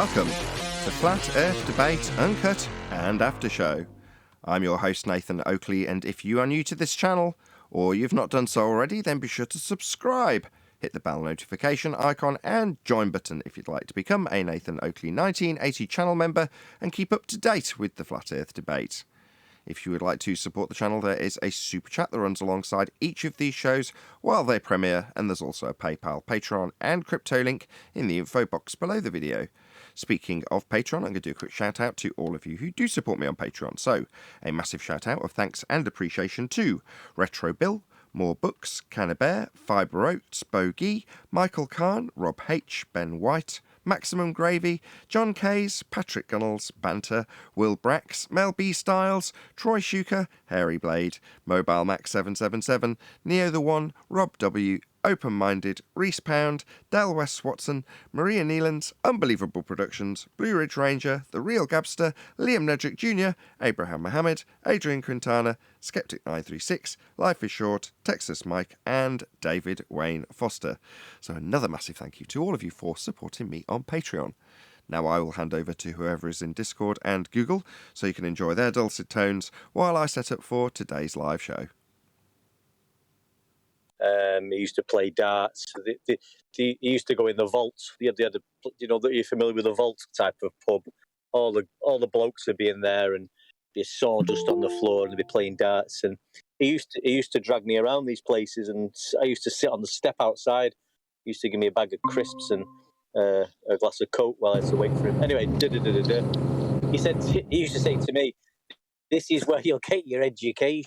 Welcome to Flat Earth Debate Uncut and After Show. I'm your host Nathan Oakley, and if you are new to this channel, or you've not done so already, then be sure to subscribe. Hit the bell notification icon and join button if you'd like to become a Nathan Oakley 1980 channel member and keep up to date with the Flat Earth debate. If you would like to support the channel, there is a super chat that runs alongside each of these shows while they premiere, and there's also a PayPal, Patreon and crypto link in the info box below the video. Speaking of Patreon, I'm going to do a quick shout out to all of you who do support me on Patreon. So, a massive shout out of thanks and appreciation to Retro Bill, More Books, Cannabear, Fibre Oats, Bogey, Michael Kahn, Rob H, Ben White, Maximum Gravy, John Kays, Patrick Gunnels, Banter, Will Brax, Mel B Styles, Troy Shuker, Hairy Blade, Mobile Max 777, Neo the One, Rob W, Open Minded, Reese Pound, Del West Watson, Maria Neelands, Unbelievable Productions, Blue Ridge Ranger, The Real Gabster, Liam Nedrick Jr., Abraham Mohammed, Adrian Quintana, Skeptic 936, Life is Short, Texas Mike, and David Wayne Foster. So another massive thank you to all of you for supporting me on Patreon. Now I will hand over to whoever is in Discord and Google so you can enjoy their dulcet tones while I set up for today's live show. He used to play darts. He used to go in the vault. They had you're familiar with the vault type of pub. All the blokes would be in there, and be sawdust on the floor, and they'd be playing darts. And he used to drag me around these places, and I used to sit on the step outside. He used to give me a bag of crisps and a glass of Coke while I had to wait for him. Anyway, he used to say to me, "This is where you'll get your education."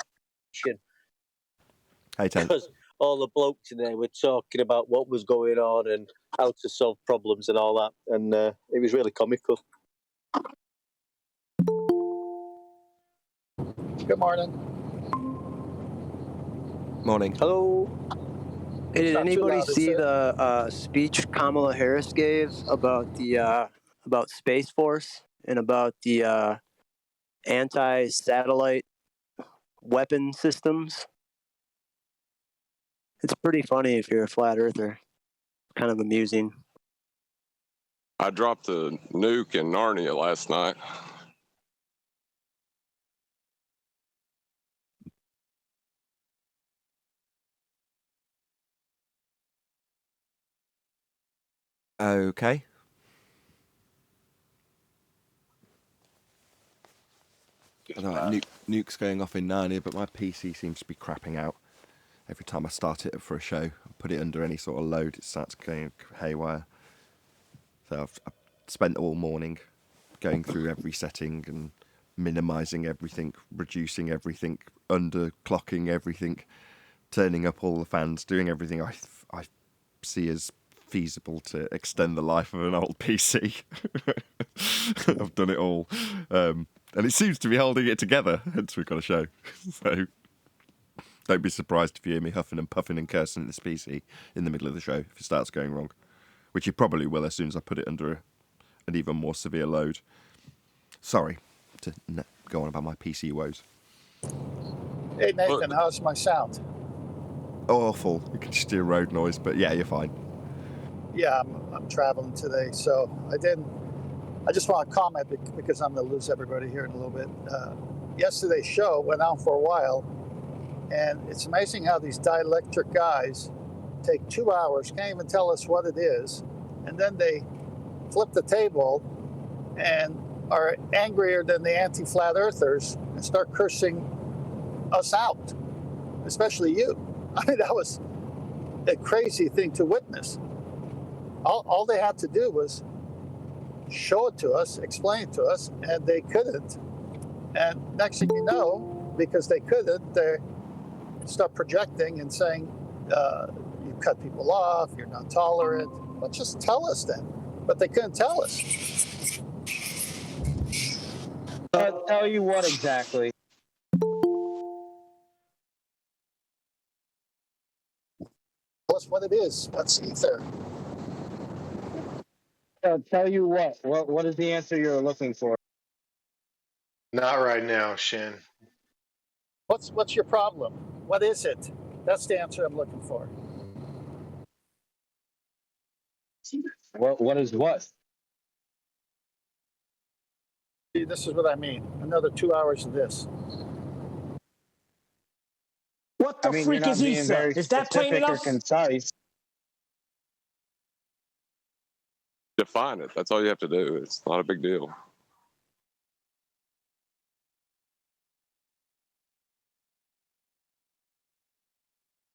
Hey, Ted. Because all the blokes in there were talking about what was going on and how to solve problems and all that, and it was really comical. Good morning. Morning. Hello. Hey, did Not too anybody loud, is see it? the speech Kamala Harris gave about the about Space Force and about the anti-satellite weapon systems? It's pretty funny if you're a flat earther. Kind of amusing. I dropped the nuke in Narnia last night. Okay. I don't know, nuke's going off in Narnia, but my PC seems to be crapping out. Every time I start it for a show, put it under any sort of load, it starts going haywire. So I've spent all morning going through every setting and minimising everything, reducing everything, underclocking everything, turning up all the fans, doing everything I see as feasible to extend the life of an old PC. I've done it all. And it seems to be holding it together, hence we've got a show. So don't be surprised if you hear me huffing and puffing and cursing at this PC in the middle of the show if it starts going wrong. Which you probably will as soon as I put it under an even more severe load. Sorry to go on about my PC woes. Hey, Nathan, how's my sound? Awful. You can just do road noise, but yeah, you're fine. Yeah, I'm traveling today, so I just want to comment because I'm going to lose everybody here in a little bit. Yesterday's show went on for a while, and it's amazing how these dielectric guys take 2 hours, can't even tell us what it is, and then they flip the table and are angrier than the anti-flat earthers and start cursing us out, especially you. I mean, that was a crazy thing to witness. All they had to do was show it to us, explain it to us, and they couldn't. And next thing you know, because they couldn't, they start projecting and saying, you cut people off, you're not tolerant. Well, just tell us then. But they couldn't tell us. Tell you what exactly? Tell us what it is. What's ether? Tell you what? What is the answer you're looking for? Not right now, Shin. What's your problem? What is it? That's the answer I'm looking for. What is what? See, this is what I mean. Another 2 hours of this. What the I mean, you're freak not is being ether? very Is that plain specific or enough? concise. Define it. That's all you have to do. It's not a big deal.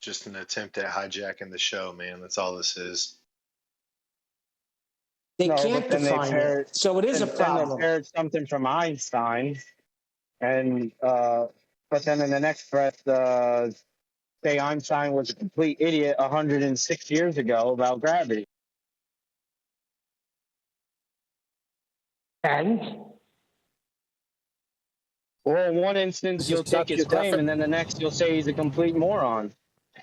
Just an attempt at hijacking the show, man. That's all this is. They No, can't but then they define it, paired, so it is a then they problem. paired something from Einstein, and but then in the next breath, say Einstein was a complete idiot 106 years ago about gravity. And Well, in one instance, Is you'll take that his your claim, and then the next, you'll say he's a complete moron.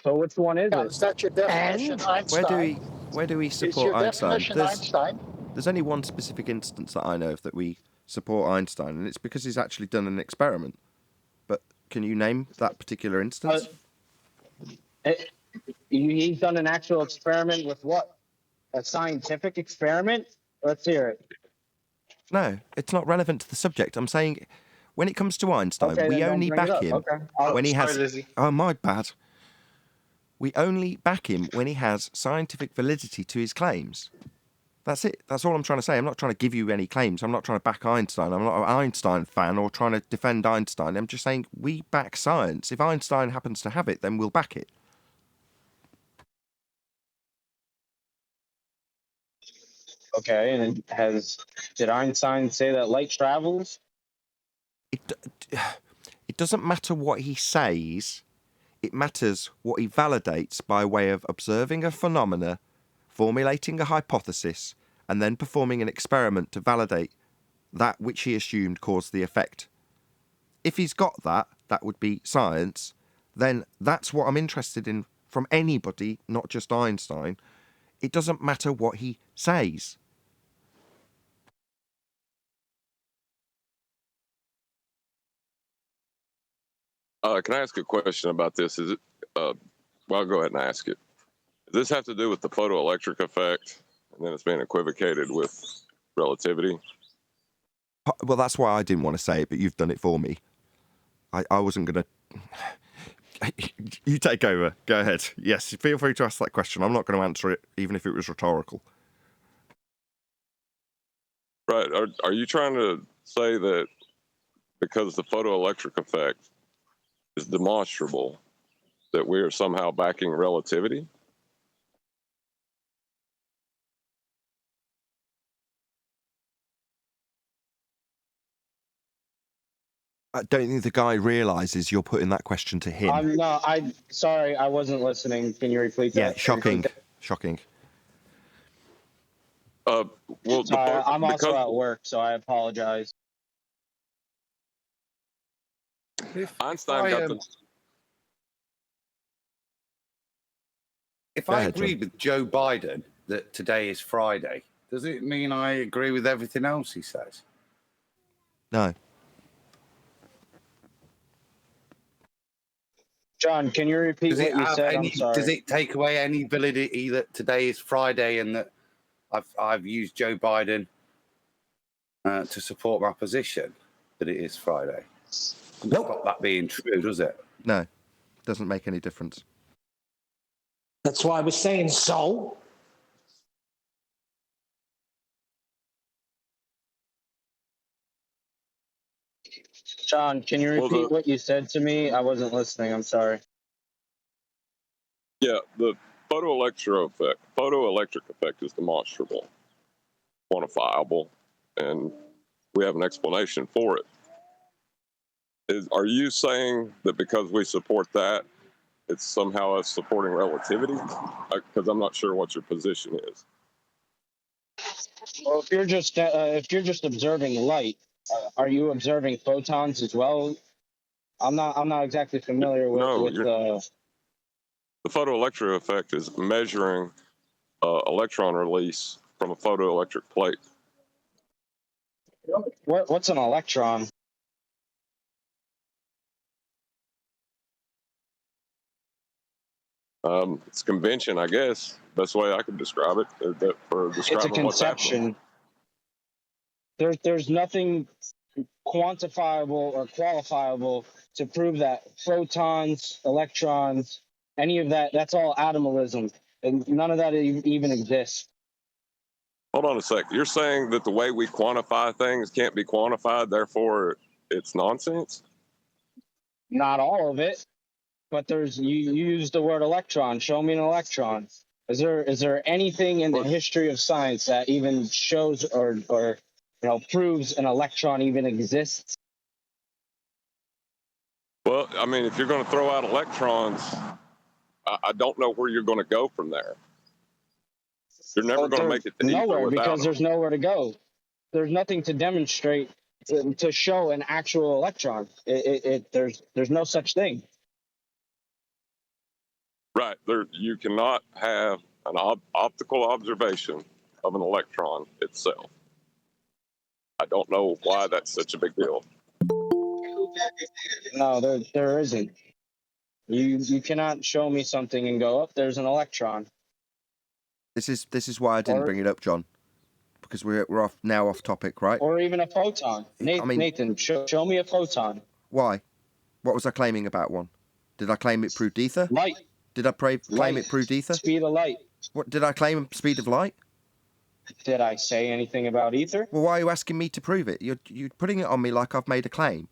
So which one is Yeah, it? is that your definition, And? Einstein? Where do we Is support your Einstein? definition Einstein? There's only one specific instance that I know of that we support Einstein, and it's because he's actually done an experiment. But can you name that particular instance? He's done an actual experiment with what? A scientific experiment? Let's hear it. No, it's not relevant to the subject. I'm saying when it comes to Einstein, Okay, we then don't only bring it back up. him Okay. when he sorry, has. Lizzie. Oh, my bad. We only back him when he has scientific validity to his claims. That's it. That's all I'm trying to say. I'm not trying to give you any claims. I'm not trying to back Einstein. I'm not an Einstein fan or trying to defend Einstein. I'm just saying we back science. If Einstein happens to have it, then we'll back it. Okay, and did Einstein say that light travels? It doesn't matter what he says. It matters what he validates by way of observing a phenomena, formulating a hypothesis, and then performing an experiment to validate that which he assumed caused the effect. If he's got that, that would be science, then that's what I'm interested in from anybody, not just Einstein. It doesn't matter what he says. Can I ask a question about this? Is it? Well, I'll go ahead and ask it. Does this have to do with the photoelectric effect, and then it's being equivocated with relativity? Well, that's why I didn't want to say it, but you've done it for me. I wasn't going to... You take over. Go ahead. Yes, feel free to ask that question. I'm not going to answer it, even if it was rhetorical. Right. Are you trying to say that because the photoelectric effect is demonstrable, that we are somehow backing relativity? I don't think the guy realises you're putting that question to him. Sorry, I wasn't listening. Can you repeat that? Yeah, shocking. Shocking. Well, I'm also because at work, so I apologize. Einstein got the. If I agree with Joe Biden that today is Friday, does it mean I agree with everything else he says? No. John, can you repeat what you said? I'm sorry. Does it take away any validity that today is Friday and that I've used Joe Biden to support my position that it is Friday? Nope. Stop that being true, does it? No. Doesn't make any difference. That's why I was saying so. John, can you repeat what you said to me? I wasn't listening. I'm sorry. Yeah, the photoelectric effect is demonstrable, quantifiable, and we have an explanation for it. Are you saying that because we support that, it's somehow us supporting relativity? Because I'm not sure what your position is. Well, if you're just observing light, are you observing photons as well? I'm not exactly familiar with the photoelectric effect is measuring electron release from a photoelectric plate. What's an electron? It's convention, I guess. Best way I could describe it. For describing It's a conception. There's nothing quantifiable or qualifiable to prove that photons, electrons, any of that, that's all atomalism. And none of that even exists. Hold on a sec. You're saying that the way we quantify things can't be quantified, therefore it's nonsense? Not all of it, but you use the word electron. Show me an electron. Is there anything in the history of science that even shows or proves an electron even exists? Well, I mean, if you're going to throw out electrons, I don't know where you're going to go from there. You're never going to make it to nowhere, ether because without there's nowhere to go. There's nothing to demonstrate to show an actual electron. There's no such thing. Right. You cannot have an optical observation of an electron itself. I don't know why that's such a big deal. No, there isn't. You cannot show me something and go, oh, there's an electron. This is why I didn't bring it up, John, because we're off topic, right? Or even a photon. Nathan, show me a photon. Why? What was I claiming about one? Did I claim it proved ether? Light. Did I claim it proved ether? Speed of light. What did I claim? Speed of light? Did I say anything about ether? Well, why are you asking me to prove it? You're putting it on me like I've made a claim.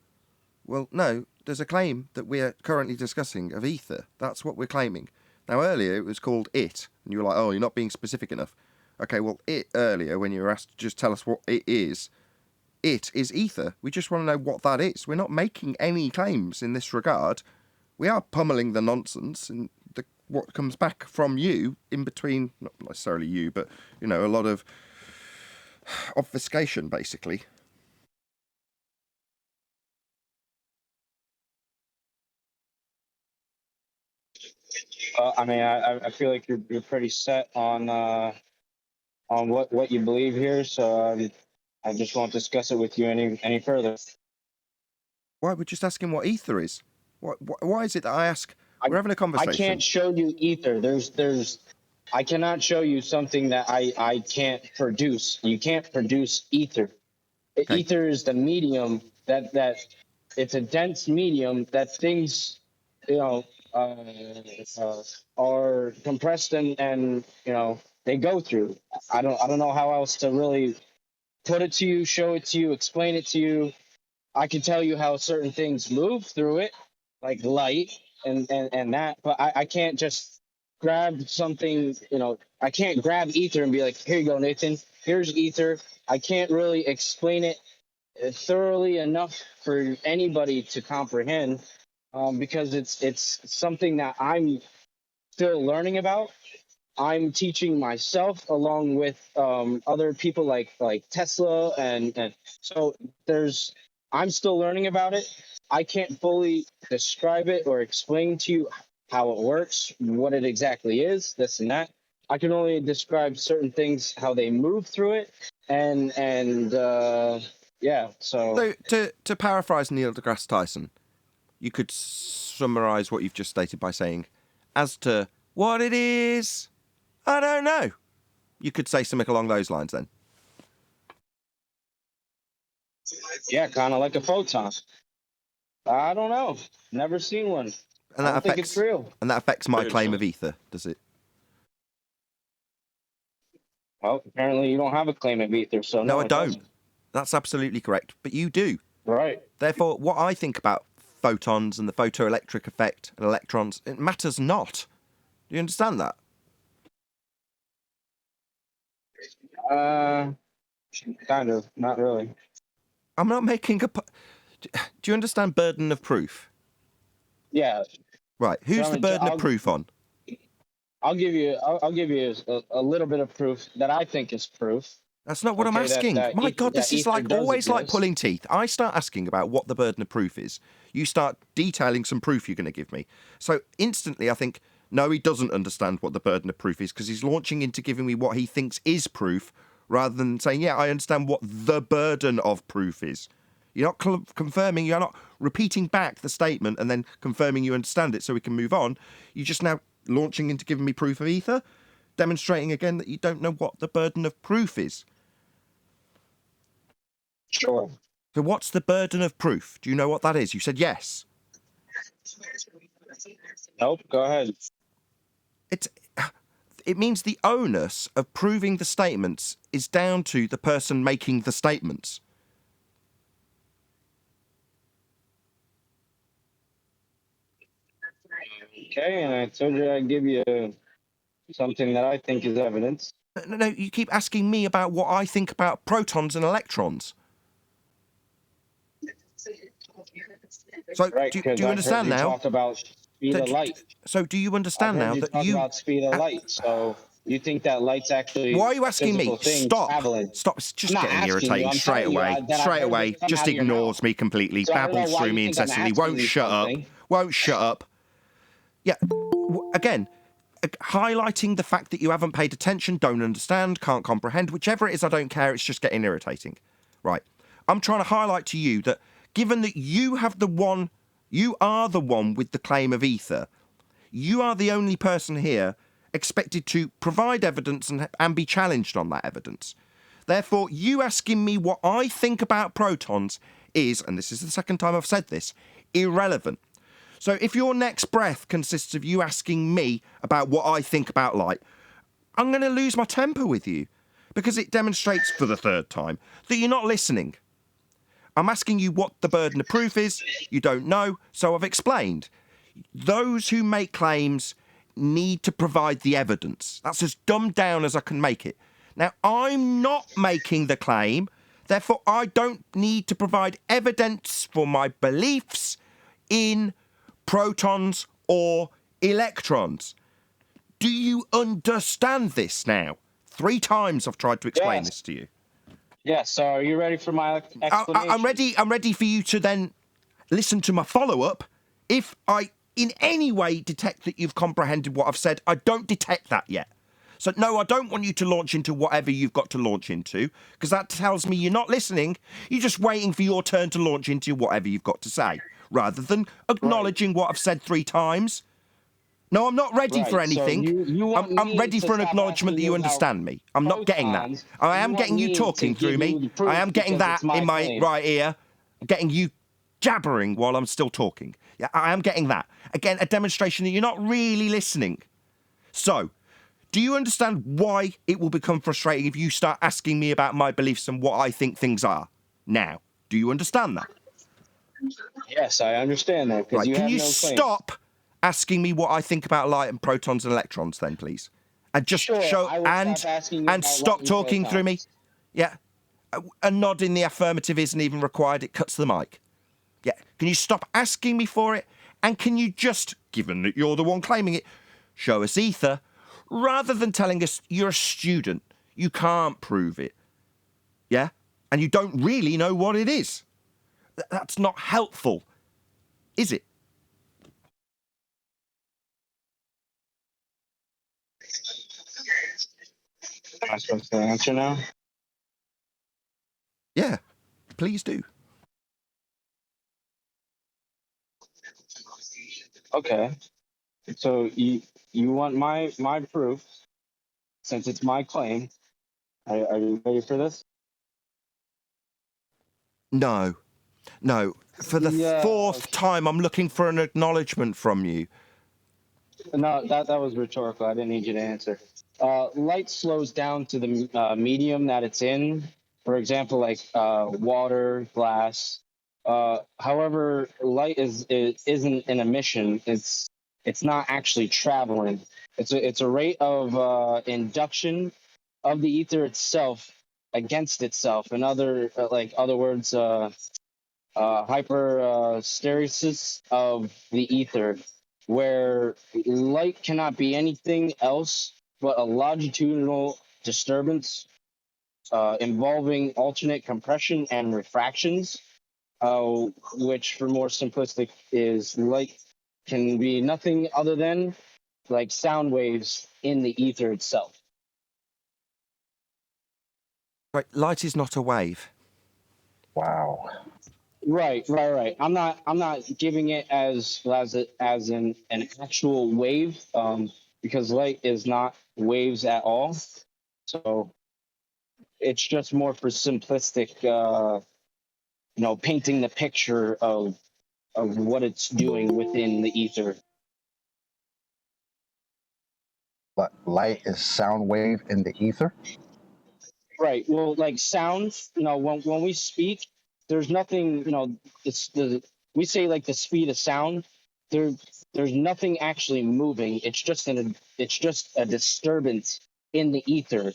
Well, no, there's a claim that we're currently discussing of ether. That's what we're claiming. Now, earlier it was called it, and you were like, oh, you're not being specific enough. Okay, well, it earlier, when you were asked to just tell us what it is ether. We just want to know what that is. We're not making any claims in this regard. We are pummeling the nonsense and what comes back from you in between, not necessarily you, but, a lot of obfuscation, basically. I mean, I feel like you're pretty set on what you believe here, so I just won't discuss it with you any further. Why? We're just asking what ether is. Why is it that I ask? We're having a conversation. I can't show you ether. I cannot show you something that I can't produce. You can't produce ether. Okay. Ether is the medium that it's a dense medium that things, are compressed and they go through. I don't know how else to really put it to you, show it to you, explain it to you. I can tell you how certain things move through it, like light and that, but I can't just grab something, I can't grab ether and be like, here you go, Nathan, here's ether. I can't really explain it thoroughly enough for anybody to comprehend, because it's something that I'm still learning about. I'm teaching myself along with other people like Tesla, and so I'm still learning about it. I can't fully describe it or explain to you how it works, what it exactly is, this and that. I can only describe certain things, how they move through it, and yeah. So to paraphrase Neil deGrasse Tyson, you could summarize what you've just stated by saying, as to what it is, I don't know. You could say something along those lines then. Yeah, kind of like a photon. I don't know. Never seen one. And that I don't think it's real. And that affects my claim of ether, does it? Well, apparently you don't have a claim of ether, so no, I don't. Doesn't. That's absolutely correct. But you do. Right. Therefore, what I think about photons and the photoelectric effect and electrons, it matters not. Do you understand that? Kind of. Not really. I'm not making a... Do you understand burden of proof? Yeah. Right. Who's the burden of proof on? I'll give you a little bit of proof that I think is proof. That's not what I'm asking. My God, this is like always like pulling teeth. I start asking about what the burden of proof is. You start detailing some proof you're going to give me. So instantly I think, no, he doesn't understand what the burden of proof is, because he's launching into giving me what he thinks is proof rather than saying, yeah, I understand what the burden of proof is. You're not confirming, you're not repeating back the statement and then confirming you understand it so we can move on. You're just now launching into giving me proof of ether, demonstrating again that you don't know what the burden of proof is. Sure. So what's the burden of proof? Do you know what that is? You said yes. Nope. Go ahead. It means the onus of proving the statements is down to the person making the statements. Okay, and I told you I'd give you something that I think is evidence. No, you keep asking me about what I think about protons and electrons. So Right, do because you I've understand heard you now? talk about speed of light. So do you I've understand heard now you that talk you... about speed of light. So you think that light's actually Why are you asking me? physical thing Stop. traveling? Stop. It's just I'm not getting asking you. irritating I'm straight telling you away. that I've Straight heard away. this come Just out of your ignores mouth. me completely. So I don't know Babbles why through you me think I'm incessantly. asking Won't you shut up. something. Won't shut up. Yeah. Again, highlighting the fact that you haven't paid attention, don't understand, can't comprehend, whichever it is, I don't care. It's just getting irritating. Right. I'm trying to highlight to you that given that you are the one with the claim of ether, you are the only person here expected to provide evidence and be challenged on that evidence. Therefore, you asking me what I think about protons is, and this is the second time I've said this, irrelevant. So if your next breath consists of you asking me about what I think about light, I'm going to lose my temper with you because it demonstrates for the third time that you're not listening. I'm asking you what the burden of proof is. You don't know, so I've explained. Those who make claims need to provide the evidence. That's as dumbed down as I can make it. Now, I'm not making the claim, therefore I don't need to provide evidence for my beliefs in protons or electrons. Do you understand this now? 3 times I've tried to explain this to you. Yes. So are you ready for my explanation? I'm ready for you to then listen to my follow-up. If I in any way detect that you've comprehended what I've said, I don't detect that yet. So no, I don't want you to launch into whatever you've got to launch into, because that tells me you're not listening. You're just waiting for your turn to launch into whatever you've got to say, rather than acknowledging what I've said 3 times. No, I'm not ready for anything. So I'm ready for an acknowledgement that you understand me. I'm not getting that. I am getting you talking through me. I am getting that in my right ear. I'm getting you jabbering while I'm still talking. Yeah, I am getting that. Again, a demonstration that you're not really listening. So, do you understand why it will become frustrating if you start asking me about my beliefs and what I think things are? Now, do you understand that? Yes, I understand that. Right, can you no stop asking me what I think about light and protons and electrons then, please? And just show and stop talking through me. Yeah. A nod in the affirmative isn't even required. It cuts the mic. Yeah. Can you stop asking me for it? And can you just, given that you're the one claiming it, show us ether, rather than telling us you're a student, you can't prove it. Yeah? And you don't really know what it is. That's not helpful, is it? Am I supposed to answer now? Yeah, please do. Okay. So you want my proof, since it's my claim. Are you ready for this? No. For the 4th time, I'm looking for an acknowledgement from you. No, that was rhetorical. I didn't need you to answer. Light slows down to the medium that it's in. For example, like water, glass. However, light isn't an emission. It's not actually traveling. It's a rate of induction of the ether itself against itself. In other words, hypersteresis of the ether, where light cannot be anything else but a longitudinal disturbance involving alternate compression and refractions, which, for more simplistic, is light can be nothing other than like sound waves in the ether itself. Right, light is not a wave. Wow. Right. I'm not giving it as an actual wave, because light is not waves at all. So it's just more for simplistic painting the picture of what it's doing within the ether. But light is sound wave in the ether. Right. Well, like sound, when we speak, there's nothing, it's we say like the speed of sound. There's nothing actually moving. It's just a disturbance in the ether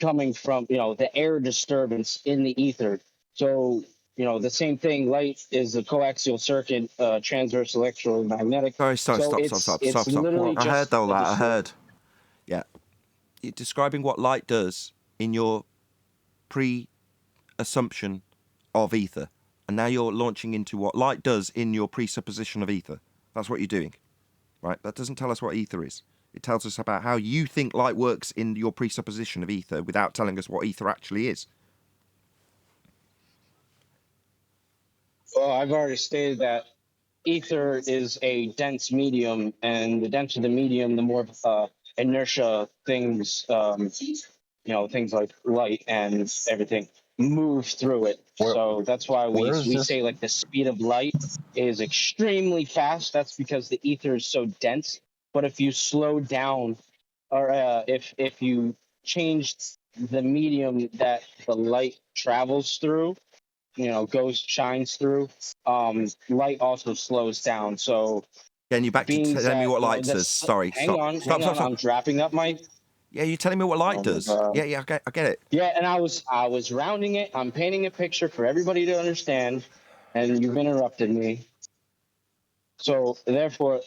coming from, the air disturbance in the ether. So, the same thing, light is a coaxial circuit, transverse electromagnetic. Sorry, stop. Literally I heard just all a that. I heard. Yeah. You're describing what light does in your pre-assumption of ether. And now you're launching into what light does in your presupposition of ether. That's what you're doing, right? That doesn't tell us what ether is. It tells us about how you think light works in your presupposition of ether without telling us what ether actually is. Well, I've already stated that ether is a dense medium, and the denser the medium, the more inertia things, things like light and everything move through it. So that's why we say like the speed of light is extremely fast. That's because the ether is so dense. But if you slow down, or if you change the medium that the light travels through, shines through, light also slows down. So Again, you back to telling me what light does. Sorry, hang on. I'm wrapping up my. Yeah, you're telling me what light does. Yeah, I get it. Yeah, and I was rounding it. I'm painting a picture for everybody to understand, and you've interrupted me. So therefore,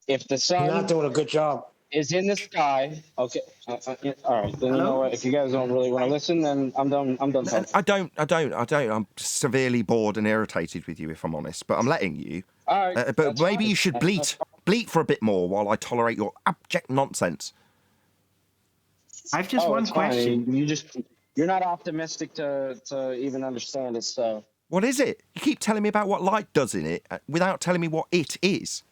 if the sun You're not doing a good job. is in the sky, okay, all right. Then you know what? If you guys don't really want to listen, then I'm done. Talking. I don't. I'm severely bored and irritated with you, if I'm honest. But I'm letting you. All right, but maybe fine. you should bleat for a bit more while I tolerate your abject nonsense. I've just one question. You're not optimistic to even understand it. So what is it? You keep telling me about what light does in it without telling me what it is.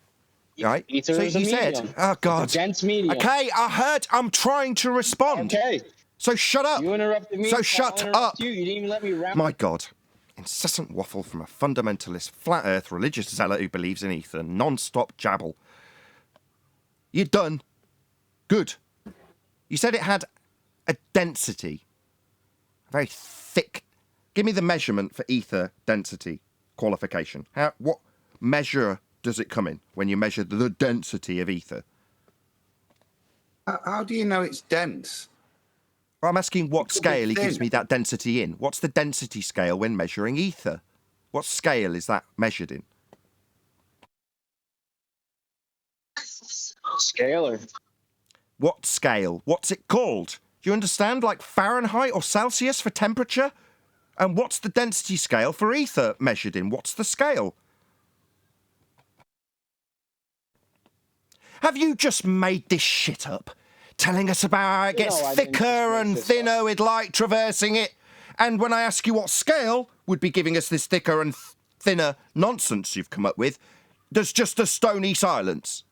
Right? Ether so is you a said, medium. "Oh God, It's a dense medium." Okay, I heard. I'm trying to respond. Okay. So shut up. You interrupted me. So shut up. You didn't even let me wrap. My God. Incessant waffle from a fundamentalist, flat earth, religious zealot who believes in ether. Non-stop jabble. You're done. Good. You said it had a density. Very thick. Give me the measurement for ether density qualification. What measure does it come in when you measure the density of ether? How do you know it's dense? I'm asking what scale he gives me that density in. What's the density scale when measuring ether? What scale is that measured in? Scalar. What scale? What's it called? Do you understand? Like Fahrenheit or Celsius for temperature? And what's the density scale for ether measured in? What's the scale? Have you just made this shit up? Telling us about how it gets thicker and thinner with light traversing it. And when I ask you what scale would be giving us this thicker and thinner nonsense you've come up with, there's just a stony silence.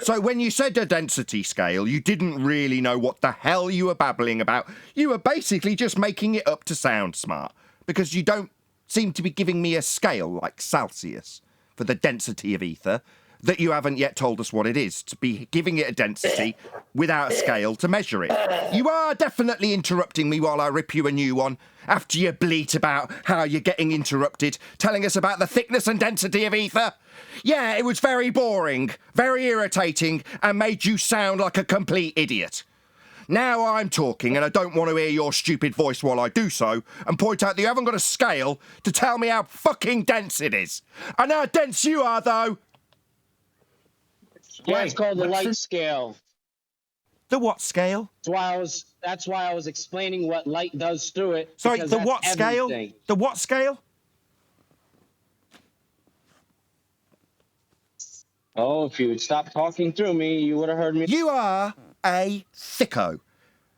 So when you said a density scale, you didn't really know what the hell you were babbling about. You were basically just making it up to sound smart, because you don't seem to be giving me a scale like Celsius for the density of ether that you haven't yet told us what it is, to be giving it a density without a scale to measure it. You are definitely interrupting me while I rip you a new one after you bleat about how you're getting interrupted, telling us about the thickness and density of ether. Yeah, it was very boring, very irritating, and made you sound like a complete idiot. Now I'm talking, and I don't want to hear your stupid voice while I do so, and point out that you haven't got a scale to tell me how fucking dense it is. I know how dense you are, though. Yeah, it's called the light scale. The what scale? That's why I was explaining what light does through it. Sorry, the what scale? The what scale? Oh, if you would stop talking through me, you would have heard me. You are a thicko.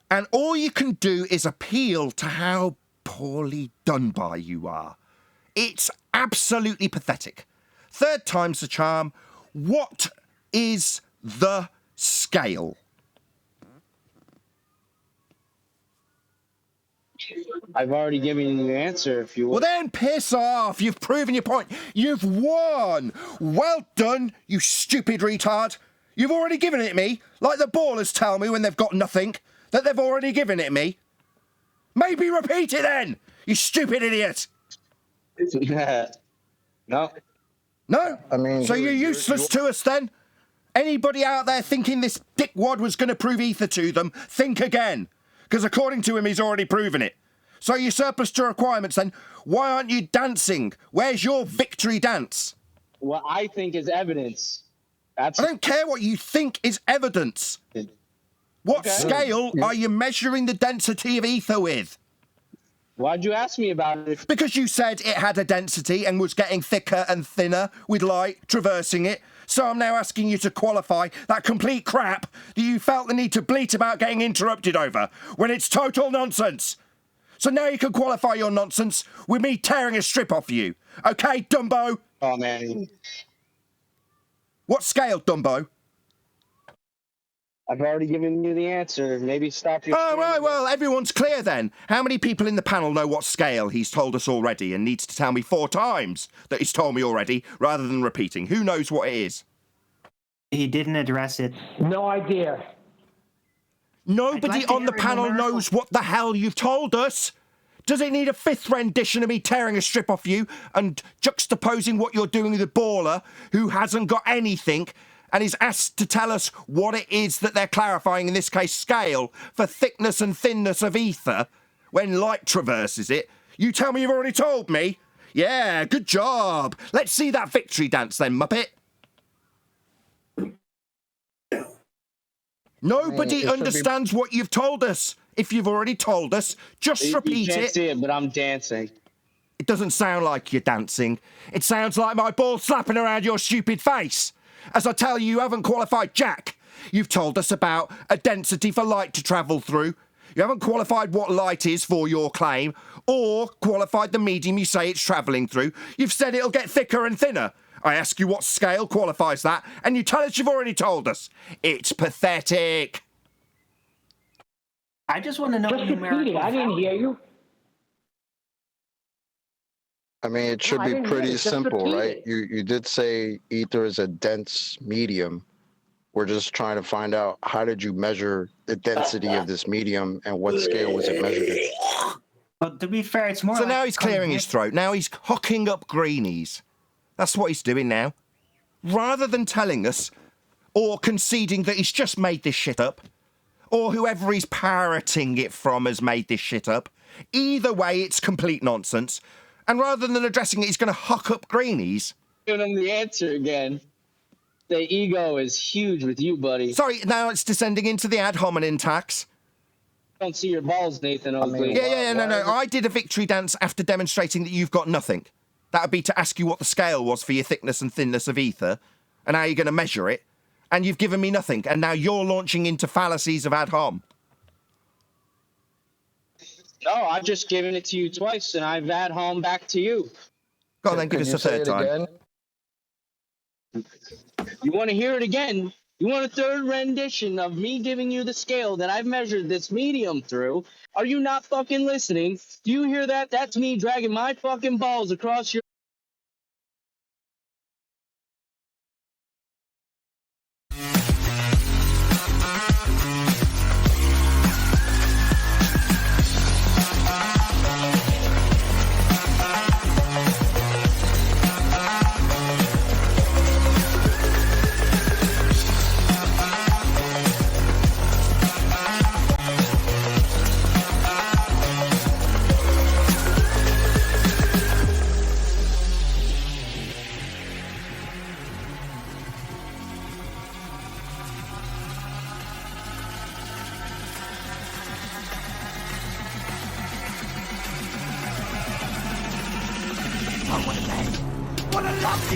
And all you can do is appeal to how poorly done by you are. It's absolutely pathetic. Third time's the charm. What is the scale? I've already given you the answer. If you Well, then piss off. You've proven your point. You've won. Well done, you stupid retard. You've already given it me, like the ballers tell me when they've got nothing, that they've already given it me. Maybe repeat it then, you stupid idiot. No. No? I mean, so you're useless to us then? Anybody out there thinking this dickwad was going to prove ether to them, think again. Because according to him, he's already proven it. So you're surplus to requirements then. Why aren't you dancing? Where's your victory dance? What I think is evidence. I don't care what you think is evidence. What scale are you measuring the density of ether with? Why'd you ask me about it? Because you said it had a density and was getting thicker and thinner with light traversing it. So I'm now asking you to qualify that complete crap that you felt the need to bleat about getting interrupted over, when it's total nonsense. So now you can qualify your nonsense with me tearing a strip off you. Okay, Dumbo? Oh, man. What scale, Dumbo? I've already given you the answer. Maybe stop your... Oh, right, well, everyone's clear then. How many people in the panel know what scale he's told us already and needs to tell me 4 times that he's told me already, rather than repeating? Who knows what it is? He didn't address it. No idea. Nobody on the panel knows what the hell you've told us. Does it need a 5th rendition of me tearing a strip off you and juxtaposing what you're doing with a baller who hasn't got anything and is asked to tell us what it is that they're clarifying, in this case scale, for thickness and thinness of ether when light traverses it? You tell me you've already told me? Yeah, good job. Let's see that victory dance then, Muppet. Nobody understands what you've told us. If you've already told us, just repeat it. You can't it. see it, but I'm dancing. It doesn't sound like you're dancing. It sounds like my ball slapping around your stupid face. As I tell you, you haven't qualified jack. You've told us about a density for light to travel through. You haven't qualified what light is for your claim, or qualified the medium you say it's travelling through. You've said it'll get thicker and thinner. I ask you what scale qualifies that, and you tell us you've already told us. It's pathetic. I just want to know. Just repeat it. I didn't hear you. I mean, it should be pretty simple, right? You did say ether is a dense medium. We're just trying to find out, how did you measure the density of this medium and what scale was it measured in? But to be fair, it's more So like now he's clearing his throat. Now he's hocking up greenies. That's what he's doing now. Rather than telling us, or conceding that he's just made this shit up, or whoever he's parroting it from has made this shit up, either way, it's complete nonsense. And rather than addressing it, he's going to hock up greenies. Giving him the answer again. The ego is huge with you, buddy. Sorry, now it's descending into the ad hominem tax. Don't see your balls, Nathan Oakley. No. I did a victory dance after demonstrating that you've got nothing. That would be to ask you what the scale was for your thickness and thinness of ether, and how you're going to measure it. And you've given me nothing, and now you're launching into fallacies of ad hom. No, I've just given it to you twice, and I've ad hom back to you. Go on then, give us a 3rd time. You want to hear it again? You want a 3rd rendition of me giving you the scale that I've measured this medium through? Are you not fucking listening? Do you hear that? That's me dragging my fucking balls across your...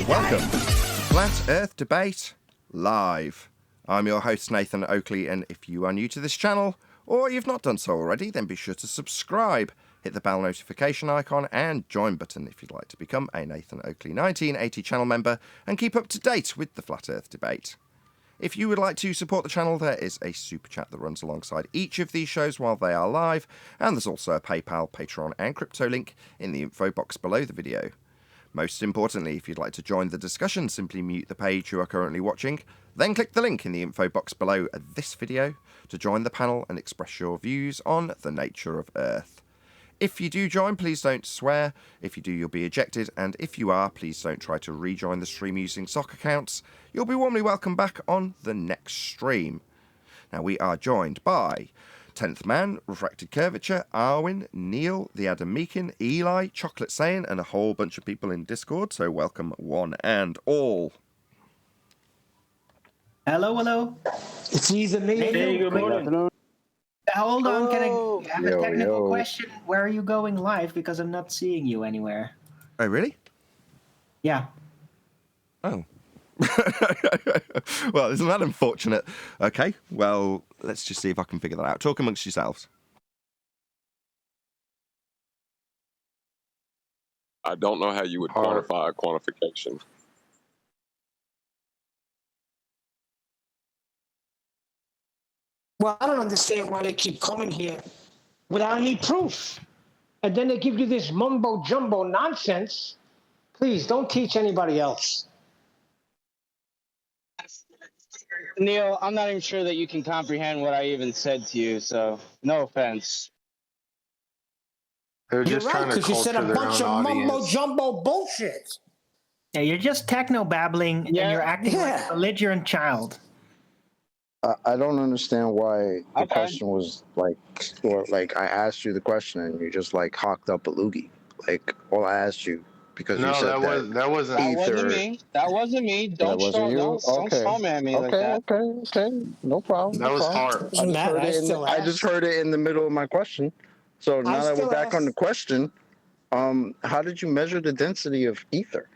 Welcome to Flat Earth Debate Live. I'm your host, Nathan Oakley, and if you are new to this channel, or you've not done so already, then be sure to subscribe, hit the bell notification icon, and join button if you'd like to become a Nathan Oakley 1980 channel member and keep up to date with the Flat Earth Debate. If you would like to support the channel, there is a super chat that runs alongside each of these shows while they are live, and there's also a PayPal, Patreon, and crypto link in the info box below the video. Most importantly, if you'd like to join the discussion, simply mute the page you are currently watching, then click the link in the info box below this video to join the panel and express your views on the nature of Earth. If you do join, please don't swear. If you do, you'll be ejected, and if you are, please don't try to rejoin the stream using sock accounts. You'll be warmly welcome back on the next stream. Now, we are joined by 10th Man, Refracted Curvature, Arwin, Neil, the Adam Meakin, Eli, Chocolate Saiyan, and a whole bunch of people in Discord, so welcome one and all. Hello, hello. It's either me or Hey, you. good morning. Hold on, can I have a technical question? Where are you going live? Because I'm not seeing you anywhere. Oh, really? Yeah. Oh. Well, isn't that unfortunate? Okay, well, let's just see if I can figure that out. Talk amongst yourselves. I don't know how you would quantify a quantification. Well, I don't understand why they keep coming here without any proof. And then they give you this mumbo jumbo nonsense. Please don't teach anybody else. Neil, I'm not even sure that you can comprehend what I even said to you, so no offense. They're You're just right, trying to because you said culture a their bunch own of mumbo audience. jumbo bullshit. Yeah, you're just techno-babbling, and you're acting like a belligerent child. I don't understand why the question was like, or like I asked you the question and you just like hawked up a loogie. Like, all I asked you because you No, said that wasn't ether. That wasn't me. That Don't wasn't you. don't Okay. strawman me like that. Okay. No problem. That no was problem. hard. I just heard it in the middle of my question. So now that we're back on the question, how did you measure the density of ether?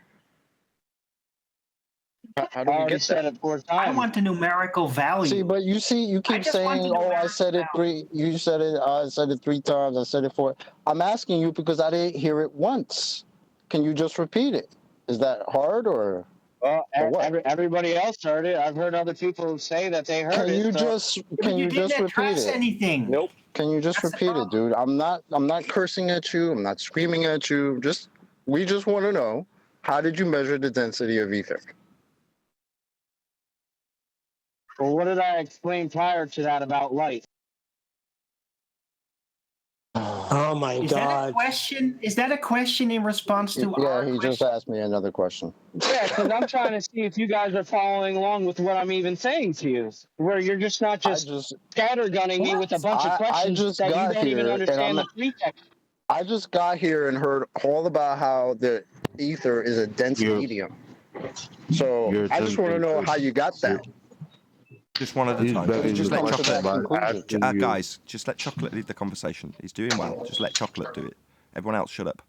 How do we get that? I want a numerical value. See, but you keep saying, "Oh, I said it three." You said it. I said it 3 times. I said it 4. I'm asking you because I didn't hear it once. Can you just repeat it? Is that hard or? Well, what? everybody else heard it. I've heard other people say that they heard Can it. you so- just repeat it? Anything. Nope. Can you just repeat it, dude? I'm not cursing at you. I'm not screaming at you. We just want to know, how did you measure the density of ether? Well, what did I explain prior to that about light? Oh my Is God! that a question? Is that a question in response to Yeah, he just asked me another question. Yeah, because I'm trying to see if you guys are following along with what I'm even saying to you, where you're just not just scattergunning me with a bunch of questions that you don't even understand the pretext. I just got here and heard all about how the ether is a dense medium. So I just want to know how you got that. Just one at a time. Just let Chocolate. Guys, just let Chocolate lead the conversation. He's doing well. Just let Chocolate do it. Everyone else, shut up.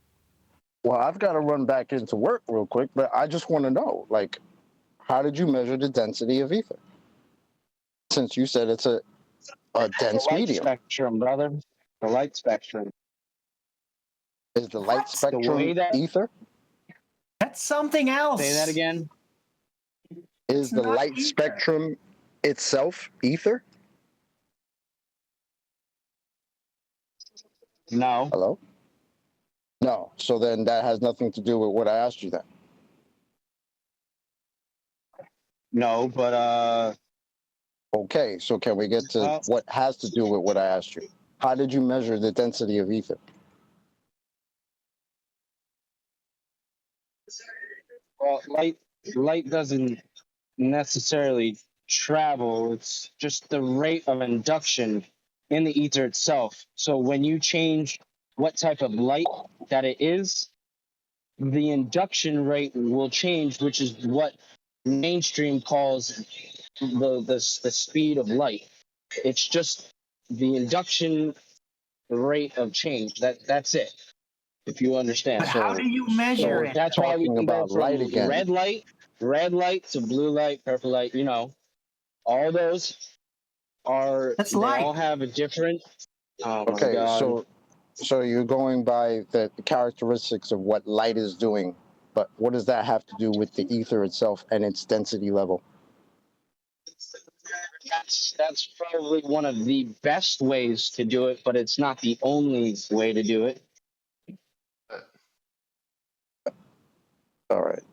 Well, I've got to run back into work real quick, but I just want to know, like, how did you measure the density of ether? Since you said it's a dense medium. Spectrum, brother. The light spectrum. Is the light spectrum ether? That's something else. Say that again. Is the light spectrum itself ether? No. Hello? No. So then that has nothing to do with what I asked you then. No, but okay, so can we get to what has to do with what I asked you? How did you measure the density of ether? Well, light doesn't necessarily travel. It's just the rate of induction in the ether itself. So when you change what type of light that it is, the induction rate will change, which is what mainstream calls the speed of light. It's just the induction rate of change. That's it. If you understand. But how do you measure it? That's why we can go from light again. red light to blue light, purple light. You know, all those are. That's they light. all have a different. Oh my Okay, God. so you're going by the characteristics of what light is doing, but what does that have to do with the ether itself and its density level? That's probably one of the best ways to do it, but it's not the only way to do it. All right.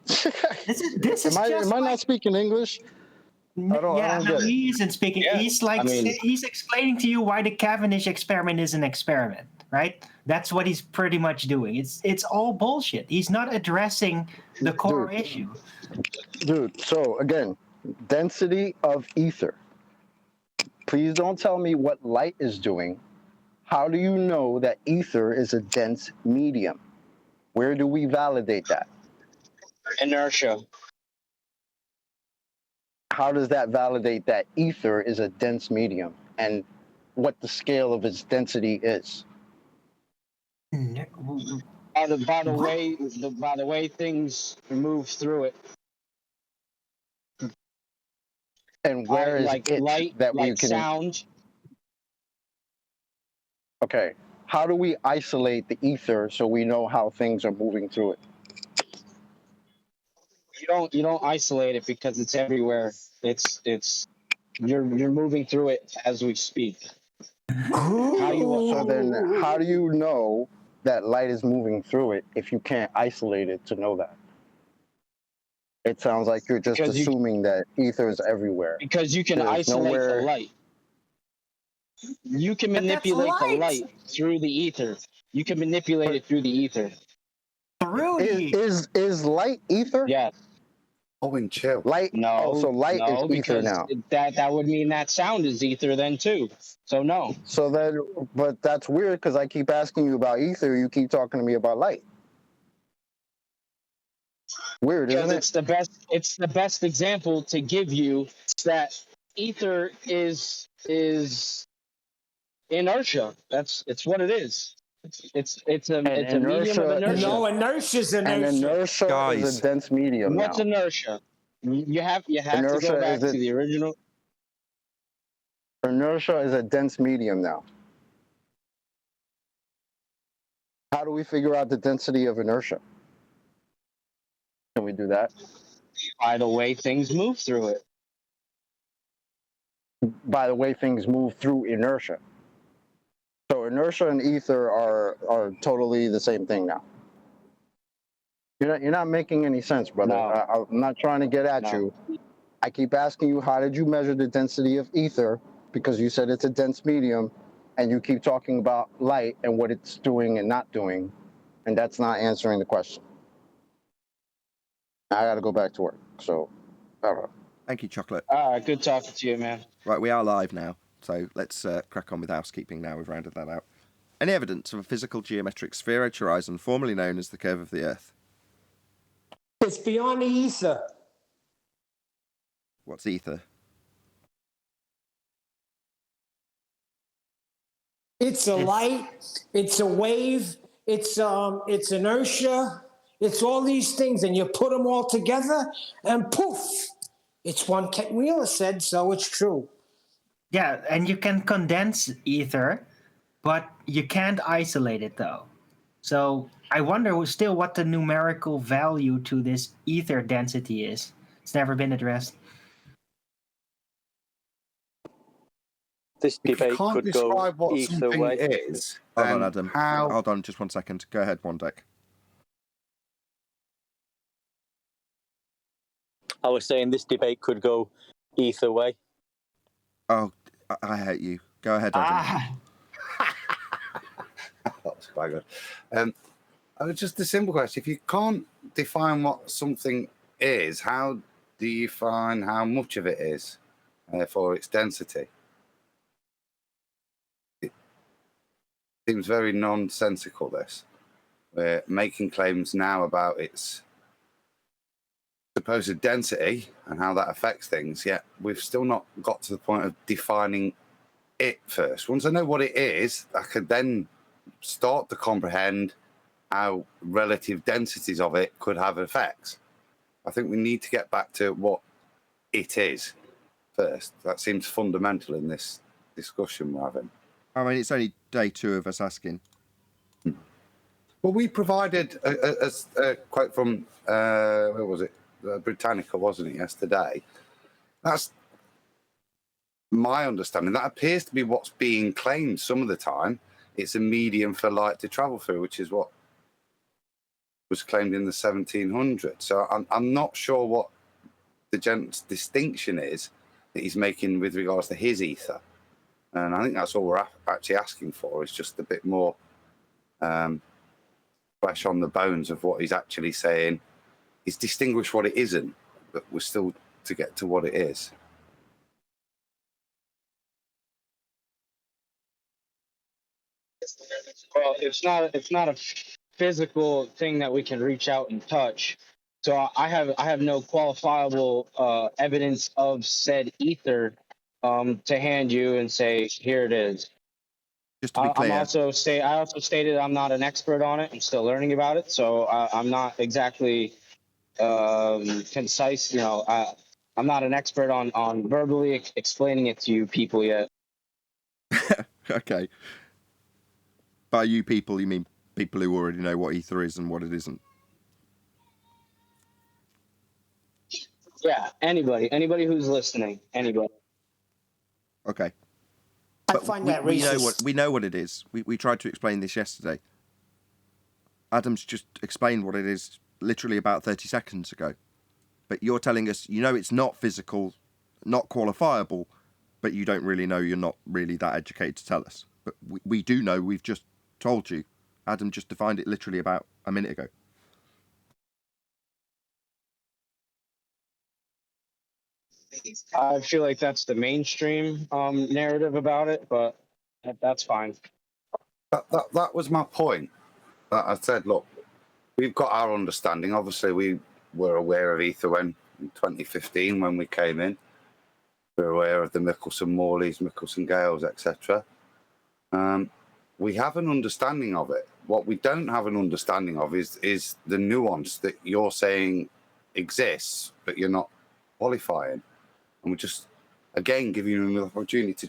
This is am I not speaking English? I don't get it. he isn't speaking. Yeah, He's like he's explaining to you why the Cavendish experiment is an experiment, right? That's what he's pretty much doing. It's all bullshit. He's not addressing the core issue. Dude, so again, density of ether. Please don't tell me what light is doing. How do you know that ether is a dense medium? Where do we validate that? Inertia. How does that validate that ether is a dense medium and what the scale of its density is? By the way things move through it. And where is like it light, that we like can sound? Okay. How do we isolate the ether so we know how things are moving through it? You don't isolate it because it's everywhere. You're moving through it as we speak. So then how do you know that light is moving through it if you can't isolate it to know that? It sounds like you're just assuming that ether is everywhere. Because you can There's isolate nowhere... the light. You can manipulate the light through the ether. You can manipulate it through the ether. Is light ether? Yeah. Oh, in chill. Light. No. So light is ether now. That would mean that sound is ether then too. So no. So then, but that's weird because I keep asking you about ether. You keep talking to me about light. Weird, isn't it? It's the best example to give you that ether is inertia. It's what it is. It's a medium of inertia. No, inertia's inertia. And inertia is a dense medium. What's inertia? You have to go back to the original. Inertia is a dense medium now. How do we figure out the density of inertia? Can we do that? By the way things move through it. By the way things move through inertia. So inertia and ether are totally the same thing now. You're not making any sense, brother. No. I'm not trying to get at you. I keep asking you, how did you measure the density of ether? Because you said it's a dense medium, and you keep talking about light and what it's doing and not doing, and that's not answering the question. I got to go back to work, so I don't know. Thank you, Chocolate. All right, good talking to you, man. Right, we are live now, so let's crack on with housekeeping now. We've rounded that out. Any evidence of a physical geometric spheroid horizon formerly known as the curve of the Earth? It's beyond the ether. What's ether? It's a light. It's a wave. It's inertia. It's all these things, and you put them all together, and poof! It's one. Coriolis said, so it's true. Yeah, and you can condense ether, but you can't isolate it though. So I wonder still what the numerical value to this ether density is. It's never been addressed. This debate could go either way. Is, hold on, Adam. Hold on, just 1 second. Go ahead, One Deck. I was saying this debate could go either way. Oh, I hate you. Go ahead, Adam. That's quite good. Just a simple question. If you can't define what something is, how do you find how much of it is for its density? It seems very nonsensical, this. We're making claims now about its supposed density and how that affects things, yet we've still not got to the point of defining it first. Once I know what it is, I could then start to comprehend how relative densities of it could have effects. I think we need to get back to what it is first. That seems fundamental in this discussion we're having. I mean, it's only day 2 of us asking. Well, we provided a quote from, where was it? Britannica, wasn't it, yesterday? That's my understanding, that appears to be what's being claimed some of the time. It's a medium for light to travel through, which is what was claimed in the 1700s. So I'm not sure what the gent's distinction is that he's making with regards to his ether. And I think that's all we're actually asking for, is just a bit more flesh on the bones of what he's actually saying. He's distinguished what it isn't, but we're still to get to what it is. Well, it's not a physical thing that we can reach out and touch. So I have no qualifiable evidence of said ether to hand you and say, here it is. Just to be clear, I also stated I'm not an expert on it. I'm still learning about it, so I'm not exactly concise. You know, I'm not an expert on verbally explaining it to you people yet. Okay. By you people, you mean people who already know what ether is and what it isn't? Yeah, anybody who's listening, anybody. Okay. I find that racist. We know what it is. We tried to explain this yesterday. Adam's just explained what it is literally about 30 seconds ago. But you're telling us, you know, it's not physical, not qualifiable, but you don't really know, you're not really that educated to tell us. But we do know, we've just told you. Adam just defined it literally about a minute ago. I feel like that's the mainstream narrative about it, but that's fine. That was my point. I said, look, we've got our understanding. Obviously, we were aware of ether in 2015 when we came in. We're aware of the Michelson-Morleys, Michelson-Gales, etc. We have an understanding of it. What we don't have an understanding of is the nuance that you're saying exists, but you're not qualifying. And we're just, again, giving you an opportunity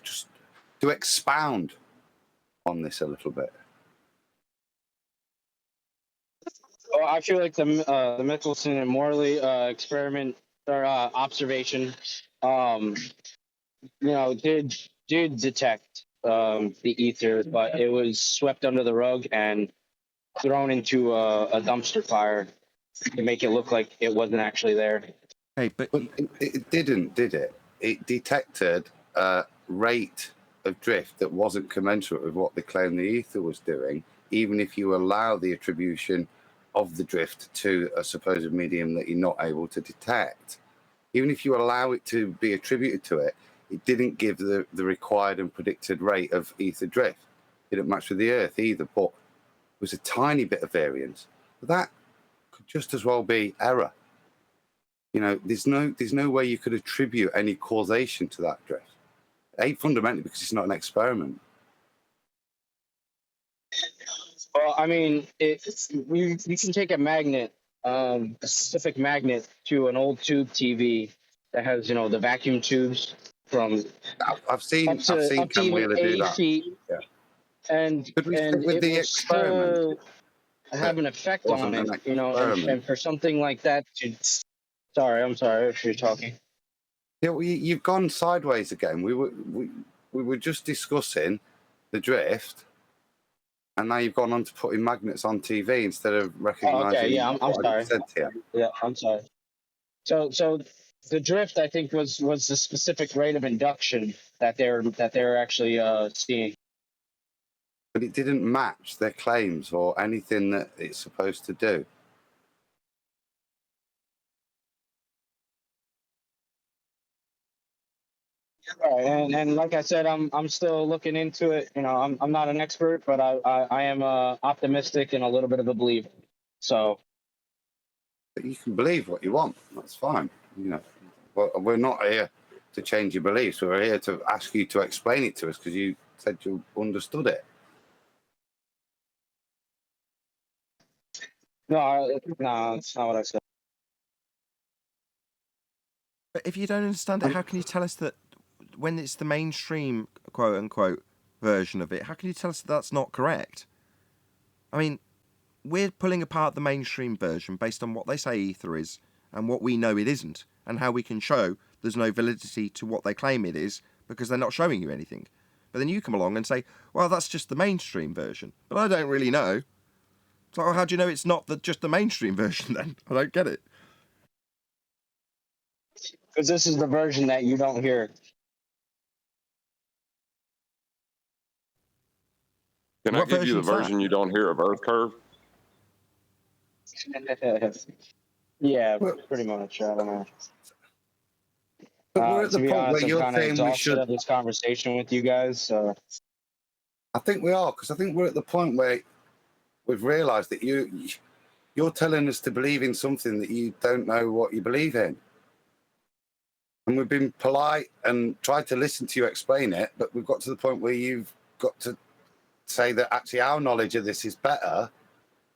to expound on this a little bit. Well, I feel like the Michelson and Morley experiment or observation, did detect the ether, but it was swept under the rug and thrown into a dumpster fire to make it look like it wasn't actually there. Hey, but it didn't, did it? It detected a rate of drift that wasn't commensurate with what they claimed the ether was doing, even if you allow the attribution of the drift to a supposed medium that you're not able to detect. Even if you allow it to be attributed to it, it didn't give the required and predicted rate of ether drift. It didn't match with the Earth either, but it was a tiny bit of variance. But that could just as well be error. You know, there's no way you could attribute any causation to that drift. Fundamentally, because it's not an experiment. Well, I mean, you can take a magnet, a specific magnet, to an old tube TV that has, the vacuum tubes from. I've seen Ken Wheeler do that. Feet, yeah. And Could we stick with it the will experiment? still have an effect on it, and for something like that to. I'm sorry if you're talking. Yeah, you've gone sideways again. We were just discussing the drift, and now you've gone on to putting magnets on TV instead of recognizing. Okay, yeah, I'm sorry. I said here. Yeah, I'm sorry. So the drift, I think, was the specific rate of induction that they're actually seeing. But it didn't match their claims or anything that it's supposed to do. Right, and like I said, I'm still looking into it. I'm not an expert, but I am optimistic and a little bit of a believer. So. But you can believe what you want. That's fine. We're not here to change your beliefs. We're here to ask you to explain it to us because you said you understood it. No, that's not what I said. But if you don't understand it, how can you tell us that when it's the mainstream quote-unquote version of it, how can you tell us that that's not correct? I mean, we're pulling apart the mainstream version based on what they say ether is and what we know it isn't, and how we can show there's no validity to what they claim it is because they're not showing you anything. But then you come along and say, well, that's just the mainstream version. But I don't really know. So how do you know it's not just the mainstream version then? I don't get it. Because this is the version that you don't hear. Can I give you the version you don't hear of Earth Curve? Yeah, pretty much. I don't know. But we're at the To be point where honest, I'm you're kind of saying we exhausted should. of this conversation with you guys. So I think we are, because I think we're at the point where we've realised that you're telling us to believe in something that you don't know what you believe in. And we've been polite and tried to listen to you explain it, but we've got to the point where you've got to say that actually our knowledge of this is better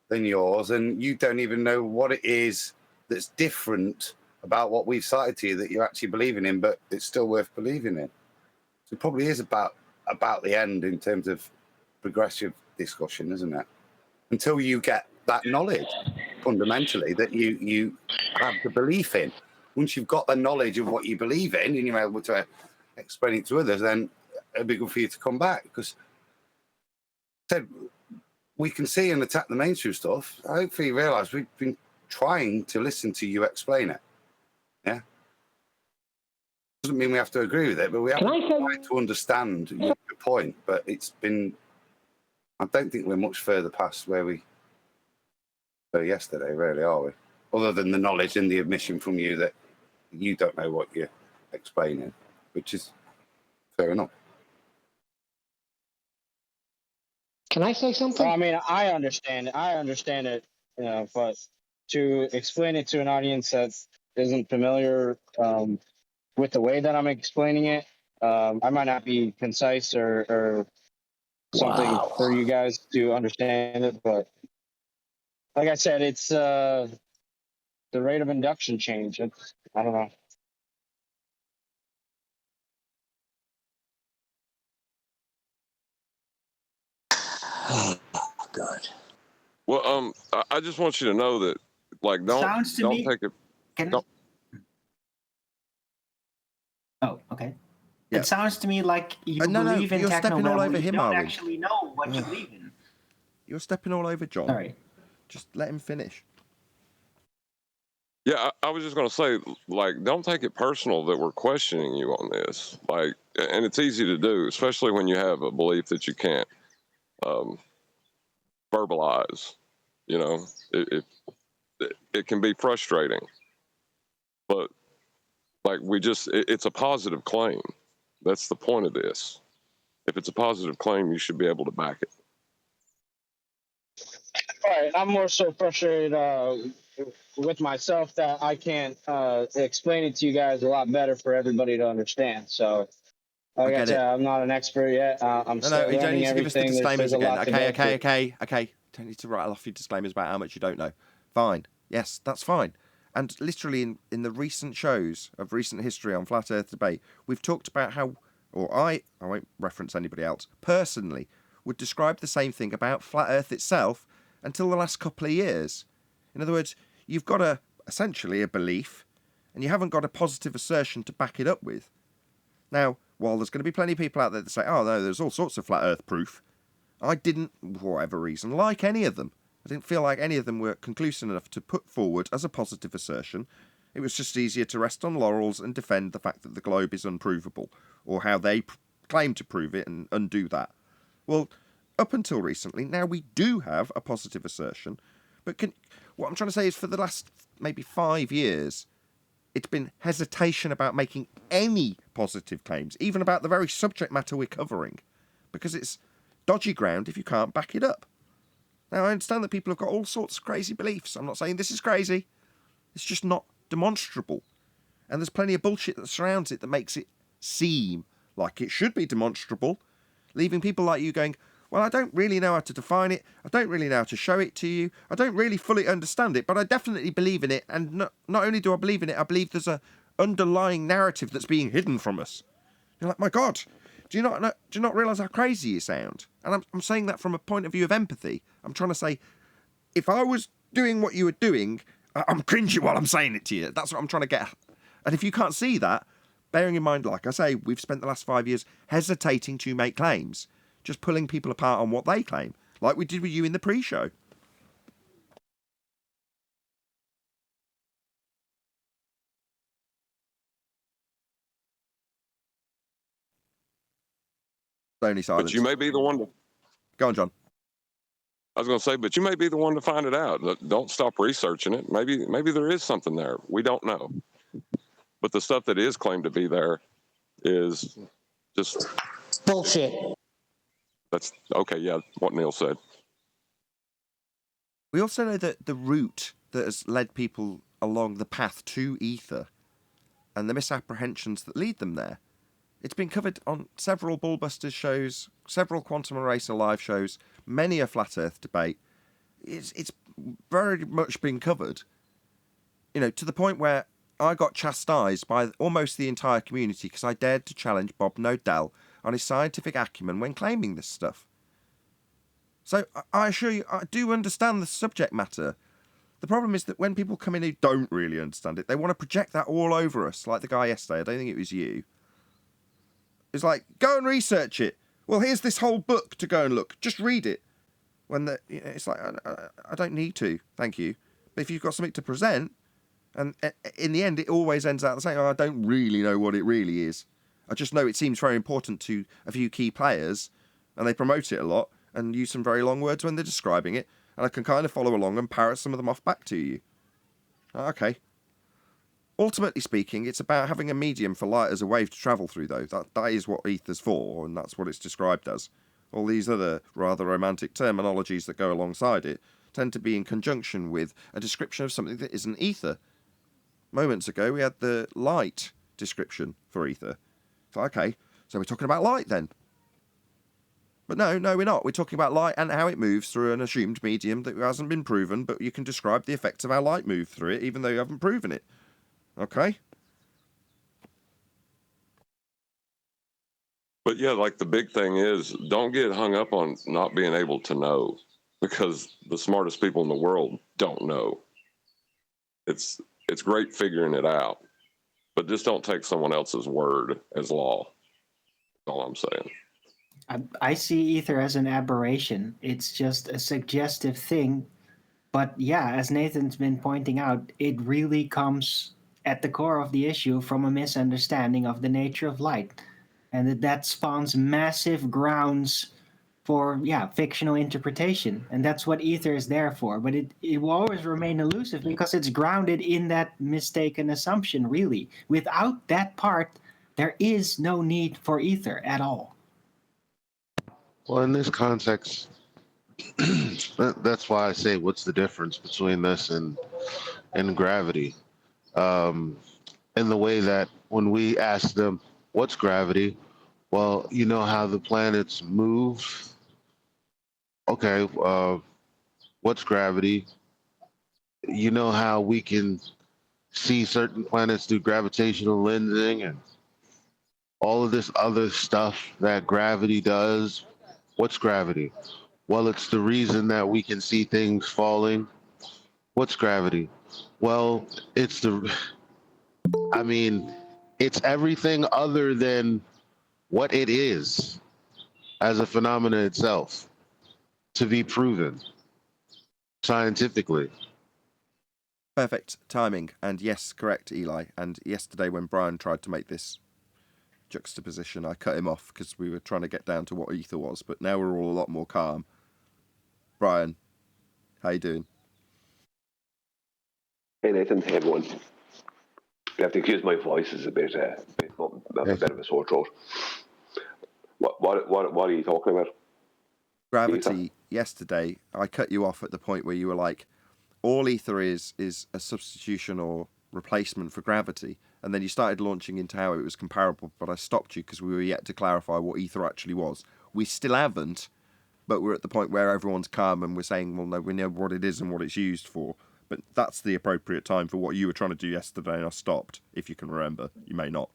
than yours, and you don't even know what it is that's different about what we've cited to you that you're actually believing in, but it's still worth believing in. So it probably is about the end in terms of progressive discussion, isn't it? Until you get that knowledge fundamentally that you have the belief in. Once you've got the knowledge of what you believe in and you're able to explain it to others, then it'd be good for you to come back, because we can see and attack the mainstream stuff. Hopefully you realise we've been trying to listen to you explain it. Yeah? Doesn't mean we have to agree with it, but we have to try to understand your point. But it's been, I don't think we're much further past where we were yesterday, really, are we? Other than the knowledge and the admission from you that you don't know what you're explaining, which is fair enough. Can I say something? well, I mean, I understand it, but to explain it to an audience that isn't familiar with the way that I'm explaining it, I might not be concise or something for you guys to understand it. But like I said, it's the rate of induction change. I don't know. God. Well, I just want you to know that, like, don't take it. Oh, okay. Yeah. It sounds to me like you No, believe in you're techno, stepping all but over you him, don't are we? actually know what you believe in. You're stepping all over John. Sorry. Just let him finish. Yeah, I was just going to say, like, don't take it personal that we're questioning you on this. Like, and it's easy to do, especially when you have a belief that you can't verbalize. You know, it can be frustrating. But, like, it's a positive claim. That's the point of this. If it's a positive claim, you should be able to back it. All right, I'm more so frustrated with myself that I can't explain it to you guys a lot better for everybody to understand. So, like I said, I'm not an expert yet. I'm still learning you don't need to give us the everything. disclaimers There's a again. lot to go through. Okay. Don't need to rattle off your disclaimers about how much you don't know. Fine. Yes, that's fine. And literally in the recent shows of recent history on Flat Earth debate, we've talked about how, or I won't reference anybody else, personally would describe the same thing about Flat Earth itself until the last couple of years. In other words, you've got essentially a belief, and you haven't got a positive assertion to back it up with. Now, while there's going to be plenty of people out there that say, oh no, there's all sorts of Flat Earth proof, I didn't, for whatever reason, like any of them. I didn't feel like any of them were conclusive enough to put forward as a positive assertion. It was just easier to rest on laurels and defend the fact that the globe is unprovable, or how they claim to prove it and undo that. Well, up until recently, now we do have a positive assertion, but what I'm trying to say is for the last maybe 5 years, it's been hesitation about making any positive claims, even about the very subject matter we're covering, because it's dodgy ground if you can't back it up. Now, I understand that people have got all sorts of crazy beliefs. I'm not saying this is crazy. It's just not demonstrable. And there's plenty of bullshit that surrounds it that makes it seem like it should be demonstrable, leaving people like you going, well, I don't really know how to define it. I don't really know how to show it to you. I don't really fully understand it, but I definitely believe in it. And not only do I believe in it, I believe there's a underlying narrative that's being hidden from us. You're like, my God, do you not realise how crazy you sound? And I'm saying that from a point of view of empathy. I'm trying to say, if I was doing what you were doing, I'm cringing while I'm saying it to you. That's what I'm trying to get at. And if you can't see that, bearing in mind, like I say, we've spent the last 5 years hesitating to make claims, just pulling people apart on what they claim, like we did with you in the pre-show. Only silence. But you may be the one to... Go on, John. I was going to say, but you may be the one to find it out. Don't stop researching it. Maybe there is something there. We don't know. But the stuff that is claimed to be there is just... bullshit. That's okay, yeah, what Neil said. We also know that the route that has led people along the path to ether and the misapprehensions that lead them there, it's been covered on several Bullbusters shows, several Quantum Eraser live shows, many a Flat Earth debate. It's very much been covered, to the point where I got chastised by almost the entire community because I dared to challenge Bob Nodell on his scientific acumen when claiming this stuff. So I assure you, I do understand the subject matter. The problem is that when people come in who don't really understand it, they want to project that all over us, like the guy yesterday. I don't think it was you. It's like, go and research it. Well, here's this whole book to go and look. Just read it. It's like, I don't need to, thank you. But if you've got something to present, and in the end, it always ends out the same. I don't really know what it really is. I just know it seems very important to a few key players, and they promote it a lot and use some very long words when they're describing it, and I can kind of follow along and parrot some of them off back to you. Okay. Ultimately speaking, it's about having a medium for light as a wave to travel through, though. That is what ether's for, and that's what it's described as. All these other rather romantic terminologies that go alongside it tend to be in conjunction with a description of something that isn't ether. Moments ago, we had the light description for ether. So, okay, so we're talking about light then. But no, we're not. We're talking about light and how it moves through an assumed medium that hasn't been proven, but you can describe the effects of how light moves through it, even though you haven't proven it. Okay? But yeah, like the big thing is, don't get hung up on not being able to know, because the smartest people in the world don't know. It's great figuring it out, but just don't take someone else's word as law. That's all I'm saying. I see ether as an aberration. It's just a suggestive thing. But yeah, as Nathan's been pointing out, it really comes at the core of the issue from a misunderstanding of the nature of light. And that spawns massive grounds for, fictional interpretation. And that's what ether is there for. But it will always remain elusive because it's grounded in that mistaken assumption, really. Without that part, there is no need for ether at all. Well, in this context, that's why I say, what's the difference between this and gravity? In the way that when we ask them, what's gravity? Well, you know how the planets move? Okay, what's gravity? You know how we can see certain planets do gravitational lensing and all of this other stuff that gravity does? What's gravity? Well, it's the reason that we can see things falling. What's gravity? Well, it's everything other than what it is as a phenomenon itself to be proven scientifically. Perfect timing. And yes, correct, Eli. And yesterday when Brian tried to make this juxtaposition, I cut him off because we were trying to get down to what ether was, but now we're all a lot more calm. Brian, how you doing? Hey Nathan, hey everyone. You have to excuse my voice is a bit of a sore throat. What are you talking about? Gravity. Yesterday, I cut you off at the point where you were like, all ether is a substitution or replacement for gravity. And then you started launching into how it was comparable, but I stopped you because we were yet to clarify what ether actually was. We still haven't, but we're at the point where everyone's calm and we're saying, well, no, we know what it is and what it's used for. But that's the appropriate time for what you were trying to do yesterday, and I stopped, if you can remember. You may not.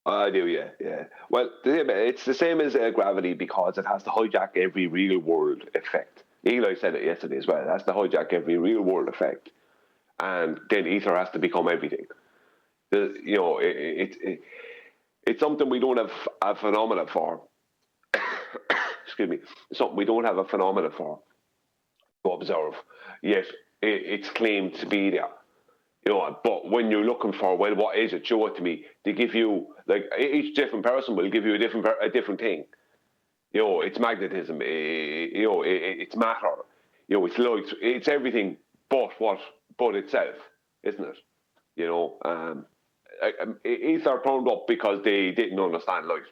I do, yeah. Well, it's the same as gravity because it has to hijack every real-world effect. Eli said it yesterday as well. It has to hijack every real-world effect. And then ether has to become everything. It's something we don't have a phenomena for. Excuse me. It's something we don't have a phenomena for to observe. Yet it's claimed to be there. But when you're looking for, well, what is it? Show it to me. They give you, like, each different person will give you a different thing. It's magnetism. It's matter. It's light. It's everything but itself, isn't it? Ether turned up because they didn't understand light,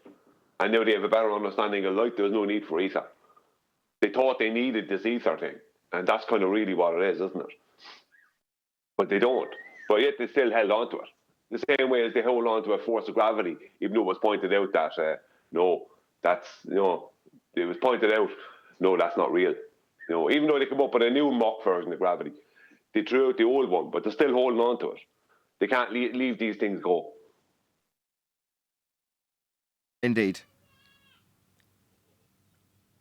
and now they have a better understanding of light. There's no need for ether. They thought they needed this ether thing, and that's kind of really what it is, isn't it? But they don't. But yet they still held on to it. The same way as they hold on to a force of gravity, even though it was pointed out that it was pointed out, no, that's not real. Even though they come up with a new mock version of gravity, they threw out the old one, but they're still holding on to it. They can't leave these things go. Indeed.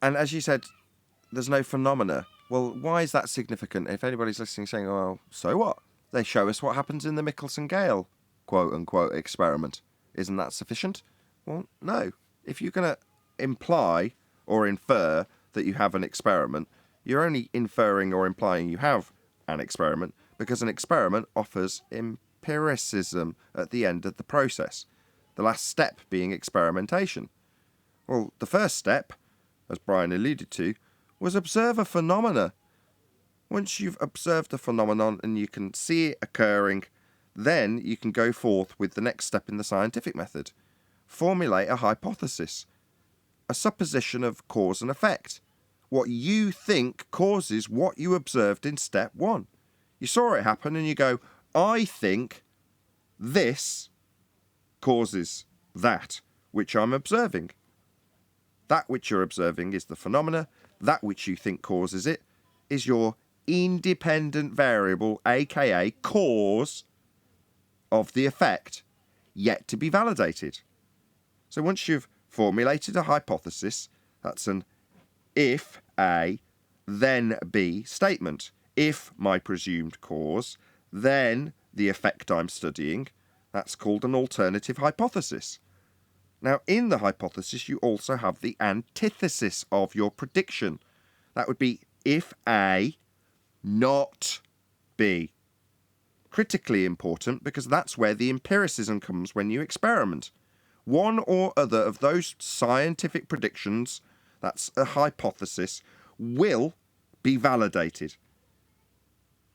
And as you said, there's no phenomena. Well, why is that significant? If anybody's listening saying, oh, well, so what? They show us what happens in the Michelson-Gale, quote-unquote, experiment. Isn't that sufficient? Well, no. If you're going to imply or infer that you have an experiment, you're only inferring or implying you have an experiment, because an experiment offers empiricism at the end of the process, the last step being experimentation. Well, the first step, as Brian alluded to, was observe a phenomena. Once you've observed a phenomenon and you can see it occurring, then you can go forth with the next step in the scientific method. Formulate a hypothesis, a supposition of cause and effect. What you think causes what you observed in step one. You saw it happen and you go, I think this causes that which I'm observing. That which you're observing is the phenomena. That which you think causes it is your independent variable, aka cause, of the effect, yet to be validated. So once you've formulated a hypothesis, that's an if A, then B statement. If my presumed cause, then the effect I'm studying. That's called an alternative hypothesis. Now, in the hypothesis, you also have the antithesis of your prediction. That would be if A, not B. Critically important, because that's where the empiricism comes when you experiment. One or other of those scientific predictions, that's a hypothesis, will be validated.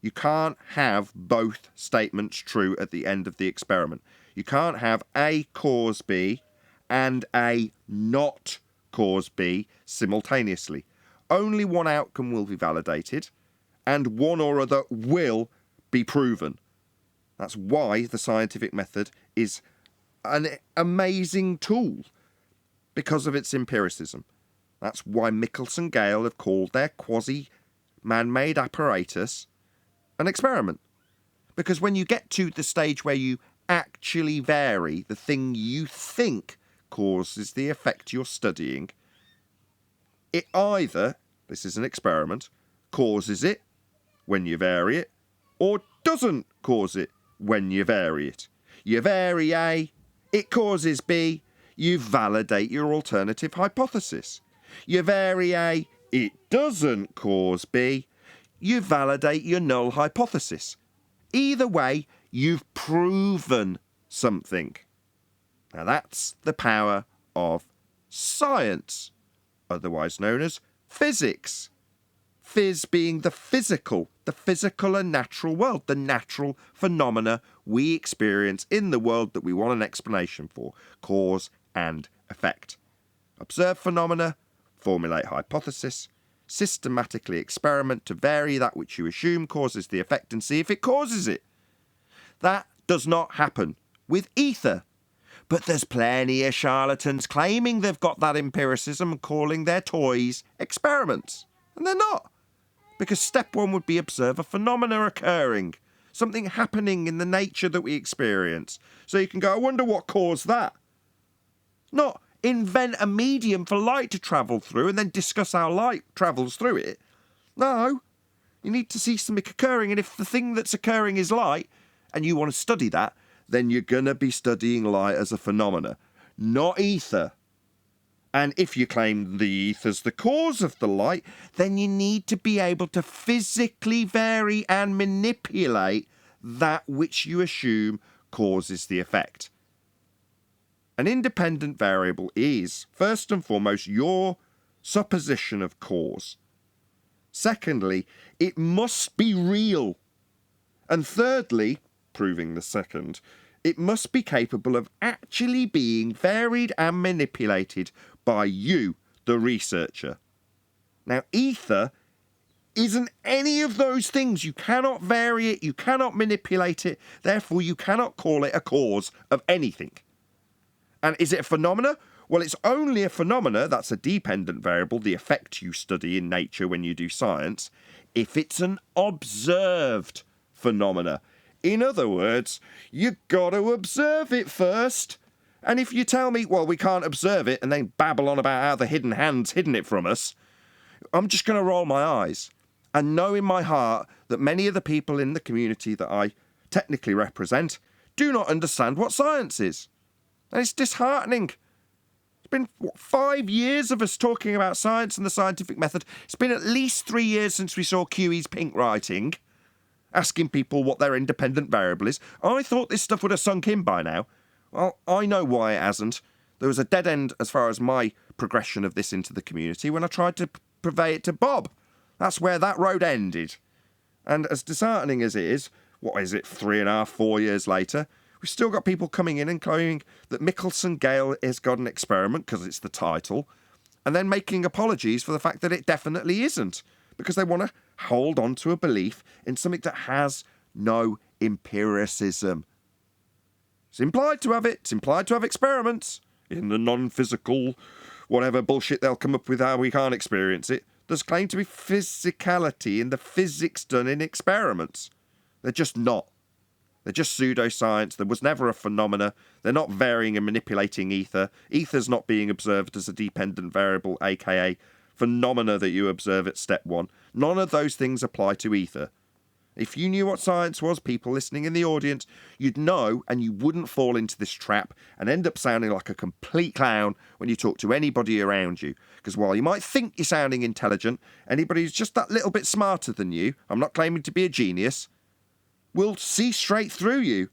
You can't have both statements true at the end of the experiment. You can't have A cause B and A not cause B simultaneously. Only one outcome will be validated, and one or other will be proven. That's why the scientific method is an amazing tool, because of its empiricism. That's why Michelson-Gale have called their quasi-man-made apparatus an experiment. Because when you get to the stage where you actually vary the thing you think causes the effect you're studying, it either, this is an experiment, causes it when you vary it, or doesn't cause it when you vary it. You vary A, it causes B, you validate your alternative hypothesis. You vary A, it doesn't cause B, you validate your null hypothesis. Either way, you've proven something. Now that's the power of science, otherwise known as physics. Phys being the physical and natural world, the natural phenomena we experience in the world that we want an explanation for, cause and effect. Observe phenomena, formulate hypothesis, systematically experiment to vary that which you assume causes the effect and see if it causes it. That does not happen with ether. But there's plenty of charlatans claiming they've got that empiricism and calling their toys experiments. And they're not. Because step one would be observe a phenomena occurring, something happening in the nature that we experience. So you can go, I wonder what caused that. Not invent a medium for light to travel through and then discuss how light travels through it. No, you need to see something occurring, and if the thing that's occurring is light, and you want to study that, then you're going to be studying light as a phenomena, not ether. And if you claim the ether's the cause of the light, then you need to be able to physically vary and manipulate that which you assume causes the effect. An independent variable is, first and foremost, your supposition of cause. Secondly, it must be real. And thirdly, proving the second, it must be capable of actually being varied and manipulated by you, the researcher. Now, ether isn't any of those things. You cannot vary it, you cannot manipulate it, therefore you cannot call it a cause of anything. And is it a phenomena? Well, it's only a phenomena, that's a dependent variable, the effect you study in nature when you do science, if it's an observed phenomena. In other words, you got to observe it first. And if you tell me, well, we can't observe it, and then babble on about how the hidden hand's hidden it from us, I'm just going to roll my eyes and know in my heart that many of the people in the community that I technically represent do not understand what science is. And it's disheartening. It's been, 5 years of us talking about science and the scientific method. It's been at least 3 years since we saw QE's pink writing, asking people what their independent variable is. I thought this stuff would have sunk in by now. Well, I know why it hasn't. There was a dead end as far as my progression of this into the community when I tried to purvey it to Bob. That's where that road ended. And as disheartening as it is, 3.5, 4 years later, we've still got people coming in and claiming that Michelson-Gale has got an experiment because it's the title, and then making apologies for the fact that it definitely isn't, because they want to hold on to a belief in something that has no empiricism. It's implied to have it. It's implied to have experiments in the non-physical, whatever bullshit they'll come up with how we can't experience it. There's claimed to be physicality in the physics done in experiments. They're just not. They're just pseudo-science. There was never a phenomena. They're not varying and manipulating ether. Ether's not being observed as a dependent variable, aka phenomena that you observe at step 1. None of those things apply to ether. If you knew what science was, people listening in the audience, you'd know, and you wouldn't fall into this trap and end up sounding like a complete clown when you talk to anybody around you. Because while you might think you're sounding intelligent, anybody who's just that little bit smarter than you, I'm not claiming to be a genius, will see straight through you.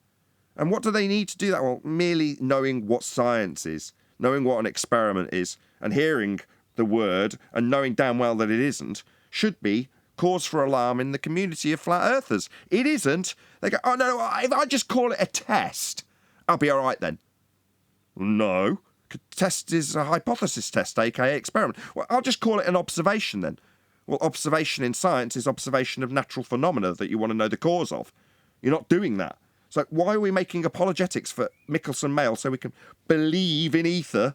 And what do they need to do that? Well, merely knowing what science is, knowing what an experiment is, and hearing the word and knowing damn well that it isn't, should be cause for alarm in the community of flat earthers. It isn't. They go, oh no, if I just call it a test, I'll be all right then. No. Test is a hypothesis test, aka experiment. Well, I'll just call it an observation then. Well, observation in science is observation of natural phenomena that you want to know the cause of. You're not doing that. So why are we making apologetics for Michelson-Mail so we can believe in ether?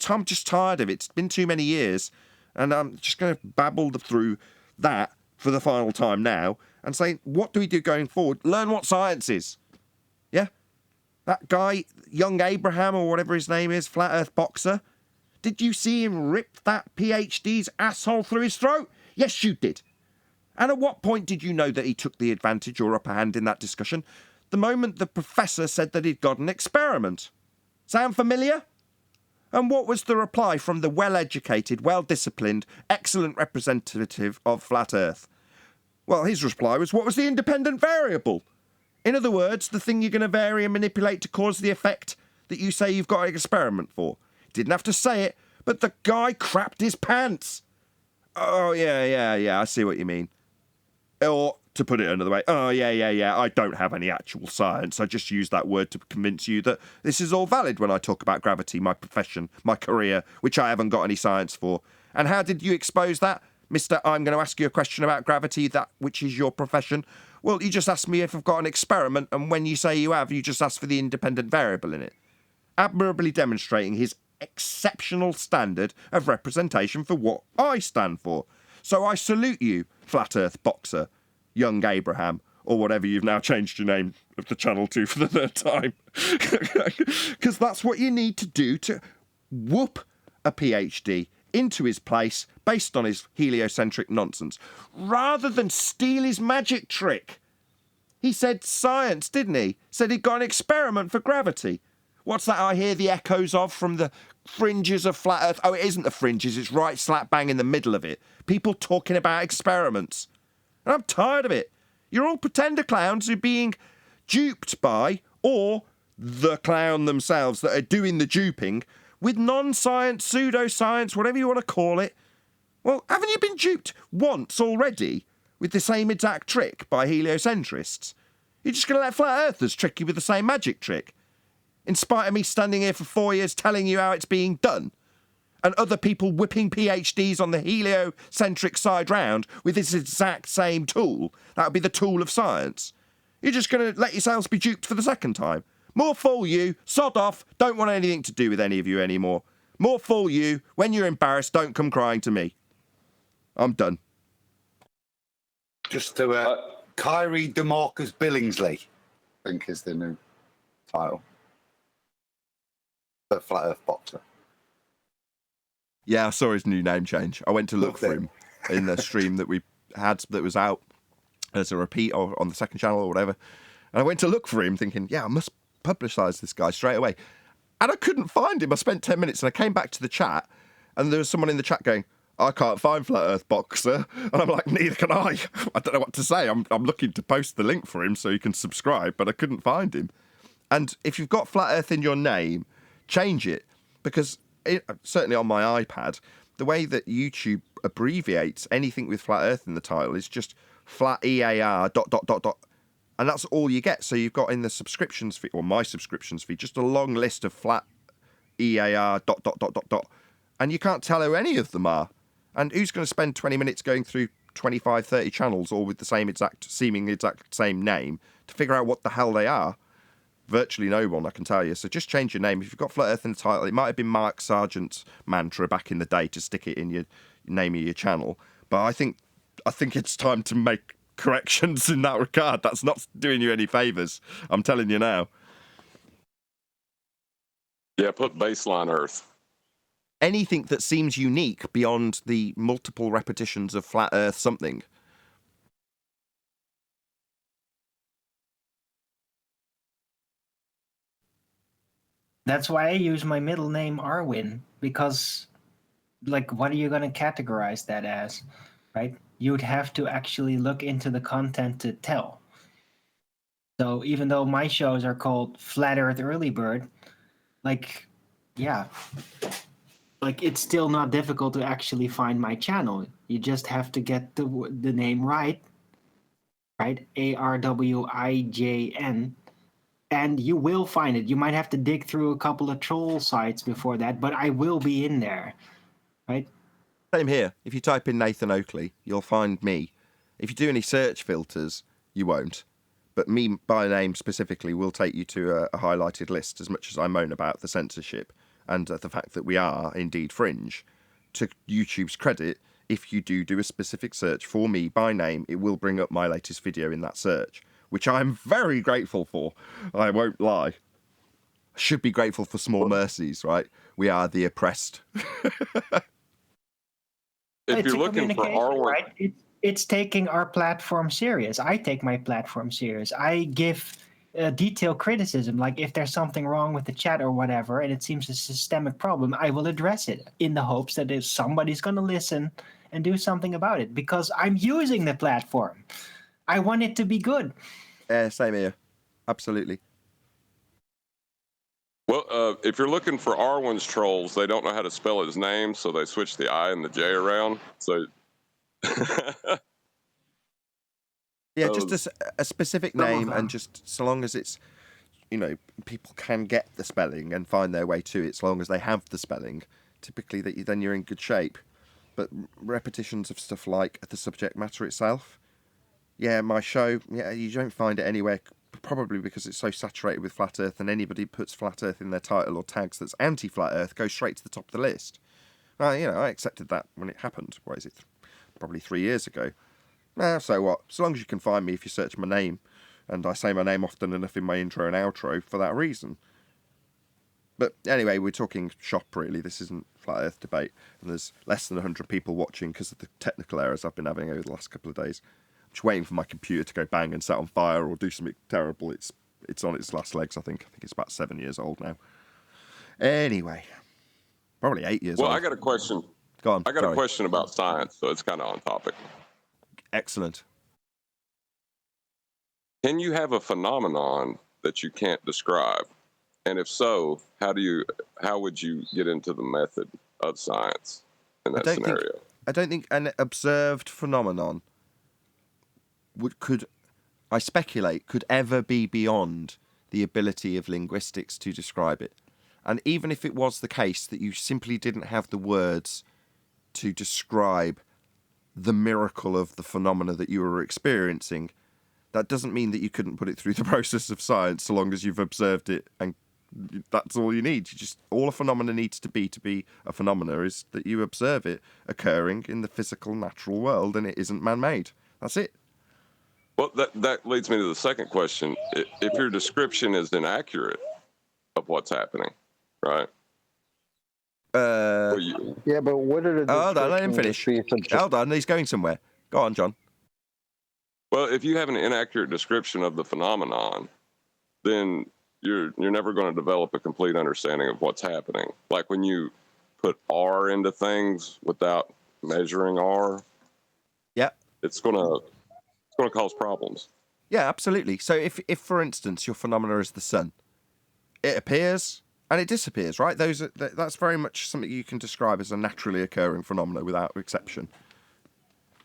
I'm just tired of it. It's been too many years. And I'm just going to babble through that for the final time now and say, what do we do going forward? Learn what science is. Yeah? That guy, young Abraham or whatever his name is, flat earth boxer, did you see him rip that PhD's asshole through his throat? Yes, you did. And at what point did you know that he took the advantage or upper hand in that discussion? The moment the professor said that he'd got an experiment. Sound familiar? And what was the reply from the well-educated, well-disciplined, excellent representative of Flat Earth? Well, his reply was, what was the independent variable? In other words, the thing you're going to vary and manipulate to cause the effect that you say you've got an experiment for. Didn't have to say it, but the guy crapped his pants. Oh, yeah, I see what you mean. Or, to put it another way, oh, yeah, I don't have any actual science. I just use that word to convince you that this is all valid when I talk about gravity, my profession, my career, which I haven't got any science for. And how did you expose that? Mr. I'm going to ask you a question about gravity, that which is your profession. Well, you just asked me if I've got an experiment, and when you say you have, you just ask for the independent variable in it. Admirably demonstrating his exceptional standard of representation for what I stand for. So I salute you, Flat Earth Boxer, young Abraham, or whatever you've now changed your name of the channel to for the third time. Because that's what you need to do to whoop a PhD into his place based on his heliocentric nonsense, rather than steal his magic trick. He said science, didn't he? Said he'd got an experiment for gravity. What's that I hear the echoes of from the fringes of flat Earth? Oh, it isn't the fringes, it's right slap bang in the middle of it. People talking about experiments. And I'm tired of it. You're all pretender clowns who are being duped by, or the clown themselves that are doing the duping, with non-science, pseudo-science, whatever you want to call it. Well, haven't you been duped once already with the same exact trick by heliocentrists? You're just going to let flat earthers trick you with the same magic trick, in spite of me standing here for 4 years telling you how it's being done, and other people whipping PhDs on the heliocentric side round with this exact same tool. That would be the tool of science. You're just going to let yourselves be duped for the second time. More fool you, sod off, don't want anything to do with any of you anymore. More fool you, when you're embarrassed, don't come crying to me. I'm done. Just to Kyrie DeMarcus Billingsley, I think is the new title. The Flat Earth Boxer. Yeah, I saw his new name change. I went to look for him in the stream that we had that was out as a repeat or on the second channel or whatever. And I went to look for him thinking, yeah, I must publicise this guy straight away. And I couldn't find him. I spent 10 minutes and I came back to the chat and there was someone in the chat going, I can't find Flat Earth Boxer. And I'm like, neither can I. I don't know what to say. I'm looking to post the link for him so you can subscribe, but I couldn't find him. And if you've got Flat Earth in your name, change it. Because certainly on my iPad, the way that YouTube abbreviates anything with Flat Earth in the title is just flat EAR ... And that's all you get. So you've got in the subscriptions feed, or my subscriptions feed, just a long list of flat EAR ... And you can't tell who any of them are. And who's going to spend 20 minutes going through 25, 30 channels, all with the same seemingly exact same name, to figure out what the hell they are? Virtually no one, I can tell you. So just change your name. If you've got Flat Earth in the title, it might have been Mark Sargent's mantra back in the day to stick it in your name of your channel. But I think it's time to make corrections in that regard. That's not doing you any favours. I'm telling you now. Yeah, put baseline Earth. Anything that seems unique beyond the multiple repetitions of Flat Earth something. That's why I use my middle name Arwin, because, like, what are you going to categorize that as, right? You'd have to actually look into the content to tell. So even though my shows are called Flat Earth Early Bird, like, yeah, like, it's still not difficult to actually find my channel. You just have to get the name right? ARWIJN. And you will find it. You might have to dig through a couple of troll sites before that, but I will be in there, right? Same here. If you type in Nathan Oakley, you'll find me. If you do any search filters, you won't. But me by name specifically will take you to a highlighted list, as much as I moan about the censorship and the fact that we are indeed fringe. To YouTube's credit, if you do a specific search for me by name, it will bring up my latest video in that search, which I'm very grateful for. I won't lie. I should be grateful for small mercies, right? We are the oppressed. If you're looking for Arwin, right? It's taking our platform serious. I take my platform serious. I give detailed criticism, like if there's something wrong with the chat or whatever, and it seems a systemic problem, I will address it in the hopes that if somebody's going to listen and do something about it, because I'm using the platform. I want it to be good. Yeah, same here. Absolutely. well, if you're looking for Arwin's trolls, they don't know how to spell his name, so they switch the I and the J around. So, yeah, just a specific name, and just so long as it's, people can get the spelling and find their way to it, so long as they have the spelling, typically then you're in good shape. But repetitions of stuff like the subject matter itself, yeah, my show, yeah, you don't find it anywhere, probably because it's so saturated with Flat Earth, and anybody puts Flat Earth in their title or tags that's anti-Flat Earth goes straight to the top of the list. I accepted that when it happened. What is it? Probably 3 years ago. So what? So long as you can find me if you search my name, and I say my name often enough in my intro and outro for that reason. But anyway, we're talking shop, really. This isn't Flat Earth debate, and there's less than 100 people watching because of the technical errors I've been having over the last couple of days. I'm Just waiting for my computer to go bang and set on fire or do something terrible. It's on its last legs, I think. I think it's about 7 years old now. Anyway, probably 8 years old. Well, I got a question. Go on. I got a question about science, so it's kind of on topic. Excellent. Can you have a phenomenon that you can't describe? And if so, how would you get into the method of science in that scenario? I don't think an observed phenomenon could ever be beyond the ability of linguistics to describe it. And even if it was the case that you simply didn't have the words to describe the miracle of the phenomena that you were experiencing, that doesn't mean that you couldn't put it through the process of science so long as you've observed it, and that's all you need. All a phenomena needs to be a phenomena is that you observe it occurring in the physical natural world and it isn't man-made. That's it. Well, that leads me to the second question. If your description is inaccurate of what's happening, right? Yeah, but what are the hold on, let him finish. Hold on, he's going somewhere. Go on, John. Well, if you have an inaccurate description of the phenomenon, then you're never going to develop a complete understanding of what's happening. Like when you put R into things without measuring R, it's going to cause problems. Yeah, absolutely. So if for instance your phenomena is the sun, it appears and it disappears, right? That's very much something you can describe as a naturally occurring phenomena without exception.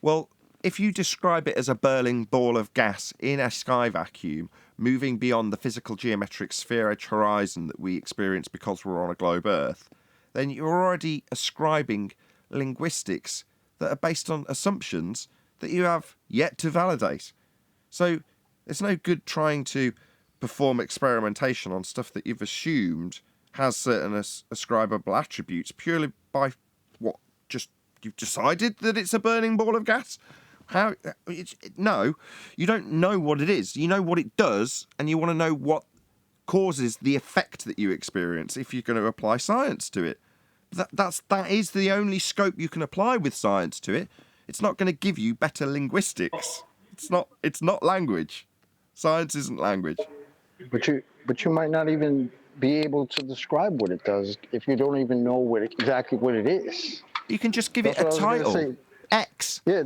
Well, if you describe it as a burning ball of gas in a sky vacuum, moving beyond the physical geometric sphere-edge horizon that we experience because we're on a globe Earth, then you're already ascribing linguistics that are based on assumptions that you have yet to validate. So it's no good trying to perform experimentation on stuff that you've assumed has certain ascribable attributes purely by what? Just you've decided that it's a burning ball of gas? No, you don't know what it is. You know what it does, and you want to know what causes the effect that you experience if you're going to apply science to it. That is the only scope you can apply with science to it. It's not going to give you better linguistics. It's not language. Science isn't language. But you might not even be able to describe what it does if you don't even know exactly what it is. You can just give it a title. X. Yeah,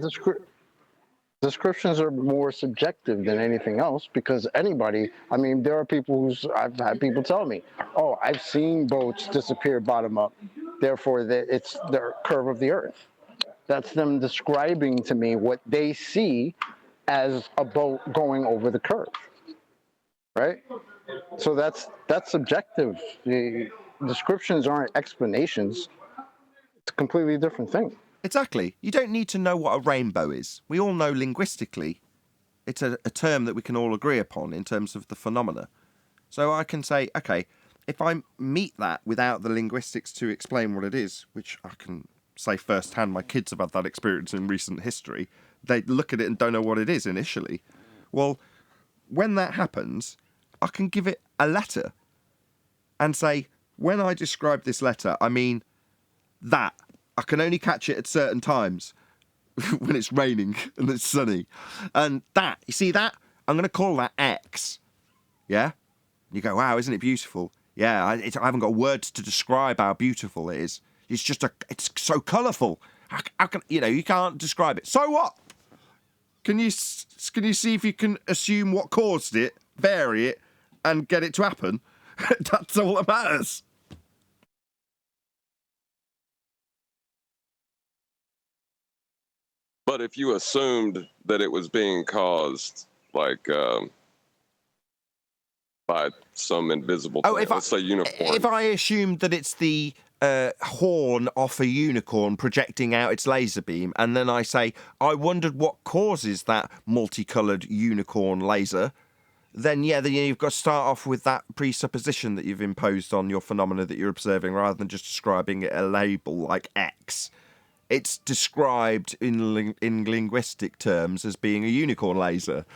descriptions are more subjective than anything else because anybody, I mean, there are people I've had people tell me, oh, I've seen boats disappear bottom up, therefore it's the curve of the earth. That's them describing to me what they see as a boat going over the curve, right? So that's subjective. The descriptions aren't explanations. It's a completely different thing. Exactly. You don't need to know what a rainbow is. We all know linguistically it's a term that we can all agree upon in terms of the phenomena. So I can say, okay, if I meet that without the linguistics to explain what it is, which I can say firsthand, my kids have had that experience in recent history, they look at it and don't know what it is initially. Well, when that happens, I can give it a letter and say, when I describe this letter, I mean that. I can only catch it at certain times when it's raining and it's sunny. And that, you see that? I'm going to call that X. Yeah? You go, wow, isn't it beautiful? Yeah, I haven't got words to describe how beautiful it is. It's so colourful. How can, you can't describe it. So what? Can you see if you can assume what caused it, vary it, and get it to happen? That's all that matters. But if you assumed that it was being caused, like, by some invisible thing, let's say unicorn. If I assumed that it's the horn off a unicorn projecting out its laser beam, and then I say, I wondered what causes that multicoloured unicorn laser, then you've got to start off with that presupposition that you've imposed on your phenomena that you're observing, rather than just describing it a label like X. It's described in linguistic terms as being a unicorn laser.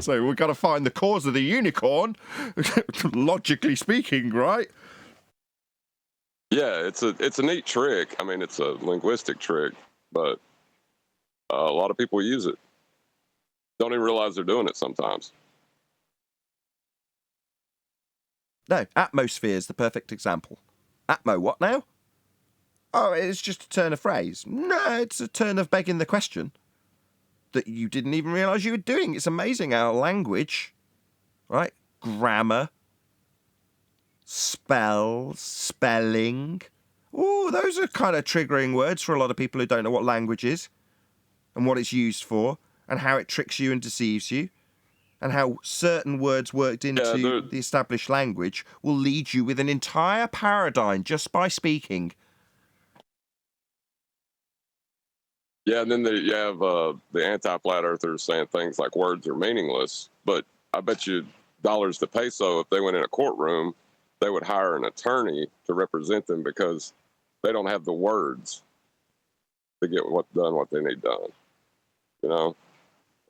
So we've got to find the cause of the unicorn, logically speaking, right? Yeah, it's a neat trick. I mean, it's a linguistic trick, but a lot of people use it. don't even realize they're doing it sometimes. No, atmosphere is the perfect example. Atmo, what now? Oh, it's just a turn of phrase. No, it's a turn of begging the question that you didn't even realise you were doing. It's amazing how language, right? Grammar, spells, spelling. Oh, those are kind of triggering words for a lot of people who don't know what language is and what it's used for and how it tricks you and deceives you and how certain words worked into the established language will lead you with an entire paradigm just by speaking. Yeah, and then you have the anti-flat earthers saying things like words are meaningless, but I bet you dollars to peso, if they went in a courtroom, they would hire an attorney to represent them because they don't have the words to get what they need done. You know,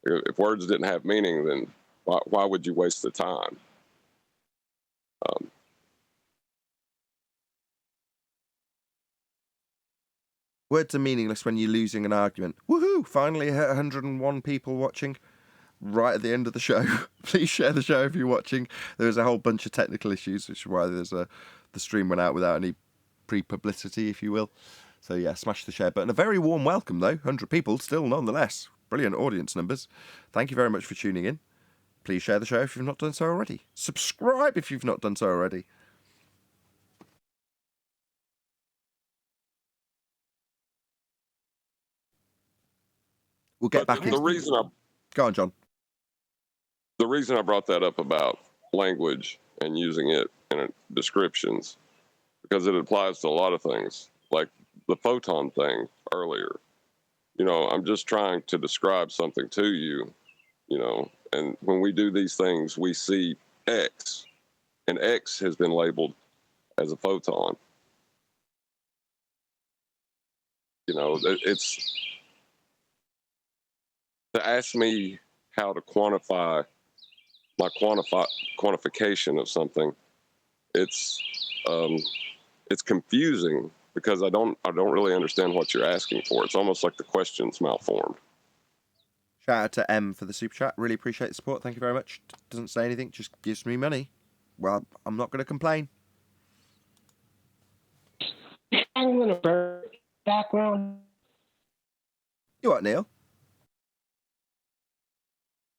if words didn't have meaning, then why would you waste the time? Words are meaningless when you're losing an argument. Woohoo! Finally hit 101 people watching right at the end of the show. Please share the show if you're watching. There's a whole bunch of technical issues, which is why the stream went out without any pre-publicity, if you will. So yeah, smash the share button. A very warm welcome, though. 100 people still nonetheless. Brilliant audience numbers. Thank you very much for tuning in. Please share the show if you've not done so already. Subscribe if you've not done so already. We'll get back in. The reason Go on, John. The reason I brought that up about language and using it in descriptions, because it applies to a lot of things, like the photon thing earlier. You know, I'm just trying to describe something to you, you know, and when we do these things, we see X, and X has been labeled as a photon. You know, it's to ask me how to quantify my quantification of something. It's confusing because I don't really understand what you're asking for. It's almost like the question's malformed. Shout out to M for the super chat. Really appreciate the support. Thank you very much. Doesn't say anything, just gives me money. Well, I'm not going to complain. Angling a bird background. You what, Neil?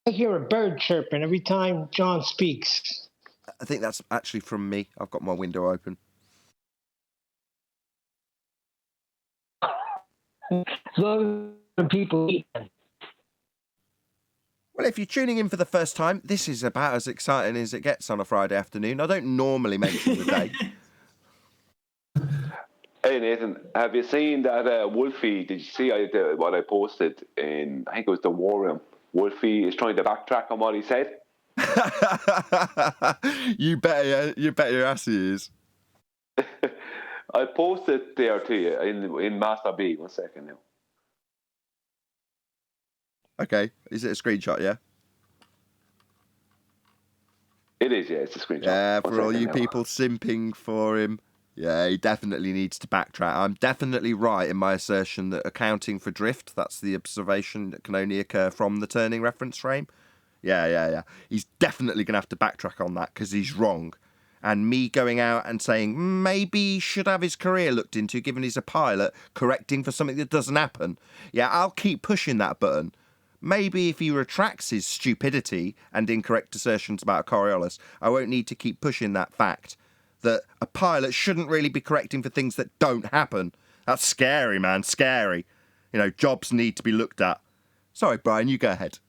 I hear a bird chirping every time John speaks. I think that's actually from me. I've got my window open. Those are people eating. Well, if you're tuning in for the first time, this is about as exciting as it gets on a Friday afternoon. I don't normally mention the day. Hey Nathan, have you seen that Wolfie? Did you see what I posted in? I think it was the War Room. Wolfie is trying to backtrack on what he said. You bet your ass he is. I posted there to you in Master B. 1 second now. Okay, is it a screenshot? Yeah. It is. Yeah, it's a screenshot. Yeah, for all you people simping for him. Yeah, he definitely needs to backtrack. I'm definitely right in my assertion that accounting for drift, that's the observation that can only occur from the turning reference frame. Yeah. He's definitely going to have to backtrack on that because he's wrong. And me going out and saying maybe he should have his career looked into given he's a pilot, correcting for something that doesn't happen. Yeah, I'll keep pushing that button. Maybe if he retracts his stupidity and incorrect assertions about Coriolis, I won't need to keep pushing that fact that a pilot shouldn't really be correcting for things that don't happen. That's scary, man, scary. You know, jobs need to be looked at. Sorry, Brian, you go ahead.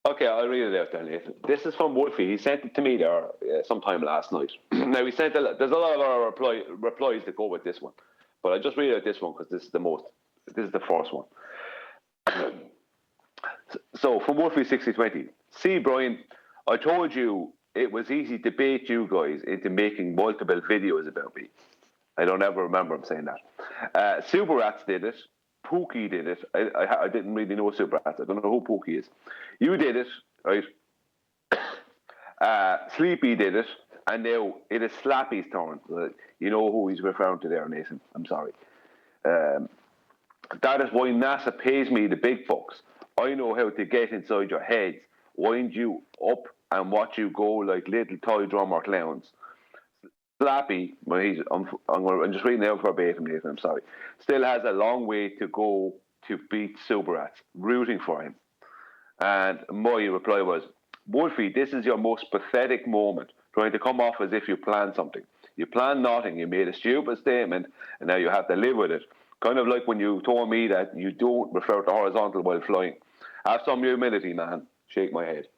Okay, I'll read it out there, Nathan. This is from Wolfie. He sent it to me there sometime last night. Now, he sent there's a lot of our replies that go with this one, but I just read out this one because this is the first one. So, from Wolfie 6020, see, Brian, I told you it was easy to bait you guys into making multiple videos about me. I don't ever remember him saying that. Super Rats did it. Pookie did it. I didn't really know Super Rats. I don't know who Pookie is. You did it, right? Sleepy did it. And now it is Slappy's turn. You know who he's referring to there, Nathan. I'm sorry. That is why NASA pays me the big bucks. I know how to get inside your heads, wind you up, and watch you go like little toy drummer clowns. Slappy, well, I'm just reading out verbatim, Nathan, I'm sorry, still has a long way to go to beat Superats, rooting for him. And my reply was, Wolfie, this is your most pathetic moment, trying to come off as if you planned something. You planned nothing, you made a stupid statement, and now you have to live with it. Kind of like when you told me that you don't refer to horizontal while flying. Have some humility, man. Shake my head.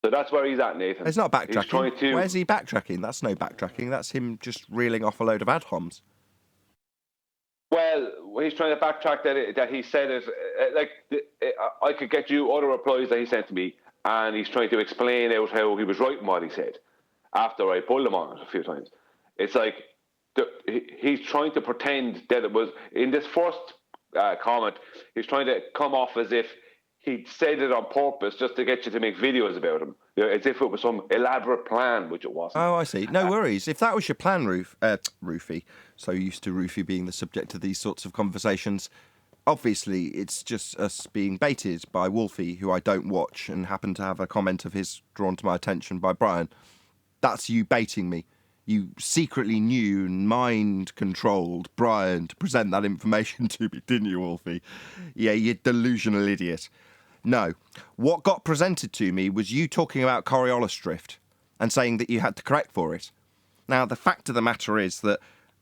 So that's where he's at, Nathan. It's not backtracking. He's trying to... Where's he backtracking? That's no backtracking. That's him just reeling off a load of ad homs. Well, he's trying to backtrack that he said it. I could get you other replies that he sent to me, and he's trying to explain out how he was right in what he said after I pulled him on it a few times. It's like he's trying to pretend that it was in this first comment. He's trying to come off as if he said it on purpose just to get you to make videos about him, as if it was some elaborate plan, which it wasn't. Oh, I see. No worries. If that was your plan, Roofy, so used to Roofy being the subject of these sorts of conversations, obviously it's just us being baited by Wolfie, who I don't watch, and happened to have a comment of his drawn to my attention by Brian. That's you baiting me. You secretly knew and mind-controlled Brian to present that information to me, didn't you, Wolfie? Yeah, you delusional idiot. No. What got presented to me was you talking about Coriolis drift and saying that you had to correct for it. Now, the fact of the matter is that,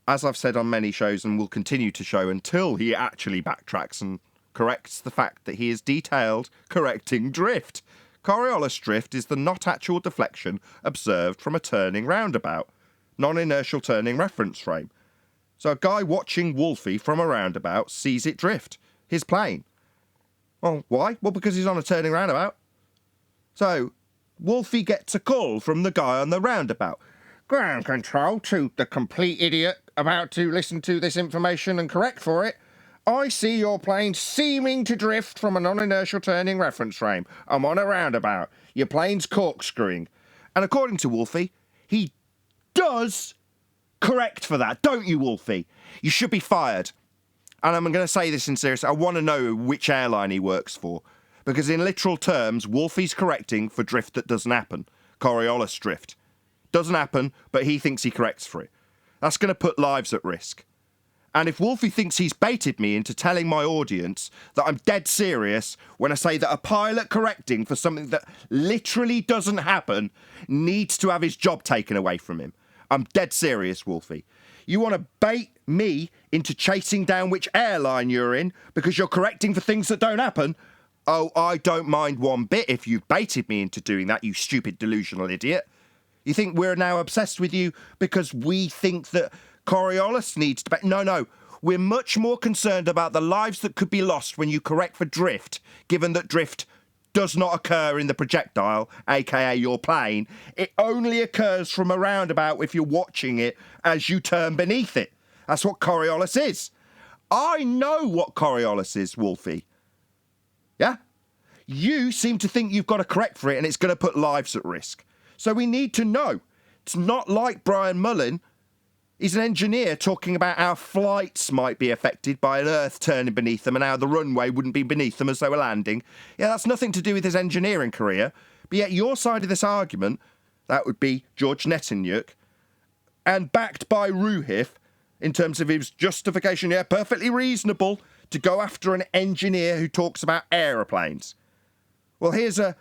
as I've said on many shows and will continue to show until he actually backtracks and corrects the fact that he is detailed correcting drift. Coriolis drift is the not actual deflection observed from a turning roundabout. Non-inertial turning reference frame. So a guy watching Wolfie from a roundabout sees it drift, his plane. Well, why? Well, because he's on a turning roundabout. So, Wolfie gets a call from the guy on the roundabout. Ground control to the complete idiot about to listen to this information and correct for it. I see your plane seeming to drift from a non-inertial turning reference frame. I'm on a roundabout. Your plane's corkscrewing. And according to Wolfie, he does correct for that, don't you, Wolfie? You should be fired. And I'm going to say this in serious. I want to know which airline he works for. Because in literal terms, Wolfie's correcting for drift that doesn't happen. Coriolis drift. Doesn't happen, but he thinks he corrects for it. That's going to put lives at risk. And if Wolfie thinks he's baited me into telling my audience that I'm dead serious when I say that a pilot correcting for something that literally doesn't happen needs to have his job taken away from him. I'm dead serious, Wolfie. You want to bait me into chasing down which airline you're in because you're correcting for things that don't happen? Oh, I don't mind one bit if you've baited me into doing that, you stupid delusional idiot. You think we're now obsessed with you because we think that Coriolis needs to... No. We're much more concerned about the lives that could be lost when you correct for drift, given that drift does not occur in the projectile, aka your plane. It only occurs from a roundabout if you're watching it as you turn beneath it. That's what Coriolis is. I know what Coriolis is, Wolfie. Yeah? You seem to think you've got to correct for it and it's going to put lives at risk. So we need to know. It's not like Brian Mullen. He's an engineer talking about how flights might be affected by an Earth turning beneath them and how the runway wouldn't be beneath them as they were landing. Yeah, that's nothing to do with his engineering career. But yet your side of this argument, that would be George Netanyahu, and backed by Ruhif, in terms of his justification, yeah, perfectly reasonable to go after an engineer who talks about aeroplanes. Well, here's a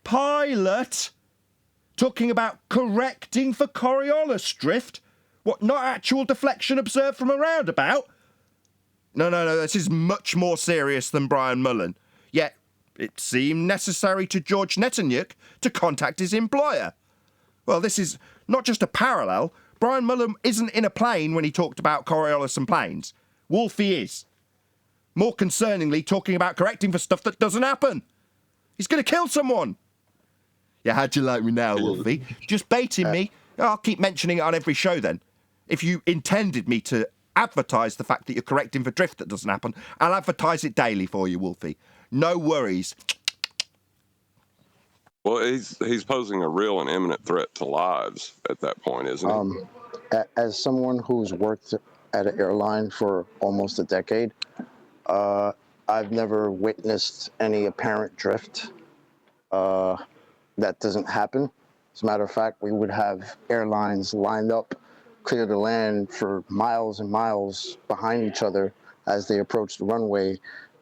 pilot talking about correcting for Coriolis drift. What, not actual deflection observed from a roundabout? No, this is much more serious than Brian Mullen. Yet, it seemed necessary to George Netanyahu to contact his employer. Well, this is not just a parallel. Brian Mullen isn't in a plane when he talked about Coriolis and planes. Wolfie is. More concerningly, talking about correcting for stuff that doesn't happen. He's going to kill someone. Yeah, how'd you like me now, Wolfie? Just baiting me? I'll keep mentioning it on every show then. If you intended me to advertise the fact that you're correcting for drift that doesn't happen, I'll advertise it daily for you, Wolfie. No worries. Well, he's posing a real and imminent threat to lives at that point, isn't he? As someone who's worked at an airline for almost a decade, I've never witnessed any apparent drift. That doesn't happen. As a matter of fact, we would have airlines lined up, clear the land for miles and miles behind each other as they approach the runway,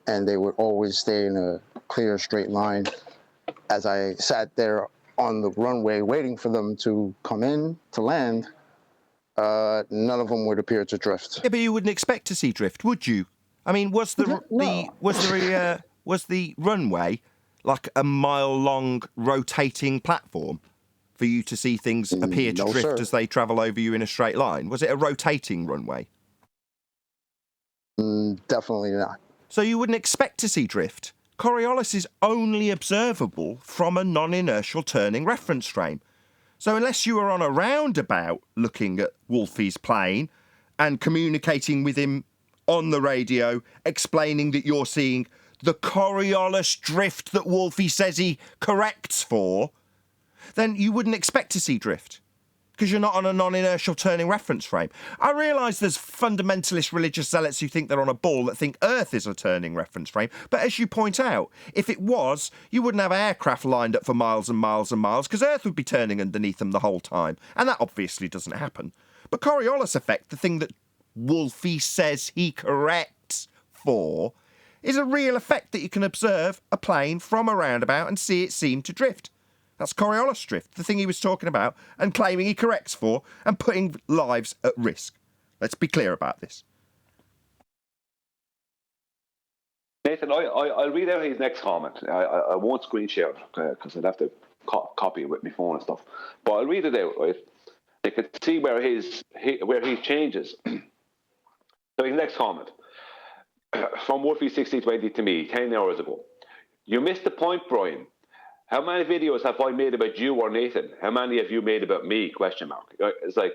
and they would always stay in a clear, straight line. As I sat there on the runway waiting for them to come in to land, none of them would appear to drift. Yeah, but you wouldn't expect to see drift, would you? I mean, was the runway like a mile-long rotating platform for you to see things appear to drift as they travel over you in a straight line? Was it a rotating runway? Definitely not. So you wouldn't expect to see drift. Coriolis is only observable from a non-inertial turning reference frame. So unless you were on a roundabout looking at Wolfie's plane and communicating with him on the radio, explaining that you're seeing the Coriolis drift that Wolfie says he corrects for, then you wouldn't expect to see drift because you're not on a non-inertial turning reference frame. I realise there's fundamentalist religious zealots who think they're on a ball that think Earth is a turning reference frame, but as you point out, if it was, you wouldn't have aircraft lined up for miles and miles and miles because Earth would be turning underneath them the whole time, and that obviously doesn't happen. But Coriolis effect, the thing that Wolfie says he corrects for, is a real effect that you can observe a plane from a roundabout and see it seem to drift. That's Coriolis drift, the thing he was talking about and claiming he corrects for and putting lives at risk. Let's be clear about this. Nathan, I'll read out his next comment. I won't screen share it because I'd have to copy it with my phone and stuff. But I'll read it out, right? You can see where he changes. So his next comment. From Wolfie 6020 to me 10 hours ago. You missed the point, Brian. How many videos have I made about you or Nathan? How many have you made about me? Question mark. It's like,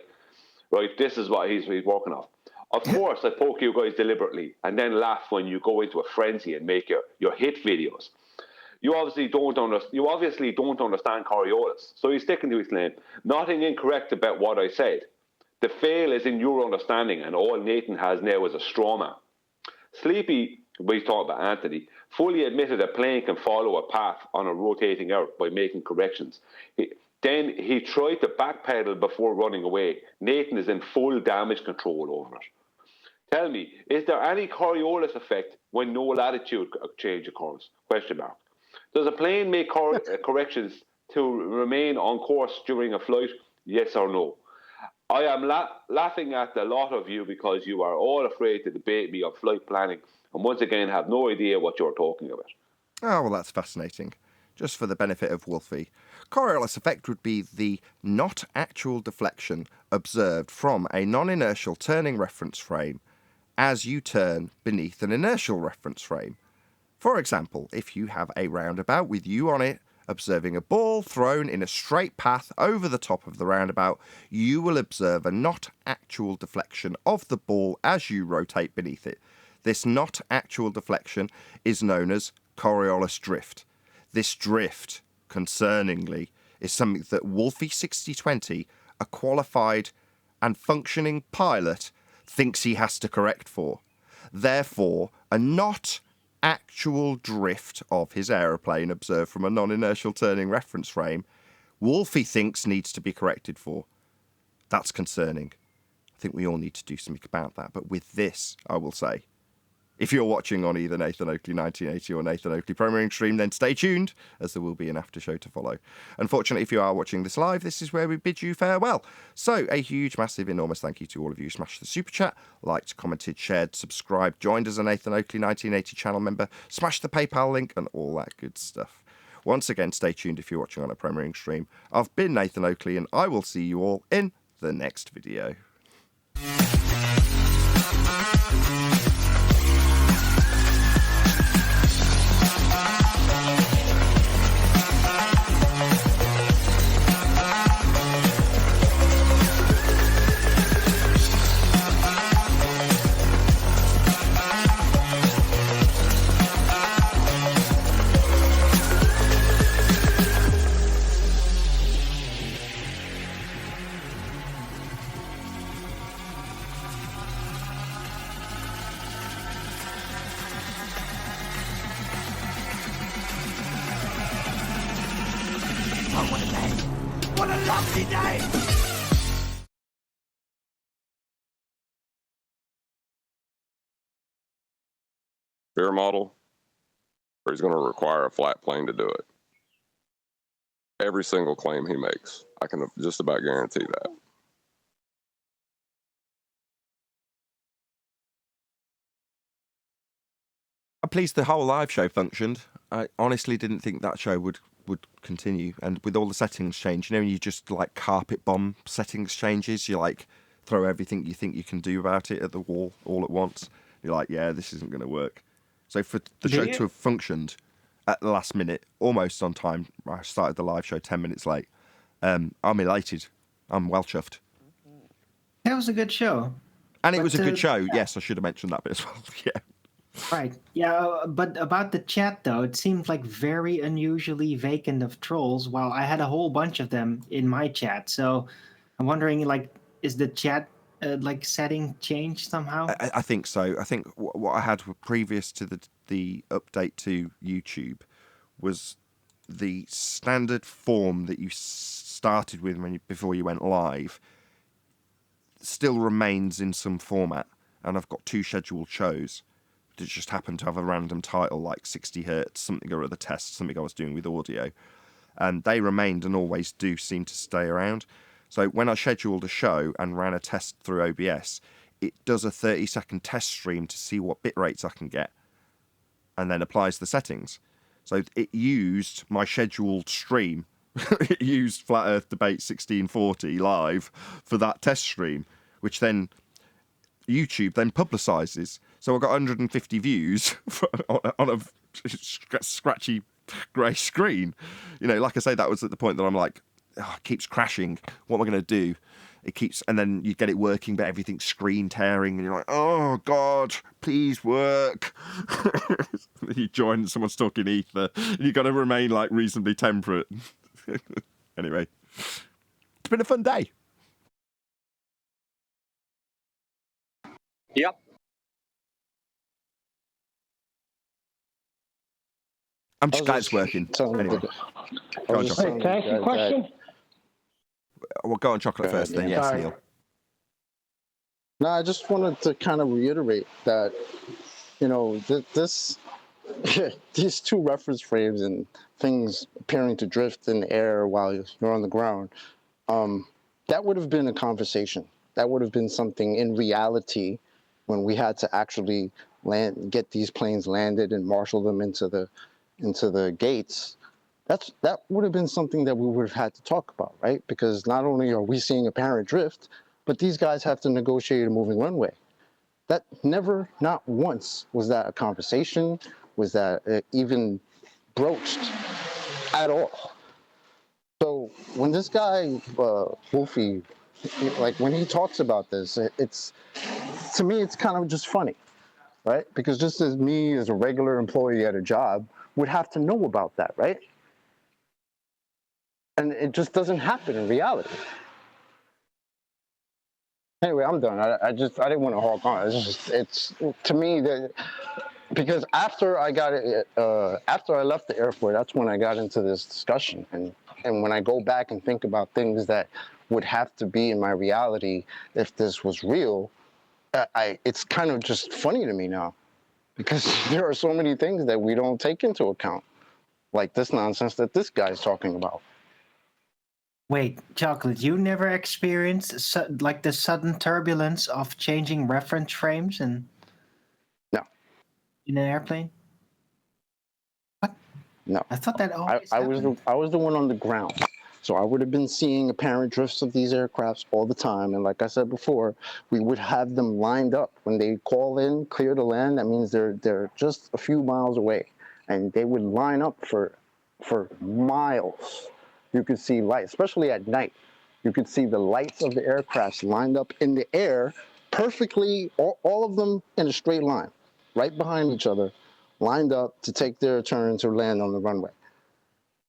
right, this is what he's working off. Of course, I poke you guys deliberately and then laugh when you go into a frenzy and make your hit videos. You obviously don't understand Coriolis. So he's sticking to his claim. Nothing incorrect about what I said. The fail is in your understanding, and all Nathan has now is a straw man. Sleepy, we talked about Anthony, fully admitted a plane can follow a path on a rotating Earth by making corrections. Then he tried to backpedal before running away. Nathan is in full damage control over it. Tell me, is there any Coriolis effect when no latitude change occurs? Question mark. Does a plane make corrections to remain on course during a flight? Yes or no? I am laughing at a lot of you because you are all afraid to debate me on flight planning and once again have no idea what you're talking about. Oh, well, that's fascinating. Just for the benefit of Wolfie, Coriolis effect would be the not actual deflection observed from a non-inertial turning reference frame as you turn beneath an inertial reference frame. For example, if you have a roundabout with you on it, observing a ball thrown in a straight path over the top of the roundabout, you will observe a not actual deflection of the ball as you rotate beneath it. This not actual deflection is known as Coriolis drift. This drift, concerningly, is something that Wolfie 6020, a qualified and functioning pilot, thinks he has to correct for. Therefore, a not actual drift of his aeroplane observed from a non-inertial turning reference frame, Wolfie thinks needs to be corrected for. That's concerning. I think we all need to do something about that. But with this, I will say, if you're watching on either Nathan Oakley 1980 or Nathan Oakley Premiering Stream, then stay tuned, as there will be an after show to follow. Unfortunately, if you are watching this live, this is where we bid you farewell. So, a huge, massive, enormous thank you to all of you who smashed the super chat, liked, commented, shared, subscribed, joined as a Nathan Oakley 1980 channel member, smashed the PayPal link, and all that good stuff. Once again, stay tuned if you're watching on a Premiering Stream. I've been Nathan Oakley, and I will see you all in the next video. What a lovely day! Fear model, or he's going to require a flat plane to do it. Every single claim he makes, I can just about guarantee that. I'm pleased the whole live show functioned. I honestly didn't think that show would continue, and with all the settings changed, when you just like carpet bomb settings changes, you like throw everything you think you can do about it at the wall all at once. You're like, yeah, this isn't going to work. So for the show to have functioned at the last minute, almost on time, I started the live show 10 minutes late. I'm elated. I'm well chuffed. That was a good show. And it was a good show. Yes, I should have mentioned that bit as well. Yeah. Right. Yeah, but about the chat, though, it seemed like very unusually vacant of trolls, while I had a whole bunch of them in my chat. So I'm wondering, like, is the chat, setting changed somehow? I think so. I think what I had previous to the update to YouTube was the standard form that you started with before you went live still remains in some format. And I've got 2 scheduled shows that just happen to have a random title like 60 Hertz, something or other test, something I was doing with audio. And they remained and always do seem to stay around. So when I scheduled a show and ran a test through OBS, it does a 30-second test stream to see what bit rates I can get and then applies the settings. So it used my scheduled stream. It used Flat Earth Debate 1640 live for that test stream, which then YouTube then publicises. So I got 150 views on a scratchy grey screen. Like I say, that was at the point that I'm like, oh, it keeps crashing. What am I going to do? It keeps, and then you get it working, but everything's screen tearing, and you're like, oh God, please work. You join, someone's talking ether, and you've got to remain like reasonably temperate. Anyway, it's been a fun day. Yep. I'm just glad it's working. Anyway. Go on, Chocolate. Can I ask you a question? Well, go on, Chocolate first, then yes, Neil. No, I just wanted to kind of reiterate that, these 2 reference frames and things appearing to drift in the air while you're on the ground, that would have been a conversation. That would have been something in reality when we had to actually get these planes landed and marshal them into the gates. That would have been something that we would have had to talk about, right? Because not only are we seeing apparent drift, but these guys have to negotiate a moving runway. That never, not once, was that a conversation, was that even broached at all. So when this guy, Wolfie, when he talks about this, to me, it's kind of just funny, right? Because just as me, as a regular employee at a job, would have to know about that, right? And it just doesn't happen in reality. Anyway, I'm done. I didn't want to harp on. It's to me that, because after I left the airport, that's when I got into this discussion. And when I go back and think about things that would have to be in my reality if this was real, it's kind of just funny to me now, because there are so many things that we don't take into account, like this nonsense that this guy's talking about. Wait, Chocolate, you never experienced the sudden turbulence of changing reference frames in an airplane? What? No. I thought that always I was the one on the ground. So I would have been seeing apparent drifts of these aircrafts all the time. And like I said before, we would have them lined up. When they call in, clear to land, that means they're just a few miles away. And they would line up for miles. You could see lights, especially at night. You could see the lights of the aircrafts lined up in the air perfectly, all of them in a straight line, right behind each other, lined up to take their turn to land on the runway.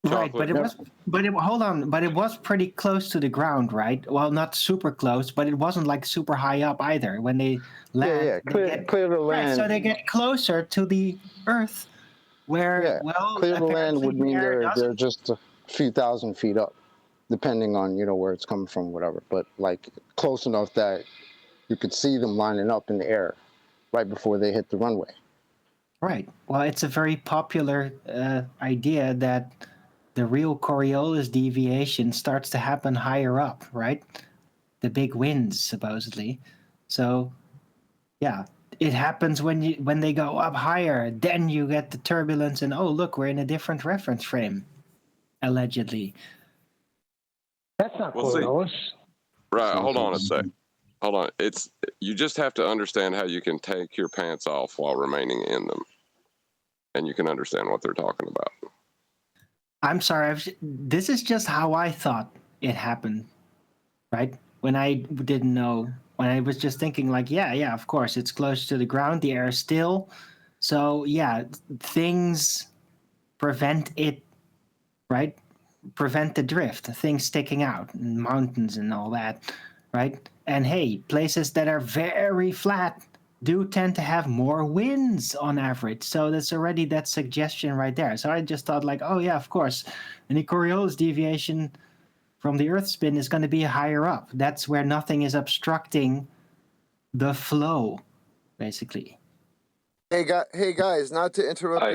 Right, but it was pretty close to the ground, right? Well, not super close, but it wasn't like super high up either. When they land, clear to land. Right, so they get closer to the Earth, where clear to land would mean they're just a few thousand feet up, depending on, you know, where it's coming from, whatever. But like close enough that you could see them lining up in the air right before they hit the runway. Right. Well, it's a very popular idea that the real Coriolis deviation starts to happen higher up, right? The big winds, supposedly. So, yeah, it happens when they go up higher. Then you get the turbulence, and oh, look, we're in a different reference frame, allegedly. That's not Well, see, Coriolis. right. Hold on a sec. Hold on. You just have to understand how you can take your pants off while remaining in them, and you can understand what they're talking about. I'm sorry. This is just how I thought it happened, right? When I didn't know, when I was just thinking like, yeah, of course, it's close to the ground, the air is still. So, yeah, things prevent it, right? Prevent the drift, things sticking out, and mountains and all that, right? And hey, places that are very flat do tend to have more winds on average. So that's already that suggestion right there. So I just thought like, oh yeah, of course, any Coriolis deviation from the Earth spin is going to be higher up. That's where nothing is obstructing the flow, basically. Hey guys, not to interrupt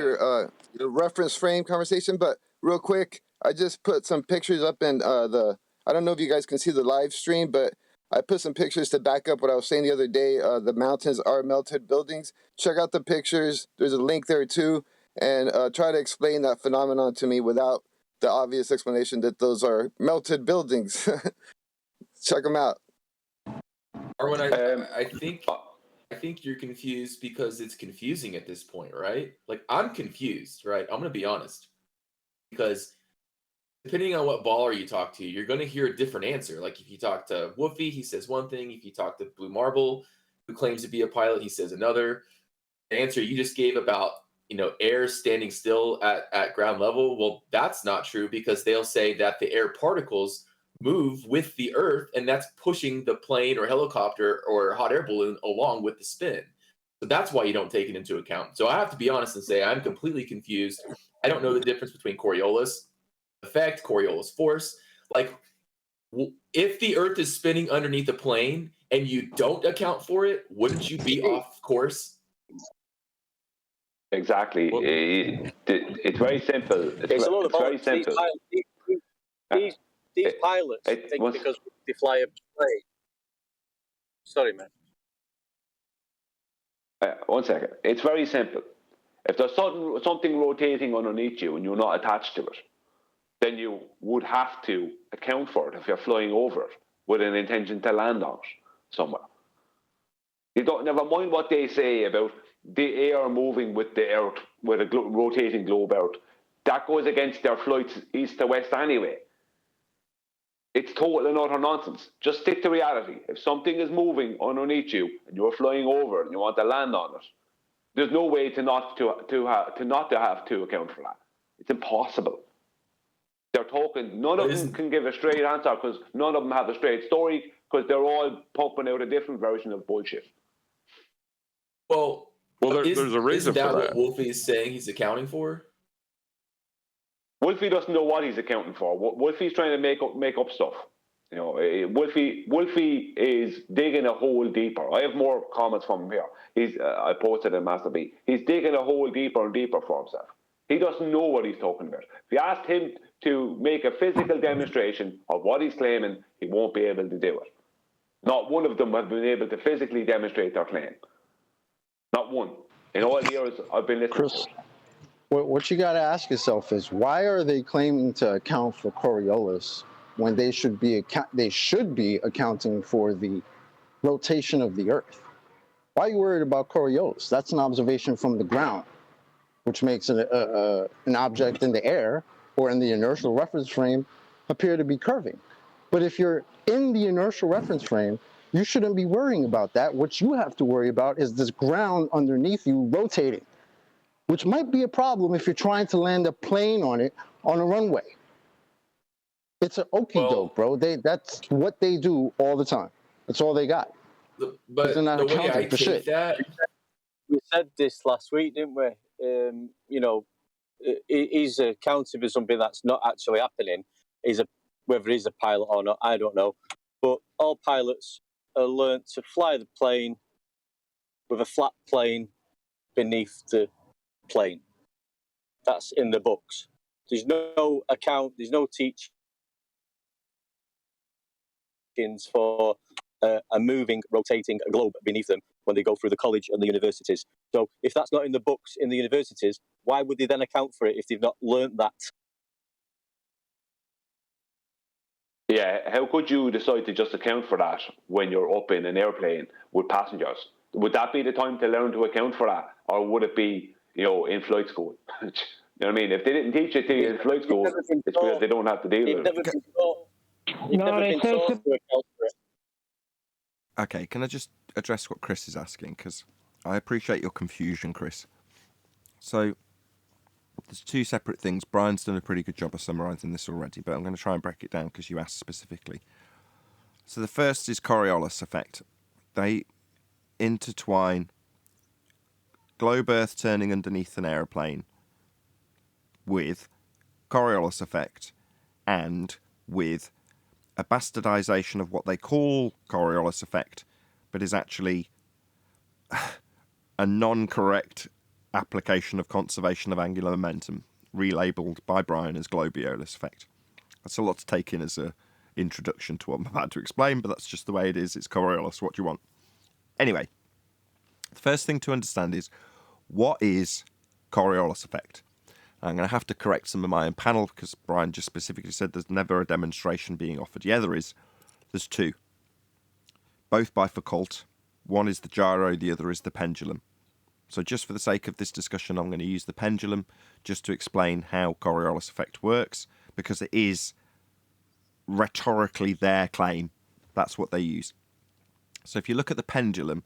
your reference frame conversation, but real quick, I just put some pictures up in I don't know if you guys can see the live stream, but I put some pictures to back up what I was saying the other day. The mountains are melted buildings. Check out the pictures. There's a link there too, and try to explain that phenomenon to me without the obvious explanation that those are melted buildings. Check them out. Arwen, I think you're confused because it's confusing at this point, right? Like, I'm confused, right? I'm going to be honest. Because depending on what baller you talk to, you're going to hear a different answer. Like, if you talk to Woofy, he says one thing. If you talk to Blue Marble, who claims to be a pilot, he says another. The answer you just gave about, air standing still at ground level, well, that's not true, because they'll say that the air particles move with the Earth, and that's pushing the plane or helicopter or hot air balloon along with the spin. So that's why you don't take it into account. So I have to be honest and say I'm completely confused. I don't know the difference between Coriolis effect, Coriolis force. Like, if the Earth is spinning underneath the plane and you don't account for it, wouldn't you be off course? Exactly. It's very simple. It's a lot of very bollocks. simple. These pilots think because they fly a plane. Sorry, man. 1 second. It's very simple. If there's something rotating underneath you and you're not attached to it, then you would have to account for it if you're flying over it with an intention to land on it somewhere. Never mind what they say about the air moving with the Earth, with a rotating globe Earth. That goes against their flights east to west anyway. It's total and utter nonsense. Just stick to reality. If something is moving underneath you and you're flying over it and you want to land on it, there's no way to not to have to account for that. It's impossible. They're talking. None of them can give a straight answer because none of them have a straight story, because they're all pumping out a different version of bullshit. Well, there's a reason for that. Isn't that what Wolfie is saying he's accounting for? Wolfie doesn't know what he's accounting for. Wolfie's trying to make up stuff. Wolfie is digging a hole deeper. I have more comments from him here. I posted in Master B. He's digging a hole deeper and deeper for himself. He doesn't know what he's talking about. If you asked him to make a physical demonstration of what he's claiming, he won't be able to do it. Not one of them have been able to physically demonstrate their claim. Not one. In all the years I've been listening to it. What you got to ask yourself is, why are they claiming to account for Coriolis when they should be accounting for the rotation of the Earth? Why are you worried about Coriolis? That's an observation from the ground, which makes an object in the air or in the inertial reference frame appear to be curving. But if you're in the inertial reference frame, you shouldn't be worrying about that. What you have to worry about is this ground underneath you rotating, which might be a problem if you're trying to land a plane on it on a runway. It's an okie doke, bro. That's what they do all the time. That's all they got. But they're not the way I accounting for take shit. We said this last week, didn't we? he's accounting for something that's not actually happening. Whether he's a pilot or not, I don't know. But all pilots are learnt to fly the plane with a flat plane beneath the plane. That's in the books. There's no account, there's no teachings for a moving, rotating globe beneath them when they go through the college and the universities. So if that's not in the books in the universities, why would they then account for it if they've not learnt that? Yeah, how could you decide to just account for that when you're up in an airplane with passengers? Would that be the time to learn to account for that, or would it be, in flight school? You know what I mean? If they didn't teach it to you in flight school, it's because they don't have to deal with it. Okay, can I just address what Chris is asking? Because I appreciate your confusion, Chris. So there's two separate things. Brian's done a pretty good job of summarising this already, but I'm going to try and break it down because you asked specifically. So the first is Coriolis effect. They intertwine globe Earth turning underneath an aeroplane with Coriolis effect and with a bastardization of what they call Coriolis effect, but is actually a non-correct application of conservation of angular momentum, relabeled by Brian as Globiolis effect. That's a lot to take in as an introduction to what I'm about to explain, but that's just the way it is. It's Coriolis. What do you want? Anyway, the first thing to understand is, what is Coriolis effect? I'm going to have to correct some of my own panel because Brian just specifically said there's never a demonstration being offered. Yeah, there is. There's two. Both by Foucault. One is the gyro, the other is the pendulum. So just for the sake of this discussion, I'm going to use the pendulum just to explain how Coriolis effect works, because it is rhetorically their claim. That's what they use. So if you look at the pendulum,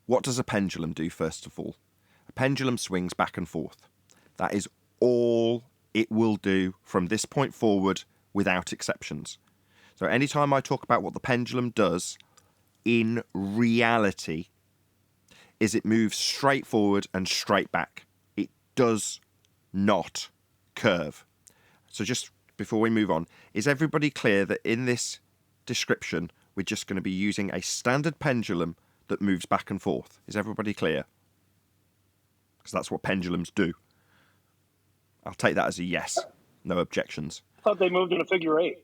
what does a pendulum do, first of all? A pendulum swings back and forth. That is all it will do from this point forward without exceptions. So anytime I talk about what the pendulum does, in reality, is it moves straight forward and straight back. It does not curve. So just before we move on, is everybody clear that in this description, we're just going to be using a standard pendulum that moves back and forth? Is everybody clear? Because that's what pendulums do. I'll take that as a yes. No objections. I thought they moved in a figure eight.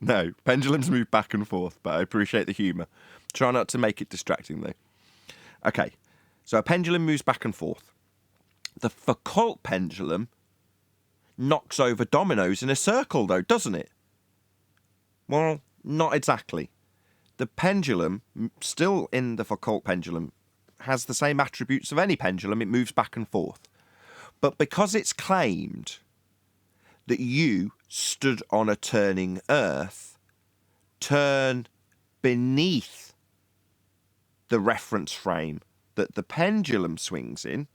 No, pendulums move back and forth, but I appreciate the humour. Try not to make it distracting, though. Okay, so a pendulum moves back and forth. The Foucault pendulum knocks over dominoes in a circle, though, doesn't it? Well, not exactly. The pendulum, still in the Foucault pendulum, has the same attributes of any pendulum. It moves back and forth. But because it's claimed that you stood on a turning Earth, turn beneath the reference frame that the pendulum swings in,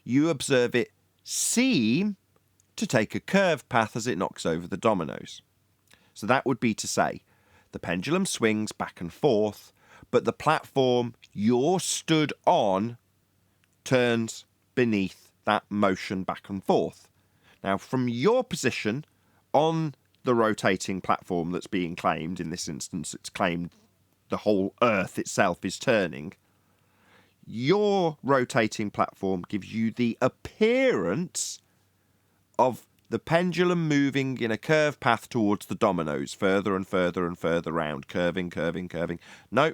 you observe it seem to take a curved path as it knocks over the dominoes. So that would be to say, the pendulum swings back and forth, but the platform you're stood on turns beneath that motion back and forth. Now, from your position on the rotating platform that's being claimed, in this instance, it's claimed the whole Earth itself is turning, your rotating platform gives you the appearance of the pendulum moving in a curved path towards the dominoes, further and further and further round, curving, curving, curving. No,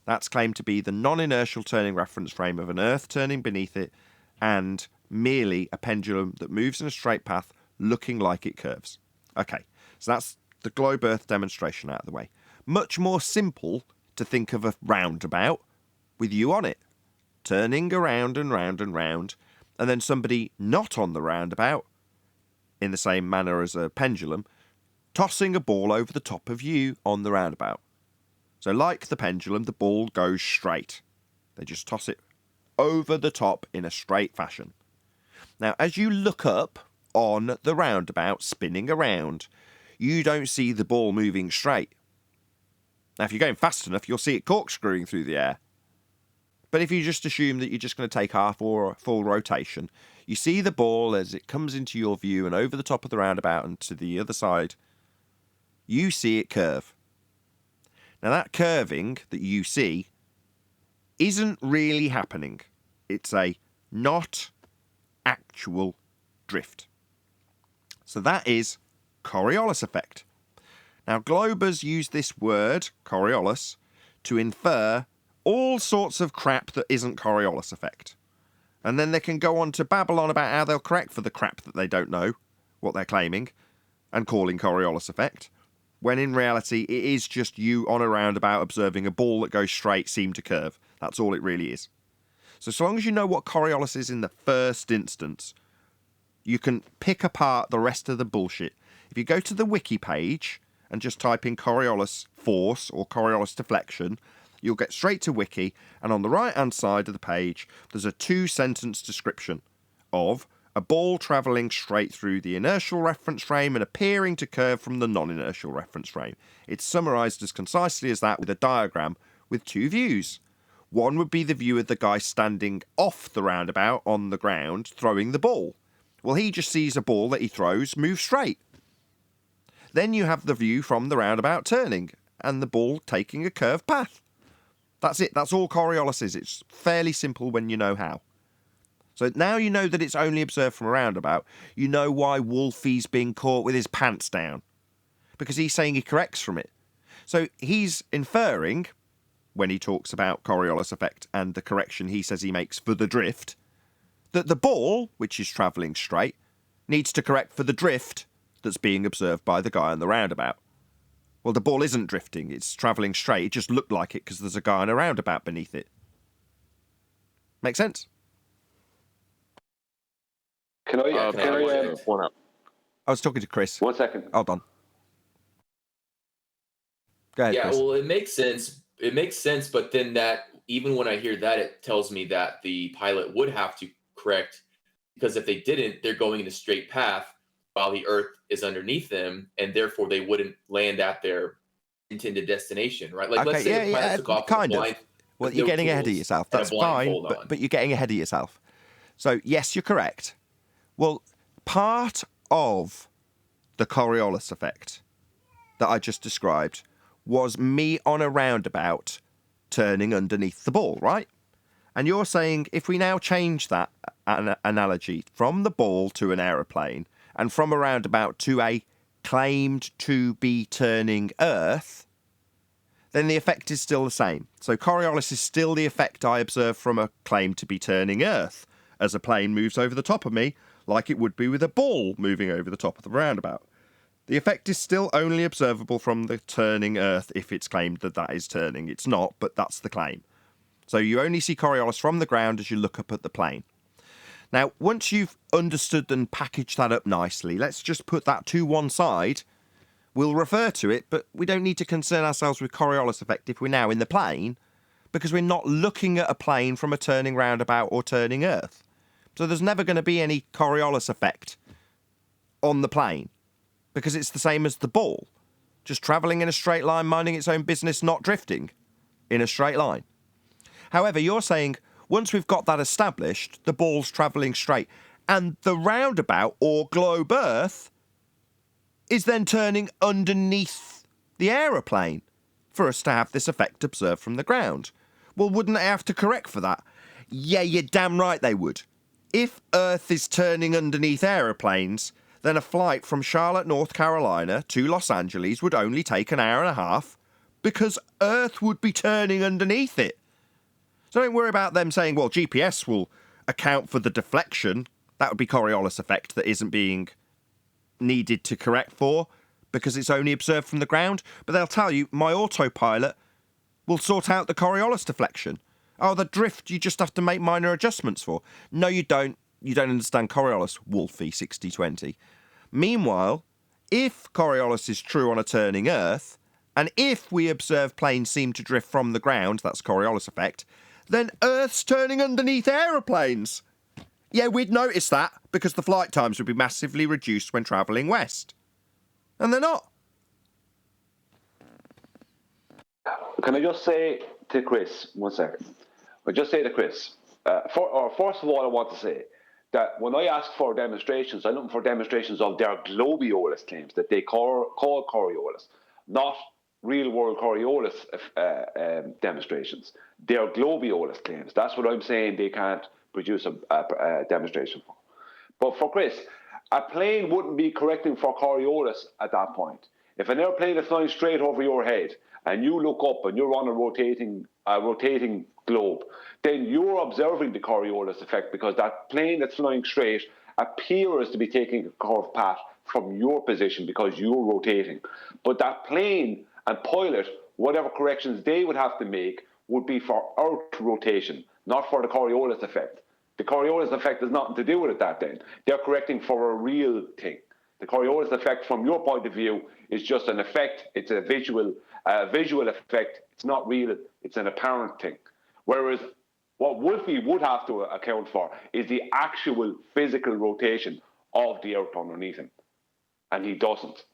that's claimed to be the non-inertial turning reference frame of an Earth turning beneath it, and merely a pendulum that moves in a straight path looking like it curves. Okay, so that's the globe Earth demonstration out of the way. Much more simple to think of a roundabout with you on it, turning around and round and round, and then somebody not on the roundabout, in the same manner as a pendulum, tossing a ball over the top of you on the roundabout. So like the pendulum, the ball goes straight. They just toss it over the top in a straight fashion. Now, as you look up on the roundabout spinning around, you don't see the ball moving straight. Now, if you're going fast enough, you'll see it corkscrewing through the air. But if you just assume that you're just going to take half or a full rotation, You see the ball as it comes into your view and over the top of the roundabout and to the other side. You see it curve. Now, that curving that you see isn't really happening. It's a not actual drift. So that is Coriolis effect. Now, globers use this word, Coriolis, to infer all sorts of crap that isn't Coriolis effect. And then they can go on to babble on about how they'll correct for the crap that they don't know, what they're claiming, and calling Coriolis effect, when in reality it is just you on a roundabout observing a ball that goes straight seem to curve. That's all it really is. So long as you know what Coriolis is in the first instance, you can pick apart the rest of the bullshit. If you go to the wiki page and just type in Coriolis force or Coriolis deflection, you'll get straight to wiki, and on the right-hand side of the page, there's a 2-sentence description of a ball travelling straight through the inertial reference frame and appearing to curve from the non-inertial reference frame. It's summarised as concisely as that with a diagram with 2 views. One would be the view of the guy standing off the roundabout on the ground throwing the ball. Well, he just sees a ball that he throws move straight. Then you have the view from the roundabout turning and the ball taking a curved path. That's it. That's all Coriolis is. It's fairly simple when you know how. So now you know that it's only observed from a roundabout. You know why Wolfie's being caught with his pants down. Because he's saying he corrects from it. So he's inferring, when he talks about Coriolis effect and the correction he says he makes for the drift, that the ball, which is travelling straight, needs to correct for the drift that's being observed by the guy on the roundabout. Well, the ball isn't drifting, it's travelling straight. It just looked like it because there's a guy on a roundabout beneath it. Make sense? Can I point out? I was talking to Chris. 1 second. Hold on. Go ahead, Yeah, Chris. well, it makes sense. It makes sense, but then that, even when I hear that, it tells me that the pilot would have to correct, because if they didn't, they're going in a straight path while the Earth is underneath them, and therefore they wouldn't land at their intended destination, right? Like, let's say the pilot took off kind with of. blind, Well, with you're no getting ahead of tools yourself. and a That's fine, blindfold on. but you're getting ahead of yourself. So, yes, you're correct. Well, part of the Coriolis effect that I just described was me on a roundabout turning underneath the ball, right? And you're saying if we now change that analogy from the ball to an aeroplane and from a roundabout to a claimed to be turning Earth, then the effect is still the same. So Coriolis is still the effect I observe from a claim to be turning Earth as a plane moves over the top of me, like it would be with a ball moving over the top of the roundabout. The effect is still only observable from the turning Earth if it's claimed that that is turning. It's not, but that's the claim. So you only see Coriolis from the ground as you look up at the plane. Now, once you've understood and packaged that up nicely, let's just put that to one side. We'll refer to it, but we don't need to concern ourselves with Coriolis effect if we're now in the plane, because we're not looking at a plane from a turning roundabout or turning Earth. So there's never going to be any Coriolis effect on the plane, because it's the same as the ball, just travelling in a straight line, minding its own business, not drifting in a straight line. However, you're saying once we've got that established, the ball's travelling straight, and the roundabout or globe Earth is then turning underneath the aeroplane for us to have this effect observed from the ground. Well, wouldn't they have to correct for that? Yeah, you're damn right they would. If Earth is turning underneath aeroplanes, then a flight from Charlotte, North Carolina to Los Angeles would only take an hour and a half because Earth would be turning underneath it. So don't worry about them saying, well, GPS will account for the deflection. That would be Coriolis effect that isn't being needed to correct for because it's only observed from the ground. But they'll tell you, my autopilot will sort out the Coriolis deflection. Oh, the drift you just have to make minor adjustments for. No, you don't. You don't understand Coriolis, Wolfie 6020. Meanwhile, if Coriolis is true on a turning Earth, and if we observe planes seem to drift from the ground, that's Coriolis effect, then Earth's turning underneath aeroplanes. Yeah, we'd notice that because the flight times would be massively reduced when travelling west. And they're not. Can I just say to Chris, 1 second? I'll just say to Chris, first of all, I want to say that when I ask for demonstrations, I'm looking for demonstrations of their globulus claims that they call Coriolis, not real-world Coriolis demonstrations. They're globulus claims. That's what I'm saying they can't produce a demonstration for. But for Chris, a plane wouldn't be correcting for Coriolis at that point. If an airplane is flying straight over your head and you look up and you're on a rotating globe, then you're observing the Coriolis effect because that plane that's flying straight appears to be taking a curved path from your position because you're rotating. But that plane and pilot, whatever corrections they would have to make would be for Earth rotation, not for the Coriolis effect. The Coriolis effect has nothing to do with it that then. They're correcting for a real thing. The Coriolis effect, from your point of view, is just an effect. It's a visual effect. It's not real. It's an apparent thing. Whereas what Wolfie would have to account for is the actual physical rotation of the Earth underneath him. And he doesn't.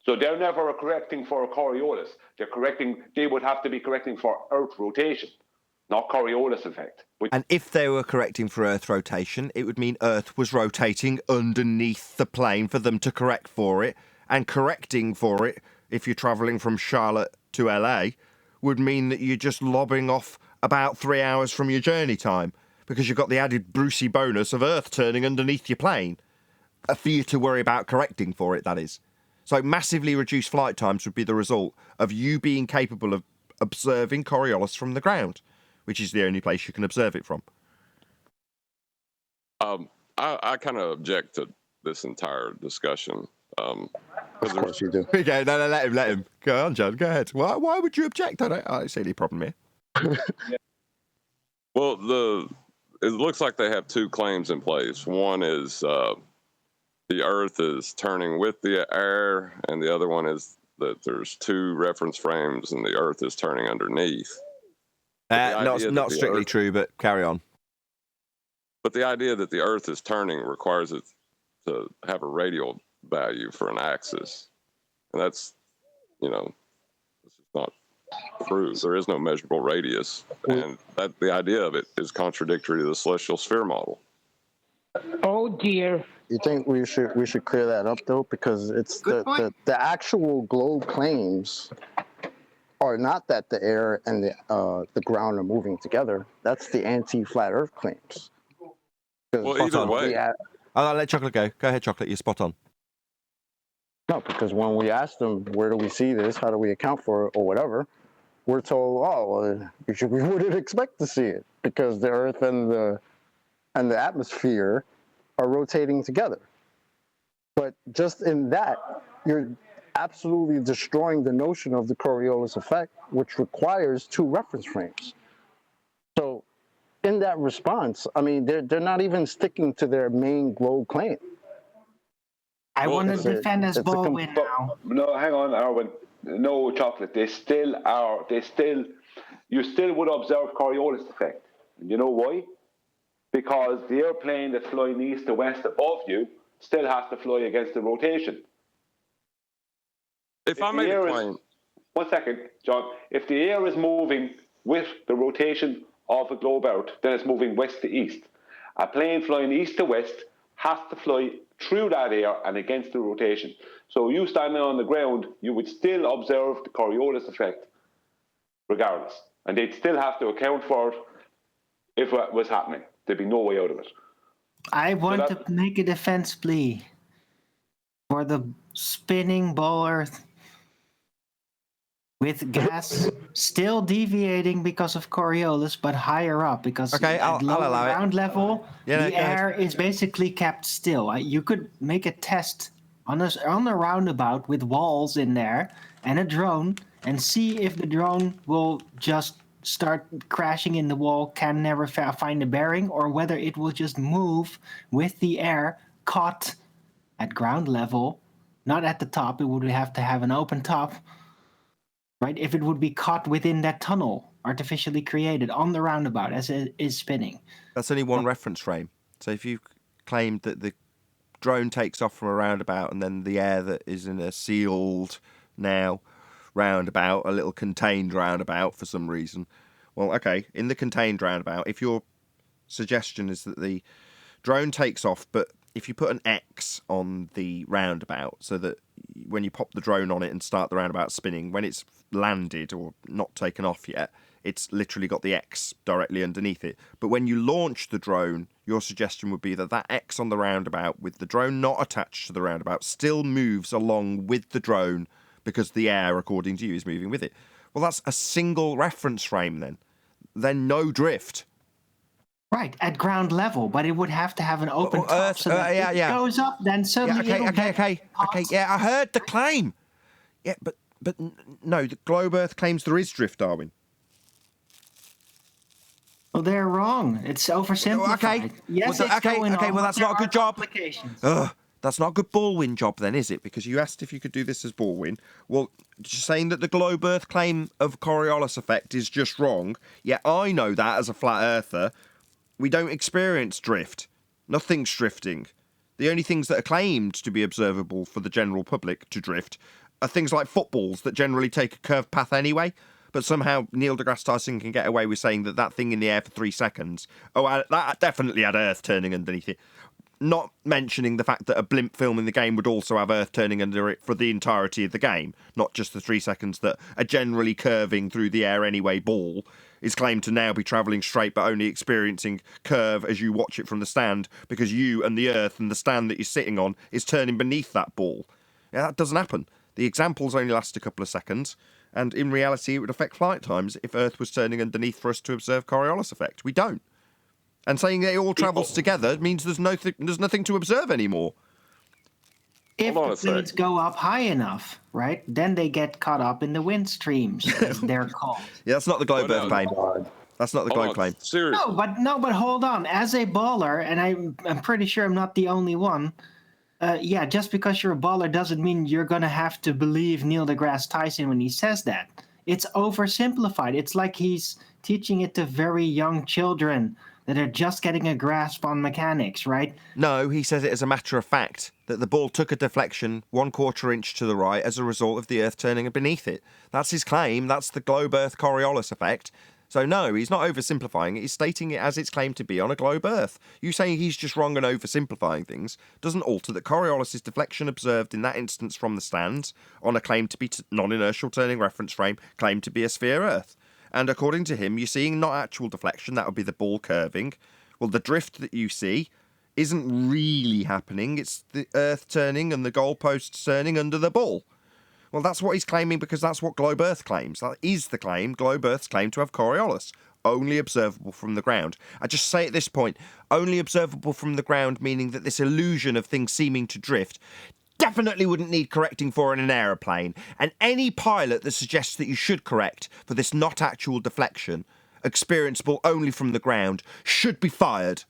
So they're never correcting for a Coriolis. They would have to be correcting for Earth rotation, not Coriolis effect. And if they were correcting for Earth rotation, it would mean Earth was rotating underneath the plane for them to correct for it. And correcting for it, if you're travelling from Charlotte to LA, would mean that you're just lobbing off about 3 hours from your journey time because you've got the added Brucey bonus of Earth turning underneath your plane for you to worry about correcting for it, that is. So massively reduced flight times would be the result of you being capable of observing Coriolis from the ground, which is the only place you can observe it from. I kind of object to this entire discussion. Of course you do. Okay, no, let him. Go on, John, go ahead. Why would you object? I don't see any problem here. Well, it looks like they have two claims in place. One is the Earth is turning with the air, and the other one is that there's two reference frames and the Earth is turning underneath. Not strictly true, but carry on. But the idea that the Earth is turning requires it to have a radial value for an axis. And that's, this is not true. There is no measurable radius. And the idea of it is contradictory to the celestial sphere model. Oh, dear. You think we should clear that up, though? Because it's the actual globe claims are not that the air and the ground are moving together. That's the anti-flat Earth claims. Well, either way. I'll let Chocolate go. Go ahead, Chocolate. You're spot on. No, because when we ask them, where do we see this? How do we account for it or whatever? We're told, we wouldn't expect to see it because the Earth and the atmosphere are rotating together. But just in that, you're absolutely destroying the notion of the Coriolis effect, which requires two reference frames. So in that response, I mean, they're not even sticking to their main globe claim. I want to defend us Baldwin now. No, hang on, Erwin. No, Chocolate. They still are. You still would observe Coriolis effect. And you know why? Because the airplane that's flying east to west above you still has to fly against the rotation. If I made a claim. 1 second, John. If the air is moving with the rotation of the globe out, then it's moving west to east. A plane flying east to west has to fly through that air and against the rotation. So you standing on the ground, you would still observe the Coriolis effect regardless. And they'd still have to account for it if it was happening. There'd be no way out of it. I want to make a defense plea for the spinning ball Earth with gas still deviating because of Coriolis, but higher up because at lower ground level, the air is basically kept still. You could make a test on a roundabout with walls in there and a drone and see if the drone will just start crashing in the wall, can never find a bearing, or whether it will just move with the air caught at ground level, not at the top. It would have to have an open top. Right, if it would be caught within that tunnel artificially created on the roundabout as it is spinning. That's only one reference frame. So if you claimed that the drone takes off from a roundabout and then the air that is in a sealed now roundabout, a little contained roundabout for some reason, well, okay, in the contained roundabout, if your suggestion is that the drone takes off, but if you put an X on the roundabout so that when you pop the drone on it and start the roundabout spinning, when it's landed or not taken off yet, it's literally got the X directly underneath it. But when you launch the drone, your suggestion would be that that X on the roundabout, with the drone not attached to the roundabout, still moves along with the drone because the air, according to you, is moving with it. Well, that's a single reference frame then. Then no drift. Right, at ground level, but it would have to have an open top Earth, so that if it goes up, then suddenly Okay. Yeah, I heard the claim. Yeah, but no, the globe Earth claims there is drift, Darwin. Well, they're wrong. It's oversimplified. Okay. Yes, well, it's going on. Well, that's not a good job. Complications. That's not a good Baldwin job then, is it? Because you asked if you could do this as Baldwin. Well, saying that the globe Earth claim of Coriolis effect is just wrong. Yeah, I know that as a flat earther. We don't experience drift. Nothing's drifting. The only things that are claimed to be observable for the general public to drift are things like footballs that generally take a curved path anyway. But somehow Neil deGrasse Tyson can get away with saying that thing in the air for 3 seconds, that definitely had Earth turning underneath it. Not mentioning the fact that a blimp film in the game would also have Earth turning under it for the entirety of the game, not just the 3 seconds that a generally curving through the air anyway ball is claimed to now be travelling straight but only experiencing curve as you watch it from the stand because you and the Earth and the stand that you're sitting on is turning beneath that ball. Yeah, that doesn't happen. The examples only last a couple of seconds. And in reality, it would affect flight times if Earth was turning underneath for us to observe Coriolis effect. We don't. And saying that it all travels together means there's nothing to observe anymore. If the planes go up high enough, right, then they get caught up in the wind streams, as they're called. Yeah, that's not the globe Earth claim. That's not the globe claim. No, but hold on. As a baller, and I'm pretty sure I'm not the only one. Yeah, just because you're a baller doesn't mean you're going to have to believe Neil deGrasse Tyson when he says that. It's oversimplified. It's like he's teaching it to very young children that are just getting a grasp on mechanics, right? No, he says it as a matter of fact, that the ball took a deflection 1/4 inch to the right as a result of the Earth turning beneath it. That's his claim. That's the globe Earth Coriolis effect. So no, he's not oversimplifying it. He's stating it as it's claimed to be on a globe Earth. You saying he's just wrong and oversimplifying things doesn't alter that Coriolis' deflection observed in that instance from the stands on a claim to be non-inertial turning reference frame, claimed to be a sphere Earth. And according to him, you're seeing not actual deflection, that would be the ball curving. Well, the drift that you see isn't really happening. It's the Earth turning and the goalposts turning under the ball. Well, that's what he's claiming because that's what globe Earth claims. That is the claim. Globe Earth's claim to have Coriolis. Only observable from the ground. I just say at this point, only observable from the ground, meaning that this illusion of things seeming to drift definitely wouldn't need correcting for in an aeroplane. And any pilot that suggests that you should correct for this not actual deflection, experienceable only from the ground, should be fired.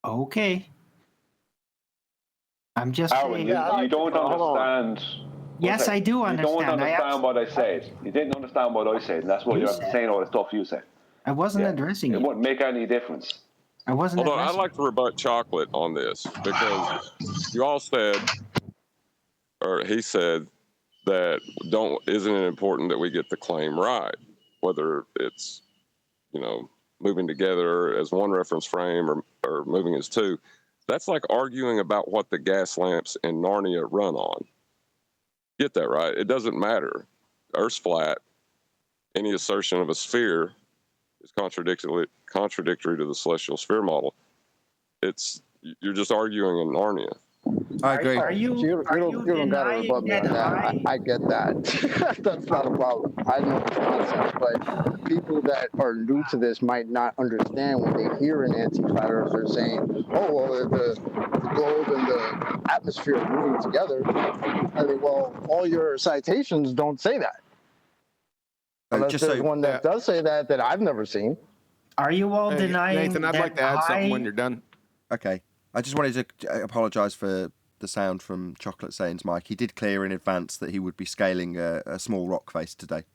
Okay. I'm just Aaron, saying. you don't understand. Yes, I do understand. You don't understand what I said. You didn't understand what I said, and that's why you're saying all the stuff you said. I wasn't addressing it. It wouldn't make any difference. I wasn't. Hold on, I'd like to rebut Chocolate on this because you all said, or he said, that isn't it important that we get the claim right, whether it's moving together as one reference frame or moving as two. That's like arguing about what the gas lamps in Narnia run on. Get that right? It doesn't matter. Earth's flat. Any assertion of a sphere is contradictory to the celestial sphere model. You're just arguing in Narnia. I agree. You don't got to rebut me on that. I get that. That's not a problem. I know it's nonsense, but people that are new to this might not understand when they hear an anti-flat earther saying, "Oh, well, the globe and the atmosphere are moving together." I mean, well, all your citations don't say that. Unless there's one that does say that I've never seen. Are you all denying Nathan, I'd like to add something when you're done. Okay. I just wanted to apologise for the sound from Chocolate Sane's mic. He did clear in advance that he would be scaling a small rock face today.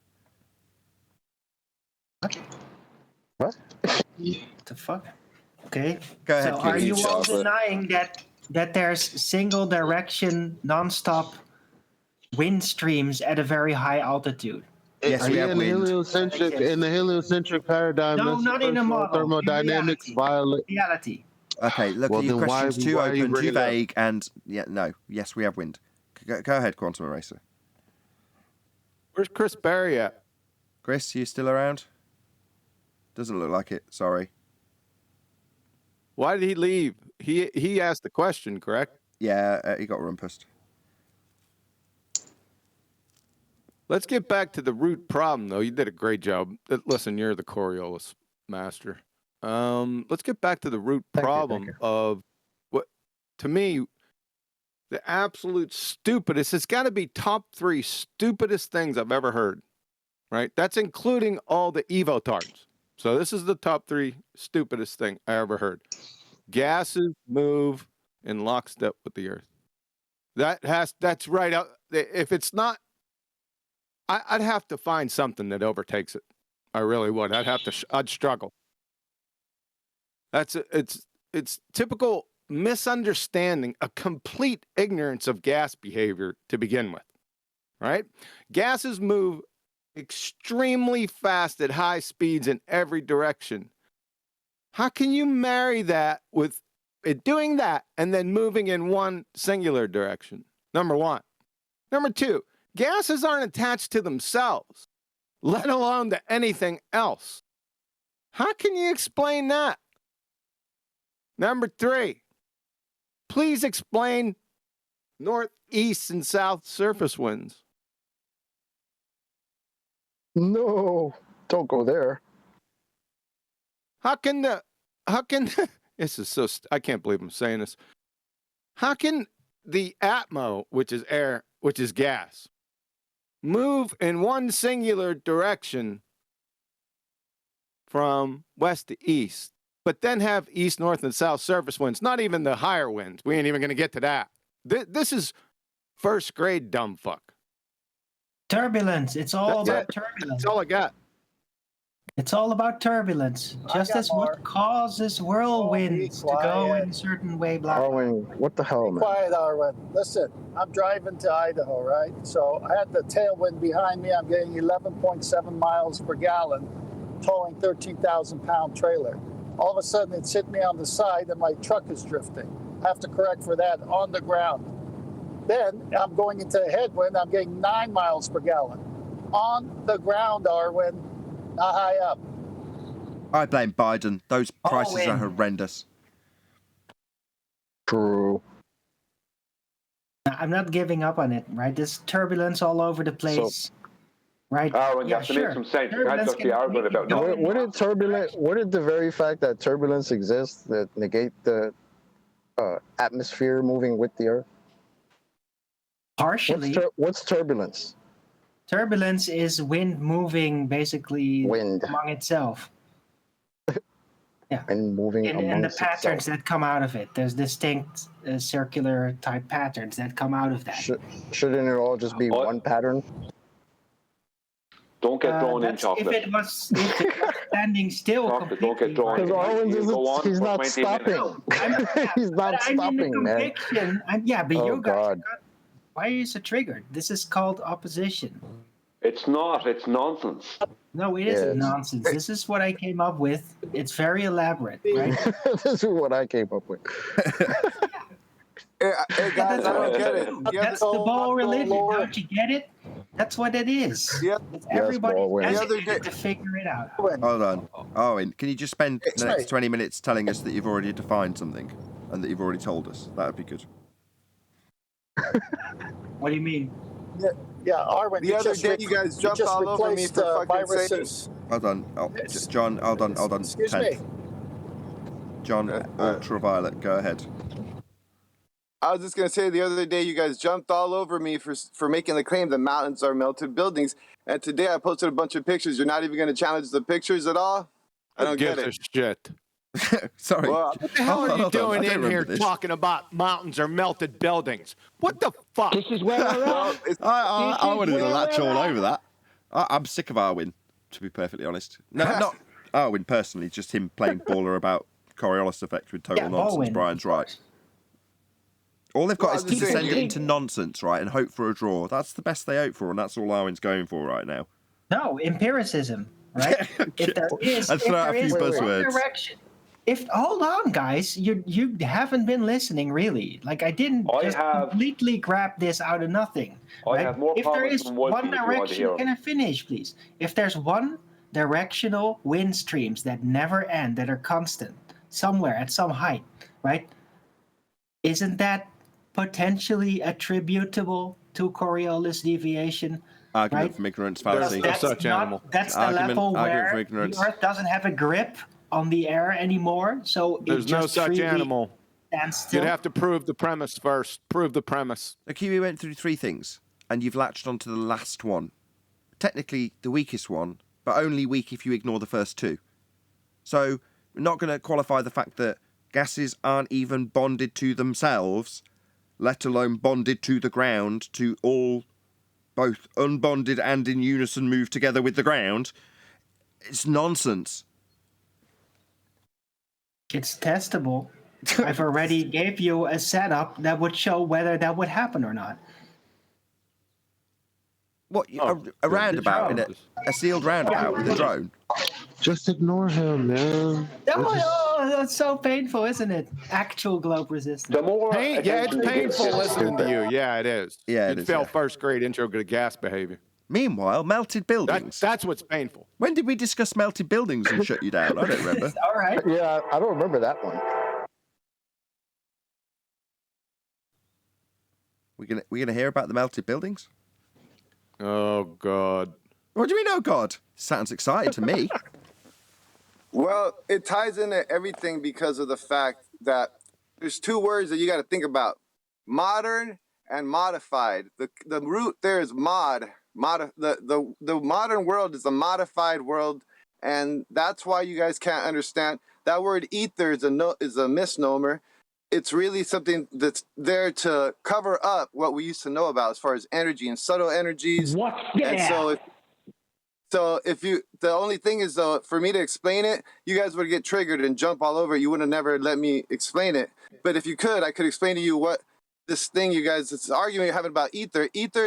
What? The fuck? Okay. Go ahead. So are you all denying that there's single direction, non-stop wind streams at a very high altitude? Yes, we have in the wind. heliocentric paradigm. No, That's not in a model. thermodynamics In violate. reality. Okay, look, Well, your then question's too why are you open, too bringing it up? vague, and no. Yes, we have wind. Go ahead, Quantum Eraser. Where's Chris Barry at? Chris, you still around? Doesn't look like it. Sorry. Why did he leave? He asked the question, correct? Yeah, he got rumpused. Let's get back to the root problem, though. You did a great job. Listen, you're the Coriolis master. Let's get back to the root problem of what, to me, the absolute stupidest. It's got to be top 3 stupidest things I've ever heard, right? That's including all the evotards. So this is the top 3 stupidest thing I ever heard. Gases move in lockstep with the Earth. That's right out. If it's not, I'd have to find something that overtakes it. I really would. I'd struggle. It's typical misunderstanding, a complete ignorance of gas behavior to begin with, right? Gases move extremely fast at high speeds in every direction. How can you marry that with it doing that and then moving in one singular direction? Number one. Number two, gases aren't attached to themselves, let alone to anything else. How can you explain that? Number three, please explain north, east, and south surface winds. No, don't go there. How can this is so, I can't believe I'm saying this. How can the atmo, which is air, which is gas, move in one singular direction from west to east, but then have east, north, and south surface winds, not even the higher winds? We ain't even going to get to that. This is first grade dumb fuck. Turbulence. It's all about turbulence. That's all I got. It's all about turbulence. Just as what causes whirlwinds to go in a certain way. Arwen, what the hell, man? Quiet, Arwen. Listen, I'm driving to Idaho, right? So I had the tailwind behind me. I'm getting 11.7 miles per gallon, towing 13,000-pound trailer. All of a sudden, it's hit me on the side, and my truck is drifting. I have to correct for that on the ground. Then I'm going into a headwind. I'm getting 9 miles per gallon. On the ground, Arwen, not high up. I blame Biden. Those prices are horrendous. True. I'm not giving up on it, right? There's turbulence all over the place, right? Oh, and you have to make some sense. You can't just be arguing about nothing. What did the very fact that turbulence exists that negate the atmosphere moving with the Earth? Partially. What's turbulence? Turbulence is wind moving basically among itself. Yeah. And moving and the patterns that come out of it. There's distinct circular type patterns that come out of that. Shouldn't it all just be one pattern? Don't get drawn in, chocolate. If it was standing still. Chocolate, don't get drawn in. He's not stopping. He's not stopping, man. But you guys why are you so triggered? This is called opposition. It's not. It's nonsense. No, it isn't nonsense. This is what I came up with. It's very elaborate, right? This is what I came up with. Hey guys, I don't get it. That's the ball religion. Don't you get it? That's what it is. Yep. Everybody has to figure it out. Hold on. Owen, can you just spend the next 20 minutes telling us that you've already defined something and that you've already told us? That would be good. What do you mean? Yeah, Arwen. The other day, you guys jumped all over me for fucking saying. Hold on, John. Hold on. Excuse me. John, ultraviolet. Go ahead. I was just gonna say the other day you guys jumped all over me for making the claim that mountains are melted buildings, and today I posted a bunch of pictures. You're not even gonna challenge the pictures at all? I don't get it. Shit. Sorry. Well, what the hell are you doing in here talking about mountains or melted buildings? What the fuck? This is where I would have latched all over that. I'm sick of Arwen, to be perfectly honest. No, not Arwen personally, just him playing baller about Coriolis effect with total nonsense. Brian's right. All they've got is to descend it into nonsense, right, and hope for a draw. That's the best they hope for, and that's all Arwen's going for right now. No, empiricism, right? If there is, I'd if throw out there a few is one buzzwords. direction, hold on, guys, you haven't been listening really. Like I didn't completely grab this out of nothing. I have more If there comments is from one Wolfie if you want to direction, hear 'em. can I finish, please? If there's one directional wind streams that never end, that are constant somewhere at some height, right? Isn't that potentially attributable to Coriolis deviation? Argument right? from ignorance, fallacy. That's the level where the Earth doesn't have a grip on the air anymore, so There's it no just such freely animal. stands still. You'd have to prove the premise first. Prove the premise. Okay, we went through 3 things, and you've latched onto the last one. Technically, the weakest one, but only weak if you ignore the first 2. So, we're not going to qualify the fact that gases aren't even bonded to themselves, let alone bonded to the ground, to all both unbonded and in unison move together with the ground. It's nonsense. It's testable. I've already gave you a setup that would show whether that would happen or not. What, a roundabout, in a sealed roundabout with a drone? Just ignore him, man. Oh, that's so painful, isn't it? Actual globe resistance. Yeah, it's painful listening to you. Yeah, it is. Yeah, You'd fail first grade intro to gas behavior. Meanwhile, melted buildings. That's what's painful. When did we discuss melted buildings and shut you down? I don't remember. All right. Yeah, I don't remember that one. We gonna hear about the melted buildings? Oh God. What do you mean, oh God? Sounds exciting to me. Well, it ties into everything because of the fact that there's 2 words that you got to think about: modern and modified. The root there is mod. The modern world is a modified world, and that's why you guys can't understand that word. Ether is a misnomer. It's really something that's there to cover up what we used to know about as far as energy and subtle energies. What? Yeah. And the only thing is, though, for me to explain it, you guys would get triggered and jump all over. You would have never let me explain it. But if you could, I could explain to you what this thing you guys, this argument you're having about ether. Ether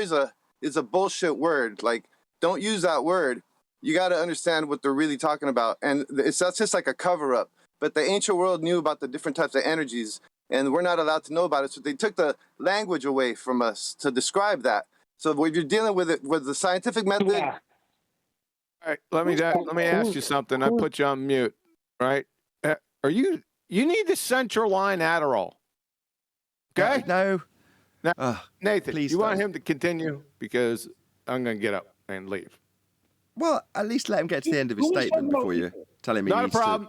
is a bullshit word. Like, don't use that word. You got to understand what they're really talking about. And that's just like a cover up. But the ancient world knew about the different types of energies, and we're not allowed to know about it. So they took the language away from us to describe that. So when you're dealing with it with the scientific method. Yeah. All right, let me ask you something. I put you on mute, right? You need the central line Adderall. Okay? No. Now, Nathan, please you want don't. him to continue because I'm going to get up and leave. Well, at least let him get to the end of his statement before you tell him he Not a needs problem.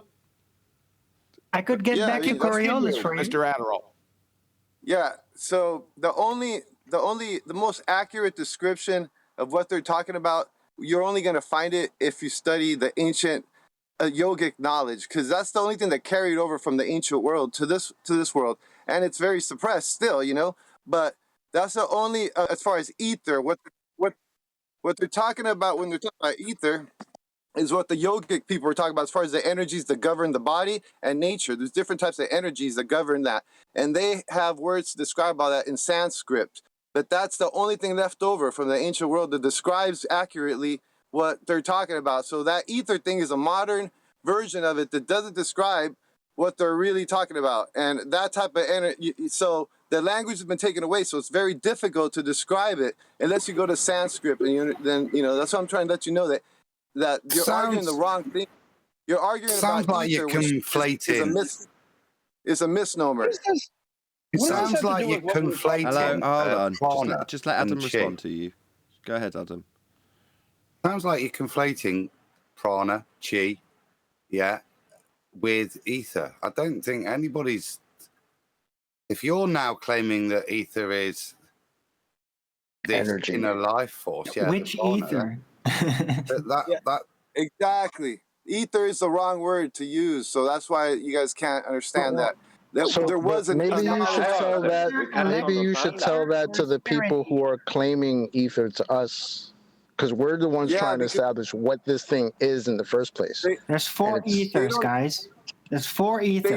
I could get back to Coriolis for you. Mr. Adderall. Yeah, so the most accurate description of what they're talking about, you're only going to find it if you study the ancient yogic knowledge, because that's the only thing that carried over from the ancient world to this world, and it's very suppressed still, you know. But that's the only as far as ether, what they're talking about when they're talking about ether is what the yogic people were talking about as far as the energies that govern the body and nature. There's different types of energies that govern that, and they have words to describe all that in Sanskrit. But that's the only thing left over from the ancient world that describes accurately what they're talking about. So that ether thing is a modern version of it that doesn't describe what they're really talking about. And that type of energy, so the language has been taken away, so it's very difficult to describe it unless you go to Sanskrit. And then, you know, that's what I'm trying to let you know, that you're arguing the wrong thing. You're arguing sounds about like ether, you're conflating. It's a misnomer. It sounds like you're conflating. Hello, hold on. Just let Adam and respond chi. to you. Go ahead, Adam. Sounds like you're conflating prana, chi, yeah, with ether. I don't think anybody's. If you're now claiming that ether is this Energy. inner life force, yeah, Which the prana, ether? that exactly. Ether is the wrong word to use, so that's why you guys can't understand that. So There was a maybe you should tell that. Maybe you should tell that to the people who are claiming ether to us, because we're the ones trying to establish what this thing is in the first place. There's 4 ethers, guys. There's 4 ethers.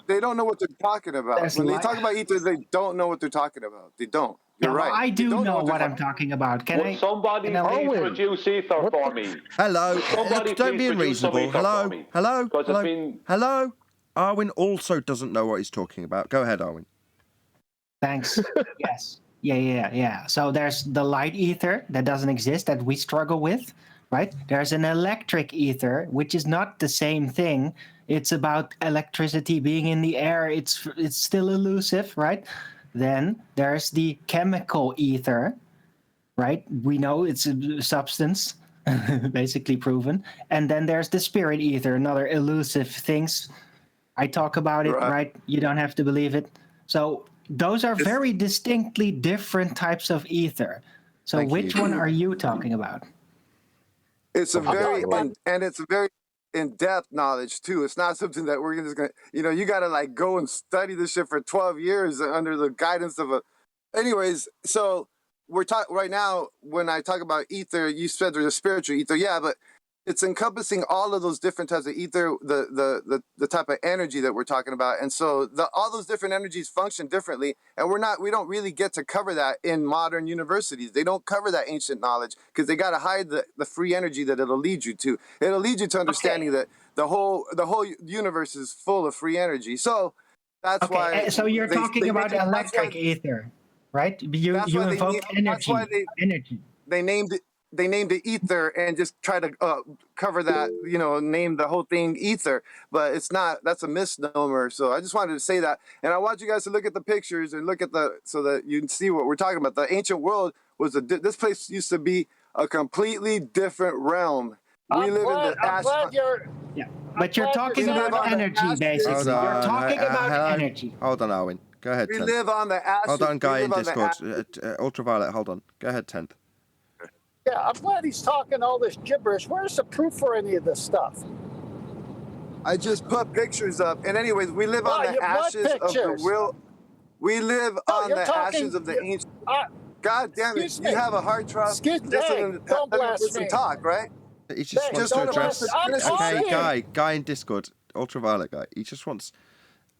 They don't know what they're talking about. When they talk about ethers, they don't know what they're talking about. They don't. You're right. I do know what I'm talking about. Would somebody please produce ether for me? Hello. Somebody Look, don't be please produce some unreasonable. ether Hello. for me. Hello. 'Cause Hello. it's been... Hello. Arwin also doesn't know what he's talking about. Go ahead, Arwin. Thanks. Yes. Yeah. So there's the light ether that doesn't exist that we struggle with, right? There's an electric ether, which is not the same thing. It's about electricity being in the air. It's still elusive, right? Then there's the chemical ether, right? We know it's a substance, basically proven. And then there's the spirit ether, another elusive things. I talk about it, right? You don't have to believe it. So those are very distinctly different types of ether. So which one are you talking about? It's a very in-depth knowledge too. It's not something that we're just gonna, you gotta like go and study this shit for 12 years under the guidance of a. Anyways, so we're talking right now. When I talk about ether, you said there's a spiritual ether, yeah, but it's encompassing all of those different types of ether, the type of energy that we're talking about, and so all those different energies function differently, and we don't really get to cover that in modern universities. They don't cover that ancient knowledge because they got to hide the free energy that it'll lead you to. It'll lead you to understanding that the whole universe is full of free energy. So that's why. So you're talking about electric ether, right? You evoke energy. They named it ether and just try to cover that, name the whole thing ether, but it's not. That's a misnomer. So I just wanted to say that, and I want you guys to look at the pictures and look at so that you can see what we're talking about. The ancient world was this place used to be a completely different realm. We live in the But you're talking about energy, basically. You're talking about energy. Hold on, Arwin. Go ahead, We Tenth. live on the ashes. Hold on, guy in Discord. Ultraviolet, hold on. Go ahead, Tenth. Yeah, I'm glad he's talking all this gibberish. Where's the proof for any of this stuff? I just put pictures up. And anyways, we live on the ashes of the will. We live on the ashes of the ancient. God damn it! You have a heart trust. Don't blaspheme. Talk, right? He just wants to address. Okay, guy in Discord, Ultraviolet guy. He just wants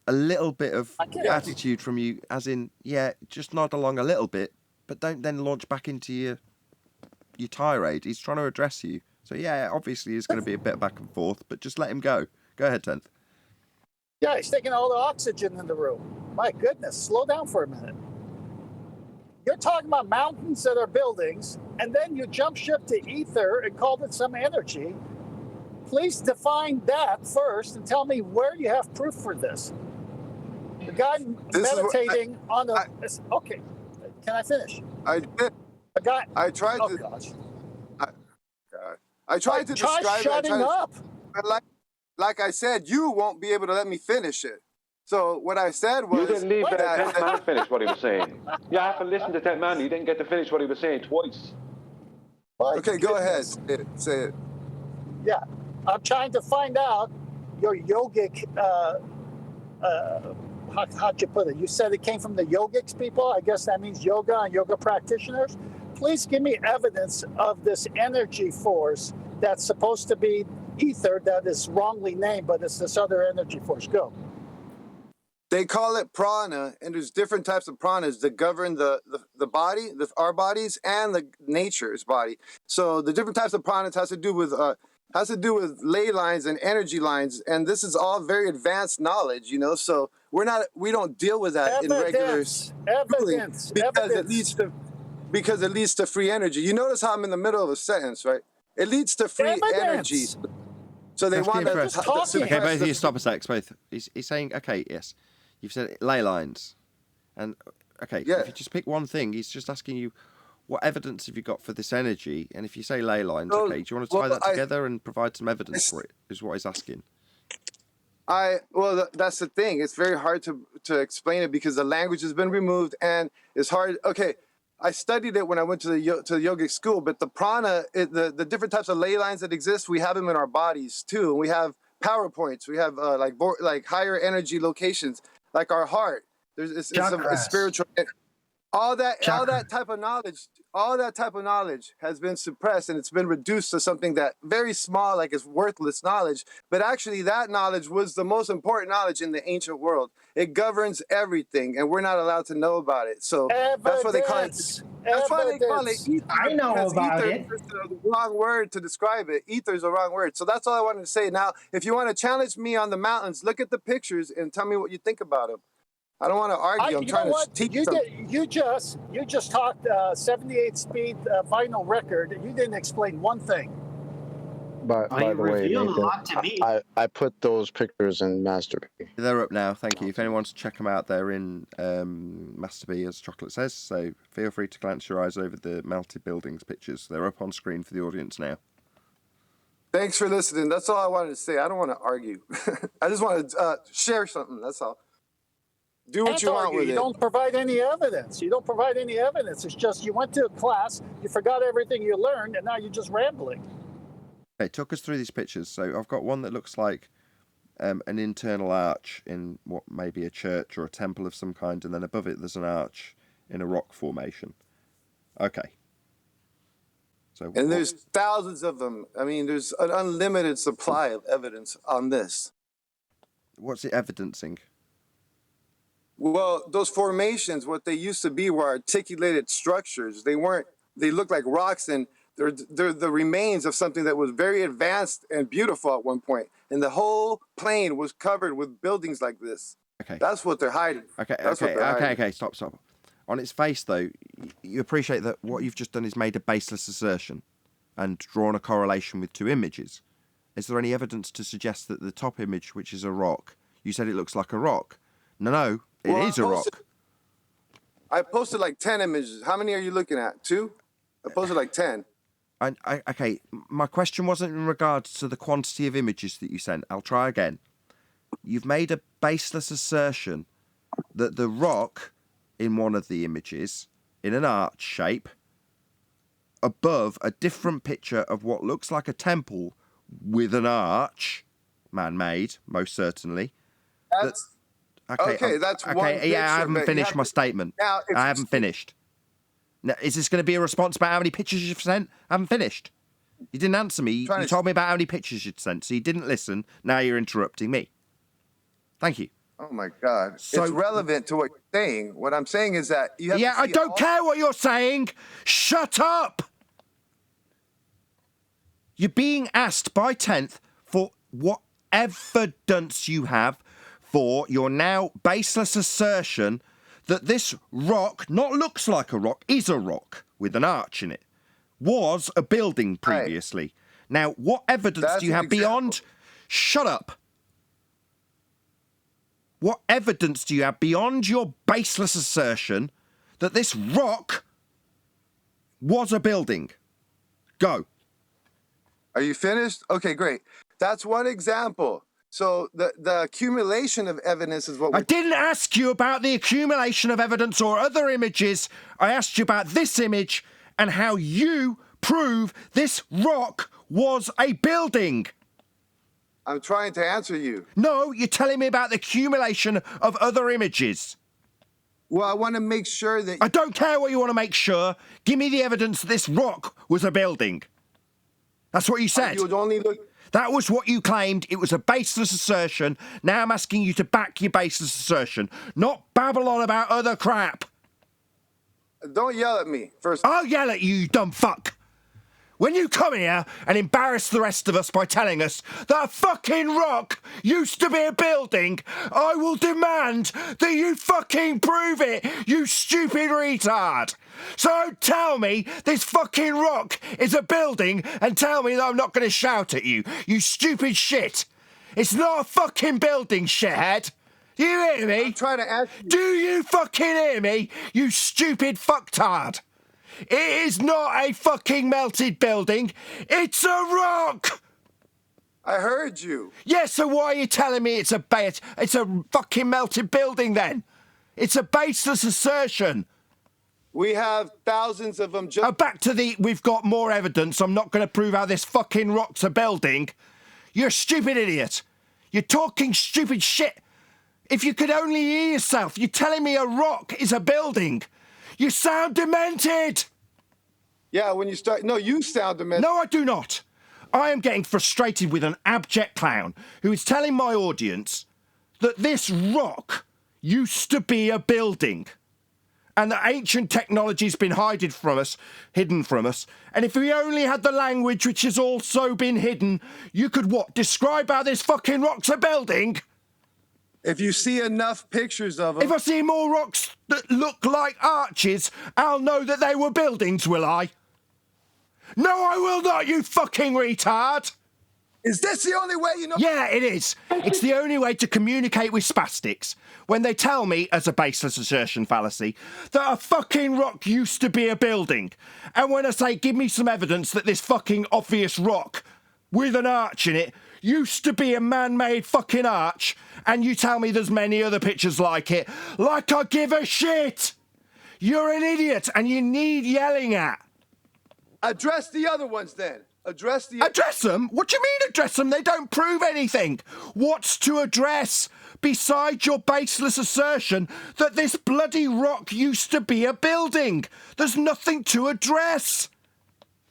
a little bit of attitude from you, as in, just nod along a little bit, but don't then launch back into your tirade. He's trying to address you. So obviously there's going to be a bit back and forth, but just let him go. Go ahead, Tenth. Yeah, he's taking all the oxygen in the room. My goodness, slow down for a minute. You're talking about mountains that are buildings, and then you jump ship to ether and called it some energy. Please define that first and tell me where you have proof for this. The guy meditating on the... Okay, can I finish? I did. I tried to. Gosh. I tried to describe it. Shutting up. But like I said, you won't be able to let me finish it. So what I said was... You didn't leave the 10th man finish what he was saying. You have to listen to 10th man. You didn't get to finish what he was saying twice. Okay, go ahead. Say it. Yeah, I'm trying to find out your yogic... how'd you put it? You said it came from the yogics people? I guess that means yoga and yoga practitioners. Please give me evidence of this energy force that's supposed to be ether that is wrongly named, but it's this other energy force. Go. They call it prana, and there's different types of pranas that govern the body, our bodies, and the nature's body. So the different types of pranas has to do with ley lines and energy lines, and this is all very advanced knowledge, So we don't deal with that in regular evidence because it leads to free energy. You notice how I'm in the middle of a sentence, right? It leads to free energy. So they want to. Okay, both of you stop a sec. Both. He's saying, okay, yes, you've said ley lines, and if you just pick one thing, he's just asking you, what evidence have you got for this energy? And if you say ley lines, do you want to tie that together and provide some evidence for it? Is what he's asking. That's the thing. It's very hard to explain it because the language has been removed and it's hard. Okay, I studied it when I went to the yogic school, but the prana, the different types of ley lines that exist, we have them in our bodies too. And we have power points. We have like higher energy locations, like our heart. It's a spiritual. all that type of knowledge has been suppressed, and it's been reduced to something that very small, like it's worthless knowledge. But actually, that knowledge was the most important knowledge in the ancient world. It governs everything, and we're not allowed to know about it. So that's why they call it. That's why they call it ether. I know Because about ether it. is the wrong word to describe it. Ether is the wrong word. So that's all I wanted to say. Now, if you want to challenge me on the mountains, look at the pictures and tell me what you think about them. I don't want to argue. I'm trying to teach you something. You just talked 78 speed vinyl record, and you didn't explain one thing. By the way, Nathan, I put those pictures in Master B. They're up now. Thank you. If anyone wants to check them out, they're in Master B, as Chocolate says. So feel free to glance your eyes over the melted buildings pictures. They're up on screen for the audience now. Thanks for listening. That's all I wanted to say. I don't want to argue. I just want to share something. That's all. Do what you want with it. You don't provide any evidence. It's just you went to a class, you forgot everything you learned, and now you're just rambling. Okay, talk us through these pictures. So I've got one that looks like an internal arch in what may be a church or a temple of some kind, and then above it there's an arch in a rock formation. Okay. So and there's thousands of them. I mean, there's an unlimited supply of evidence on this. What's it evidencing? Well, those formations, what they used to be were articulated structures. They looked like rocks, and they're the remains of something that was very advanced and beautiful at one point. And the whole plain was covered with buildings like this. Okay. That's what they're hiding. Okay, stop. On its face, though, you appreciate that what you've just done is made a baseless assertion and drawn a correlation with two images. Is there any evidence to suggest that the top image, which is a rock, you said it looks like a rock? No, it is a rock. I posted like 10 images. How many are you looking at? 2? I posted like 10. Okay, my question wasn't in regards to the quantity of images that you sent. I'll try again. You've made a baseless assertion that the rock in one of the images, in an arch shape, above a different picture of what looks like a temple with an arch, man-made, most certainly. That's one picture. Yeah, I haven't finished my statement. I haven't finished. Now, is this going to be a response about how many pictures you've sent? I haven't finished. You didn't answer me. You told me about how many pictures you'd sent, so you didn't listen. Now you're interrupting me. Thank you. Oh, my God. So, it's relevant to what you're saying. What I'm saying is that you have to see I don't care what you're saying. Shut up. You're being asked by 10th for what evidence you have for your now baseless assertion that this rock, not looks like a rock, is a rock with an arch in it, was a building previously. Right. Now, what evidence do you have beyond... Shut up. What evidence do you have beyond your baseless assertion that this rock was a building? Go. Are you finished? Okay, great. That's one example. So the accumulation of evidence is what I didn't ask you about the accumulation of evidence or other images. I asked you about this image and how you prove this rock was a building. I'm trying to answer you. No, you're telling me about the accumulation of other images. Well, I want to make sure that... I don't care what you want to make sure. Give me the evidence that this rock was a building. That's what you said. You would only look... That was what you claimed. It was a baseless assertion. Now I'm asking you to back your baseless assertion, not babble on about other crap. Don't yell at me first. I'll yell at you, you dumb fuck. When you come here and embarrass the rest of us by telling us that a fucking rock used to be a building, I will demand that you fucking prove it, you stupid retard. So don't tell me this fucking rock is a building and tell me that I'm not going to shout at you, you stupid shit. It's not a fucking building, shithead. Do you hear me? I'm trying to ask you. Do you fucking hear me, you stupid fucktard? It is not a fucking melted building. It's a rock. I heard you. Yeah, so why are you telling me it's a fucking melted building then? It's a baseless assertion. We have thousands of them. Back to we've got more evidence. I'm not going to prove how this fucking rock's a building. You're a stupid idiot. You're talking stupid shit. If you could only hear yourself, you're telling me a rock is a building. You sound demented! Yeah, when you start... No, you sound demented. No, I do not. I am getting frustrated with an abject clown who is telling my audience that this rock used to be a building and that ancient technology's been hidden from us, and if we only had the language which has also been hidden, you could, what, describe how this fucking rock's a building? If you see enough pictures of them... If I see more rocks that look like arches, I'll know that they were buildings, will I? No, I will not, you fucking retard! Is this the only way you know? Yeah, it is. It's the only way to communicate with spastics when they tell me, as a baseless assertion fallacy, that a fucking rock used to be a building. And when I say, give me some evidence that this fucking obvious rock with an arch in it used to be a man-made fucking arch, and you tell me there's many other pictures like it, like I give a shit! You're an idiot, and you need yelling at. Address the other ones, then. Address them? What do you mean address them? They don't prove anything. What's to address besides your baseless assertion that this bloody rock used to be a building? There's nothing to address.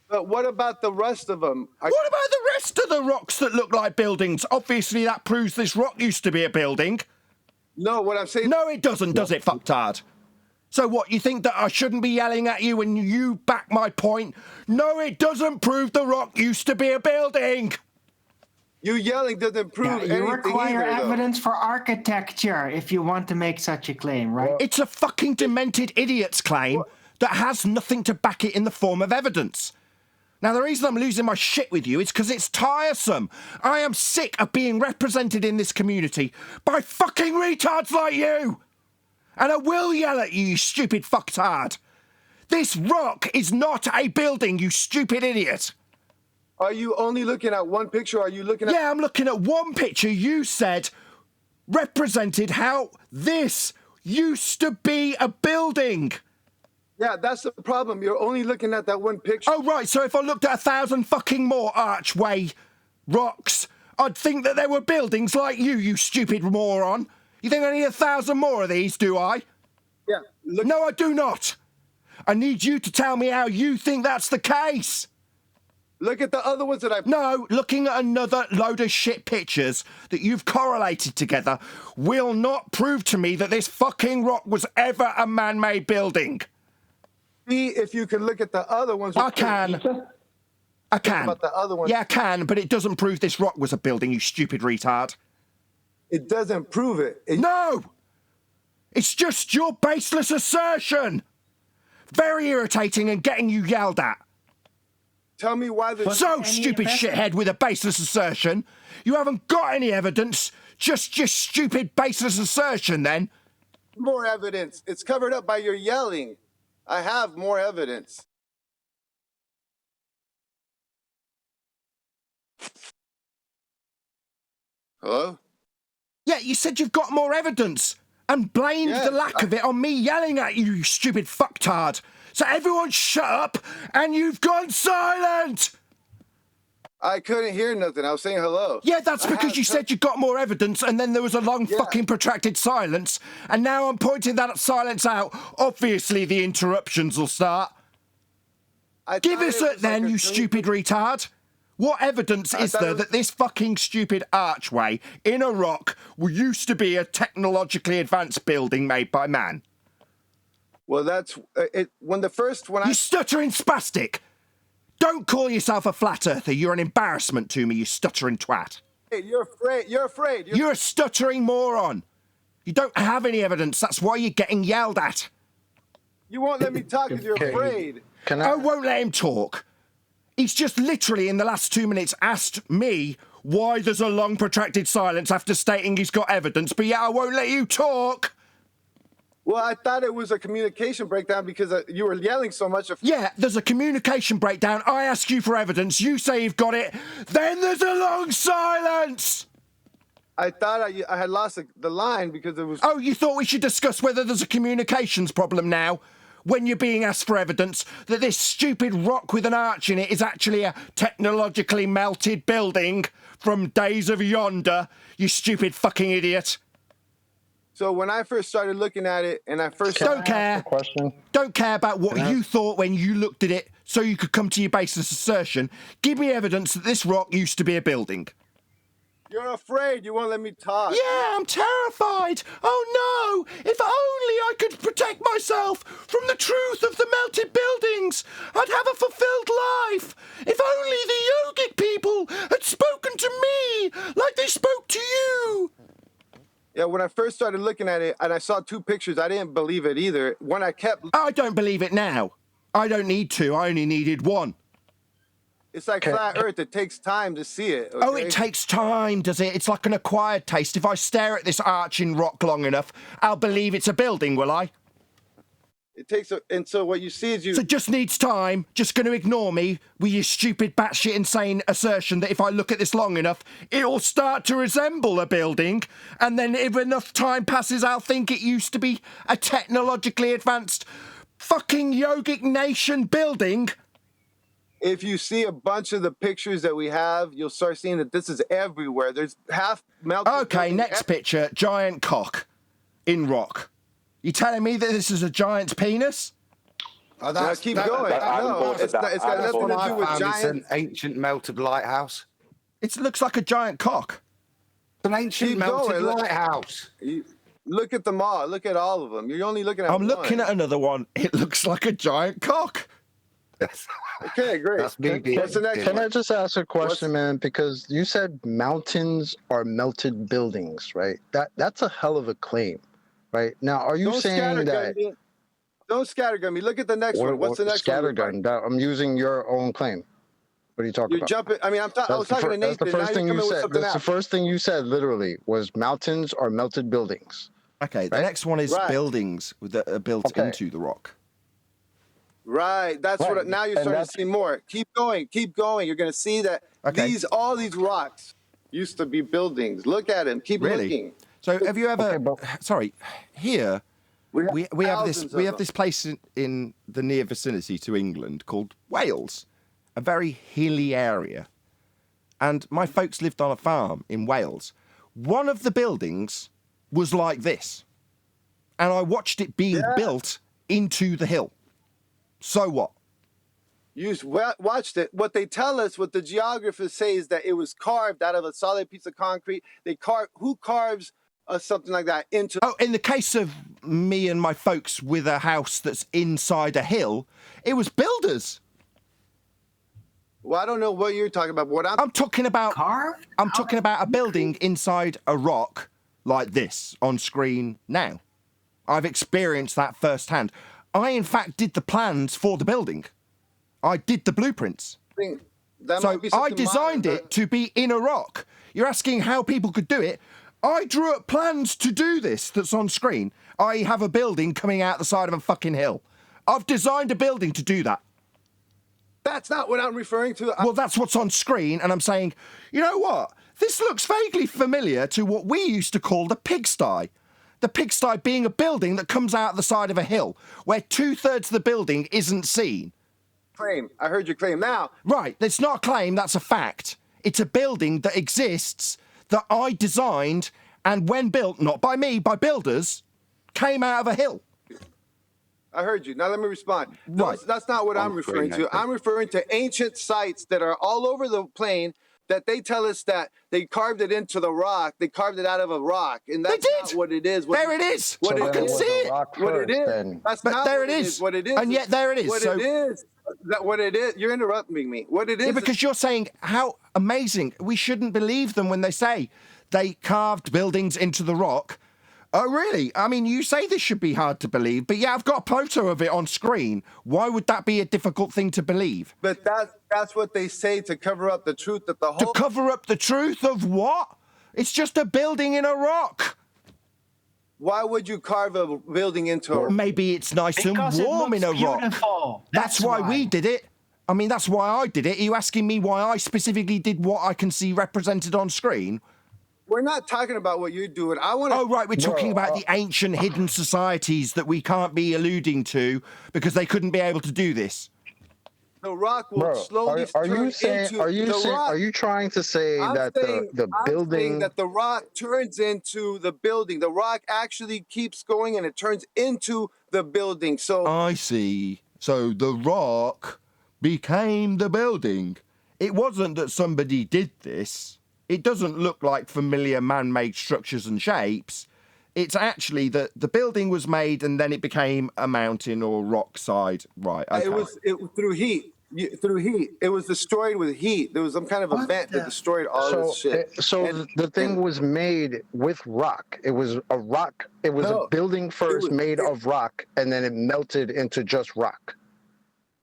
But what about the rest of them? What about the rest of the rocks that look like buildings? Obviously, that proves this rock used to be a building. No, what I'm saying... No, it doesn't, does it, fucktard? So what, you think that I shouldn't be yelling at you when you back my point? No, it doesn't prove the rock used to be a building. You yelling doesn't prove anything You require either, evidence for architecture if you want to make such a claim, right? It's a fucking demented idiot's claim that has nothing to back it in the form of evidence. Now, the reason I'm losing my shit with you is because it's tiresome. I am sick of being represented in this community by fucking retards like you. And I will yell at you, you stupid fucktard. This rock is not a building, you stupid idiot. Are you only looking at one picture, or are you looking at... Yeah, I'm looking at one picture you said represented how this used to be a building. Yeah, that's the problem. You're only looking at that one picture. Oh, right, so if I looked at 1,000 fucking more archway rocks, I'd think that there were buildings like you stupid moron. You think I need 1,000 more of these, do I? Yeah. No, I do not. I need you to tell me how you think that's the case. Look at the other ones that No, looking at another load of shit pictures that you've correlated together will not prove to me that this fucking rock was ever a man-made building. See if you can look at the other ones. I can. I can. About the other ones. Yeah, I can, but it doesn't prove this rock was a building, you stupid retard. It doesn't prove it. No! It's just your baseless assertion. Very irritating and getting you yelled at. Tell me why the... So, stupid shithead with a baseless assertion. You haven't got any evidence, just your stupid baseless assertion then. More evidence. It's covered up by your yelling. I have more evidence. Hello? Yeah, you said you've got more evidence and blamed the lack of it on me yelling at you, you stupid fucktard. So everyone shut up and you've gone silent! I couldn't hear nothing. I was saying hello. Yeah, that's because you said you got more evidence and then there was a long fucking protracted silence and now I'm pointing that silence out. Obviously the interruptions will start. Give us it then, you stupid retard. What evidence is there that this fucking stupid archway in a rock used to be a technologically advanced building made by man? Well, that's it. You stuttering spastic! Don't call yourself a flat earther. You're an embarrassment to me, you stuttering twat. Hey, you're afraid. You're afraid. You're a stuttering moron. You don't have any evidence. That's why you're getting yelled at. You won't let me talk because you're afraid. I won't let him talk. He's just literally in the last 2 minutes asked me why there's a long protracted silence after stating he's got evidence, but yeah, I won't let you talk. Well, I thought it was a communication breakdown because you were yelling so much. Yeah, there's a communication breakdown. I ask you for evidence. You say you've got it. Then there's a long silence. I thought I had lost the line because it was... Oh, you thought we should discuss whether there's a communications problem now? When you're being asked for evidence that this stupid rock with an arch in it is actually a technologically melted building from days of yonder, you stupid fucking idiot. So when I first started looking at it, and I first don't care. Question. Don't care about what you thought when you looked at it, so you could come to your baseless assertion. Give me evidence that this rock used to be a building. You're afraid. You won't let me talk. Yeah, I'm terrified. Oh no! If only I could protect myself from the truth of the melted buildings, I'd have a fulfilled life. If only the yogic people had spoken to me like they spoke to you. Yeah, when I first started looking at it and I saw 2 pictures, I didn't believe it either. When I kept... I don't believe it now. I don't need to. I only needed 1. It's like flat Earth. It takes time to see it. Okay? Oh, it takes time, does it? It's like an acquired taste. If I stare at this arching rock long enough, I'll believe it's a building, will I? It takes and so what you see is you... So it just needs time. Just going to ignore me with your stupid batshit insane assertion that if I look at this long enough, it'll start to resemble a building, and then if enough time passes, I'll think it used to be a technologically advanced fucking yogic nation building. If you see a bunch of the pictures that we have, you'll start seeing that this is everywhere. There's half melted... Okay, next picture, giant cock in rock. You telling me that this is a giant penis? Oh, keep going. No, it's got nothing to do with It's giant... an ancient melted lighthouse. It looks like a giant cock. It's an ancient melted lighthouse. Look at them all. Look at all of them. You're only looking at I'm one. looking at another one. It looks like a giant cock. Okay, great. That's me. What's the next Can one? I just ask a question, man? Because you said mountains are melted buildings, right? That's a hell of a claim, right? Now, are you saying that? Don't scattergun me. Look at the next one. What's the next one? Scattergun. I'm using your own claim. What are you talking You're about? jumping. I mean, I was talking to Nathan. That's the first thing you said. That's else. the first thing you said. Literally, was mountains are melted buildings. Okay, the next one is buildings that are built into the rock. Right. That's what. Now you're starting to see more. Keep going. Keep going. You're going to see that all these rocks used to be buildings. Look at them. Keep looking. So have you ever? Sorry, here we have this place in the near vicinity to England called Wales, a very hilly area, and my folks lived on a farm in Wales. One of the buildings was like this, and I watched it being built into the hill. So what? You watched it. What they tell us, what the geographers say, is that it was carved out of a solid piece of concrete. Who carves something like that into? Oh, in the case of me and my folks with a house that's inside a hill, it was builders. Well, I don't know what you're talking about. But I'm talking about I'm talking about a building inside a rock like this on screen now. I've experienced that firsthand. I, in fact, did the plans for the building. I did the blueprints. So I designed it to be in a rock. You're asking how people could do it. I drew up plans to do this that's on screen. I have a building coming out the side of a fucking hill. I've designed a building to do that. That's not what I'm referring to. Well, that's what's on screen, and I'm saying, you know what? This looks vaguely familiar to what we used to call the pigsty. The pigsty being a building that comes out the side of a hill, where 2/3 of the building isn't seen. Claim. I heard your claim now. Right, it's not a claim, that's a fact. It's a building that exists, that I designed, and when built, not by me, by builders, came out of a hill. I heard you. Now let me respond. Right. That's not what I'm referring to. I'm referring to ancient sites that are all over the plain that they tell us that they carved it into the rock. They carved it out of a rock. And that's not what it is. There it is. What I can see it. What it is. That's not there what it is. What it is. And yet there it is. What it is. What it is. You're interrupting me. What it is. Yeah, because you're saying how amazing. We shouldn't believe them when they say they carved buildings into the rock. Oh, really? I mean, you say this should be hard to believe, but yeah, I've got a photo of it on screen. Why would that be a difficult thing to believe? But that's what they say to cover up the truth that the whole... To cover up the truth of what? It's just a building in a rock. Why would you carve a building into a rock? Maybe it's nice and warm in a rock. That's why we did it. I mean, that's why I did it. Are you asking me why I specifically did what I can see represented on screen? We're not talking about what you're doing. I want to... Oh, right, we're talking about the ancient hidden societies that we can't be alluding to because they couldn't be able to do this. the rock will Bro, slowly are turn you saying into the rock. are you trying to say that the I'm saying building that the rock turns into the building. The rock actually keeps going and it turns into the building. So I see. So the rock became the building. It wasn't that somebody did this. It doesn't look like familiar man-made structures and shapes. It's actually that the building was made and then it became a mountain or rock side. Right, okay. it was through heat. Through heat. It was destroyed with heat. There was some kind of event that destroyed all this shit. The thing was made with rock. It was a rock. It was a building first made of rock, and then it melted into just rock.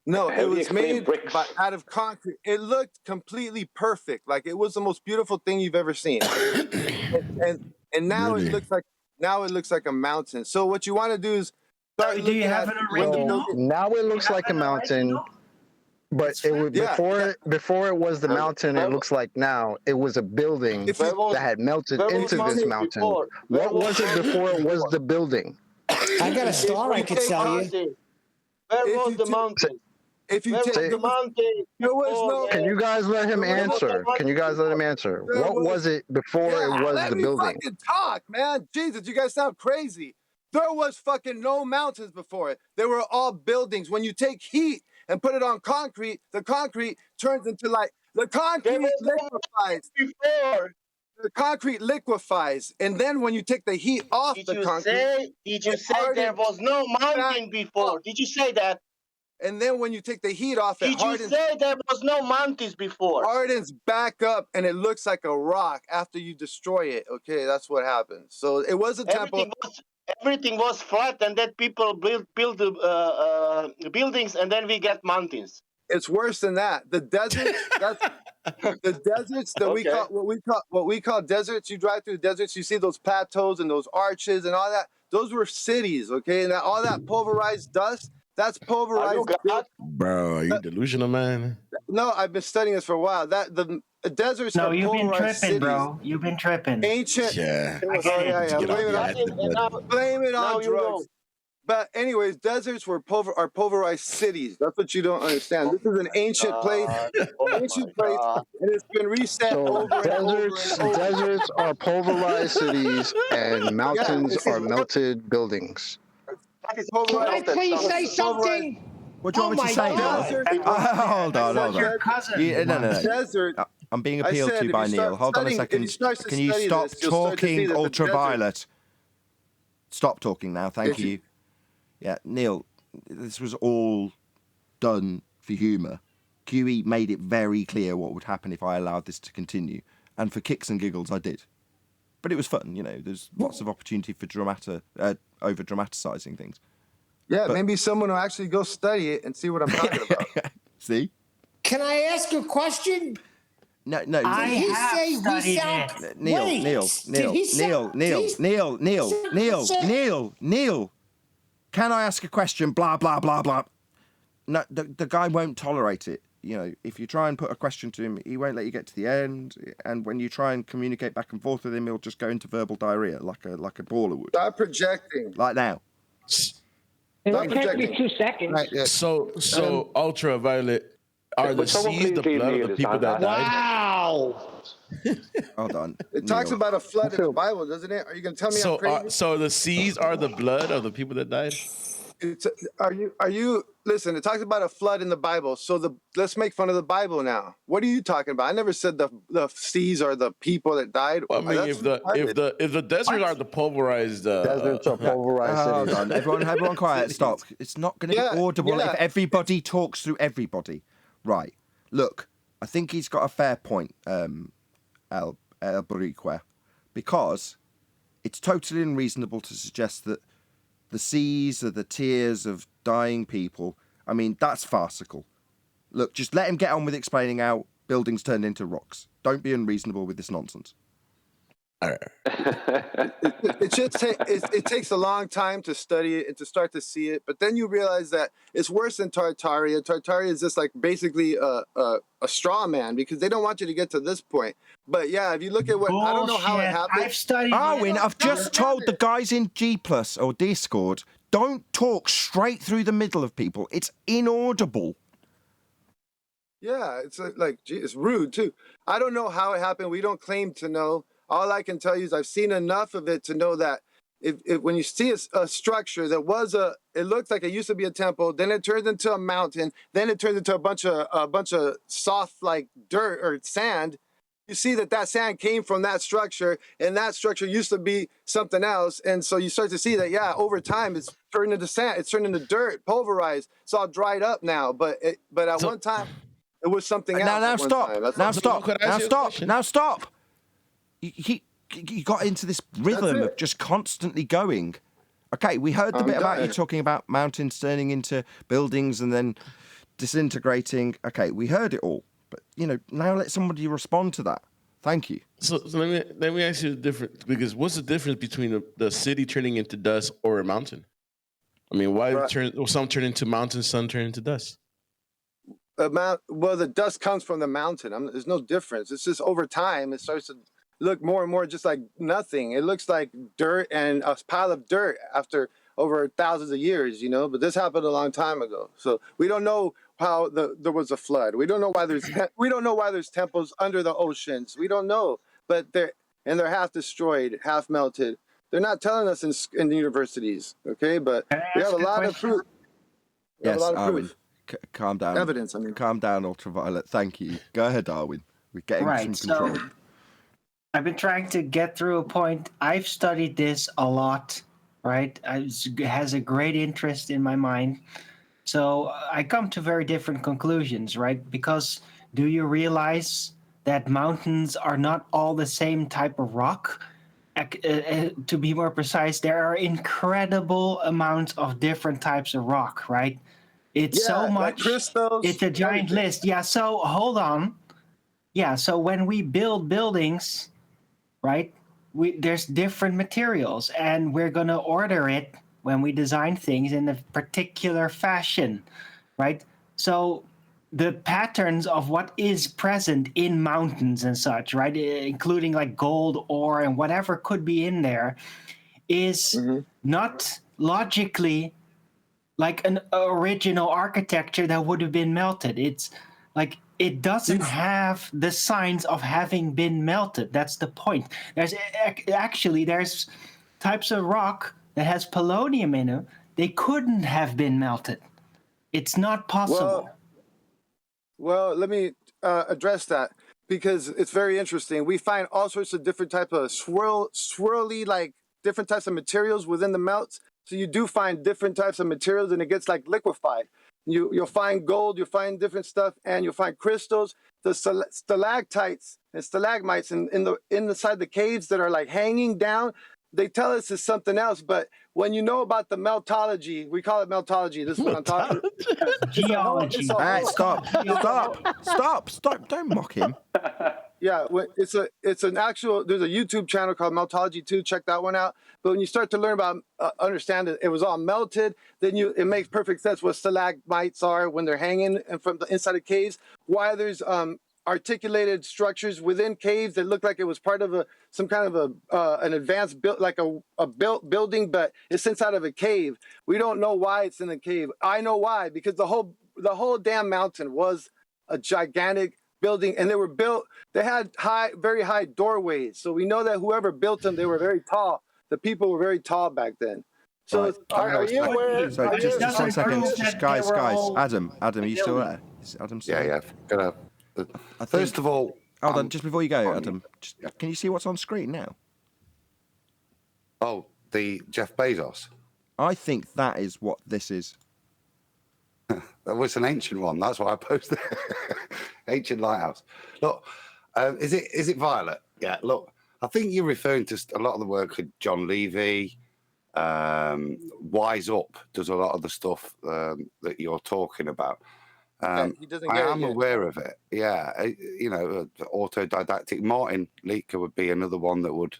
No, How it do you was explain made bricks? out of concrete. It looked completely perfect. Like it was the most beautiful thing you've ever seen. and now Really? it looks like a mountain. So what you want to do is start Do looking you have at an when the original? building. Now it looks like a mountain, but it was before it was the mountain. It looks like now it was a building that had melted into this mountain. What was it before it was the building? I got a star I could sell you. Where was the mountain? If you Where take was the mountain? there was no. Can you guys let him answer? Can you guys let him answer? What was it before it was let the me building? fucking talk, man. Jesus, you guys sound crazy. There was fucking no mountains before it. They were all buildings. When you take heat and put it on concrete, the concrete turns into like the concrete liquefies. Before. The concrete liquefies, and then when you take the heat off the concrete, Did you say there was no mountain before? Did you say that? And then when you take the heat off, it Did you hardens. say there was no mountains before? Hardens back up, and it looks like a rock after you destroy it. Okay, that's what happens. So it was a temple. Everything was flat, and then people build buildings, and then we get mountains. It's worse than that. The deserts. That's the deserts that we call what we call deserts. You drive through the deserts, you see those plateaus and those arches and all that. Those were cities. Okay, and all that pulverized dust. That's pulverized. Bro, are you delusional, man? No, I've been studying this for a while. That the deserts No, are you've been pulverized tripping, cities. bro. You've been tripping. Ancient. Yeah. Blame it on drugs. But anyways, deserts are pulverized cities. That's what you don't understand. This is an ancient place, and it's been reset over and over and over. Deserts are pulverized cities, and mountains are melted buildings. Can I please say something? What do you want me to say, Neil? Hold on. No. Desert. I'm being appealed to by Neil. Hold on a second. Can you stop talking ultraviolet? Stop talking now. Thank you. Yeah, Neil, this was all done for humour. QE made it very clear what would happen if I allowed this to continue. And for kicks and giggles, I did. But it was fun, you know. There's lots of opportunity for over-dramatising things. Yeah, but maybe someone will actually go study it and see what I'm talking about. See? Can I ask a question? No. Did he say we sound... Neil. Can I ask a question? Blah, blah, blah, blah. No, the guy won't tolerate it. You know, if you try and put a question to him, he won't let you get to the end. And when you try and communicate back and forth with him, he'll just go into verbal diarrhea like a baller would. Stop projecting. Like now. It'll take me 2 seconds. Right, yeah. So ultraviolet, are the seas the blood of the people that died? Wow. Hold on. It talks about a flood in the Bible, doesn't it? Are you going to tell me I'm crazy? So the seas are the blood of the people that died? Are you listen, it talks about a flood in the Bible. So let's make fun of the Bible now. What are you talking about? I never said the seas are the people that died. Well, I mean, if the deserts are the pulverized deserts are pulverized cities. Hold on, everyone quiet, stop. It's not going to be audible if everybody talks through everybody. Right. Look, I think he's got a fair point, El Borique, because it's totally unreasonable to suggest that the seas are the tears of dying people. I mean, that's farcical. Look, just let him get on with explaining how buildings turned into rocks. Don't be unreasonable with this nonsense. It takes a long time to study it and to start to see it, but then you realize that it's worse than Tartarea. Tartarea is just like basically a straw man because they don't want you to get to this point. But yeah, if you look at what I don't know how it happened. I've studied. Arwin, I've just told the guys in G+ or Discord, don't talk straight through the middle of people. It's inaudible. Yeah, it's like, gee, it's rude too. I don't know how it happened. We don't claim to know. All I can tell you is I've seen enough of it to know that if when you see a structure that was it looks like it used to be a temple, then it turns into a mountain, then it turns into a bunch of soft like dirt or sand. You see that sand came from that structure, and that structure used to be something else, and so you start to see that over time it's turned into sand, it's turned into dirt, pulverized, it's all dried up now. But at one time it was something else. Now at one stop. time. That's Now what- stop. Could I Now ask you a stop. question? Now stop. You got into this rhythm of just constantly going. Okay, we heard the bit about you talking about mountains turning into buildings and then disintegrating. Okay, we heard it all. But, now let somebody respond to that. Thank you. So let me ask you the difference, because what's the difference between the city turning into dust or a mountain? I mean, why some turn into mountains, some turn into dust? Well, the dust comes from the mountain. There's no difference. It's just over time, it starts to look more and more just like nothing. It looks like dirt and a pile of dirt after over thousands of years, But this happened a long time ago, so we don't know how there was a flood. We don't know why there's temples under the oceans. We don't know, but they're half destroyed, half melted. They're not telling us in the universities, okay? But we have a lot of proof. Yes, Arwin. Calm down. Evidence, Calm down, Ultraviolet. Thank you. Go ahead, Darwin. We're getting some control. So I've been trying to get through a point. I've studied this a lot, right? It has a great interest in my mind. So I come to very different conclusions, right? Because do you realize that mountains are not all the same type of rock? To be more precise, there are incredible amounts of different types of rock, right? It's so much. Like crystals, it's a giant list. Yeah, so hold on. Yeah, so when we build buildings, right, there's different materials, and we're going to order it when we design things in a particular fashion, right? So the patterns of what is present in mountains and such, right, including like gold, ore, and whatever could be in there, is not logically like an original architecture that would have been melted. It's like it doesn't have the signs of having been melted. That's the point. There's types of rock that has polonium in them. They couldn't have been melted. It's not possible. Well, let me address that, because it's very interesting. We find all sorts of different type of swirly, like different types of materials within the melts. So you do find different types of materials, and it gets like liquefied. You'll find gold, you'll find different stuff, and you'll find crystals. The stalactites and stalagmites inside the caves that are like hanging down, they tell us it's something else. But when you know about the meltology, we call it meltology. This is what I'm talking about. Geology. All right, stop. Don't mock him. Yeah, there's a YouTube channel called Meltology 2. Check that one out. But when you start to learn about, understand that it was all melted, then it makes perfect sense what stalagmites are when they're hanging from the inside of caves. Why there's articulated structures within caves that look like it was part of some kind of an advanced built, like a built building, but it's inside of a cave. We don't know why it's in the cave. I know why, because the whole damn mountain was a gigantic building, and they had very high doorways. So we know that whoever built them, they were very tall. The people were very tall back then. So are you aware? So just 1 second, just guys. Adam, are you still there? Is Adam still there? Yeah. First of all, hold on, just before you go, Adam, can you see what's on screen now? Oh, the Jeff Bezos. I think that is what this is. That was an ancient one. That's why I posted. Ancient lighthouse. Look, is it Violet? Yeah. Look, I think you're referring to a lot of the work of John Levy. Wise Up does a lot of the stuff that you're talking about. He doesn't I get am it yet. aware of it. Yeah, autodidactic. Martin Leaker would be another one that would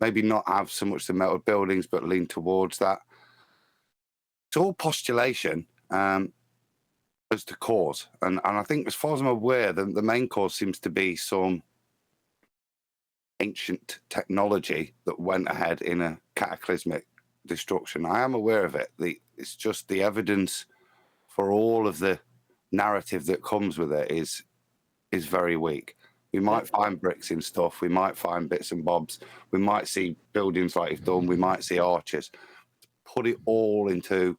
maybe not have so much the metal buildings, but lean towards that. It's all postulation as to cause, and I think, as far as I'm aware, the main cause seems to be some ancient technology that went ahead in a cataclysmic destruction. I am aware of it. It's just the evidence for all of the narrative that comes with it is very weak. We might find bricks in stuff. We might find bits and bobs. We might see buildings like you've done. We might see arches. Put it all into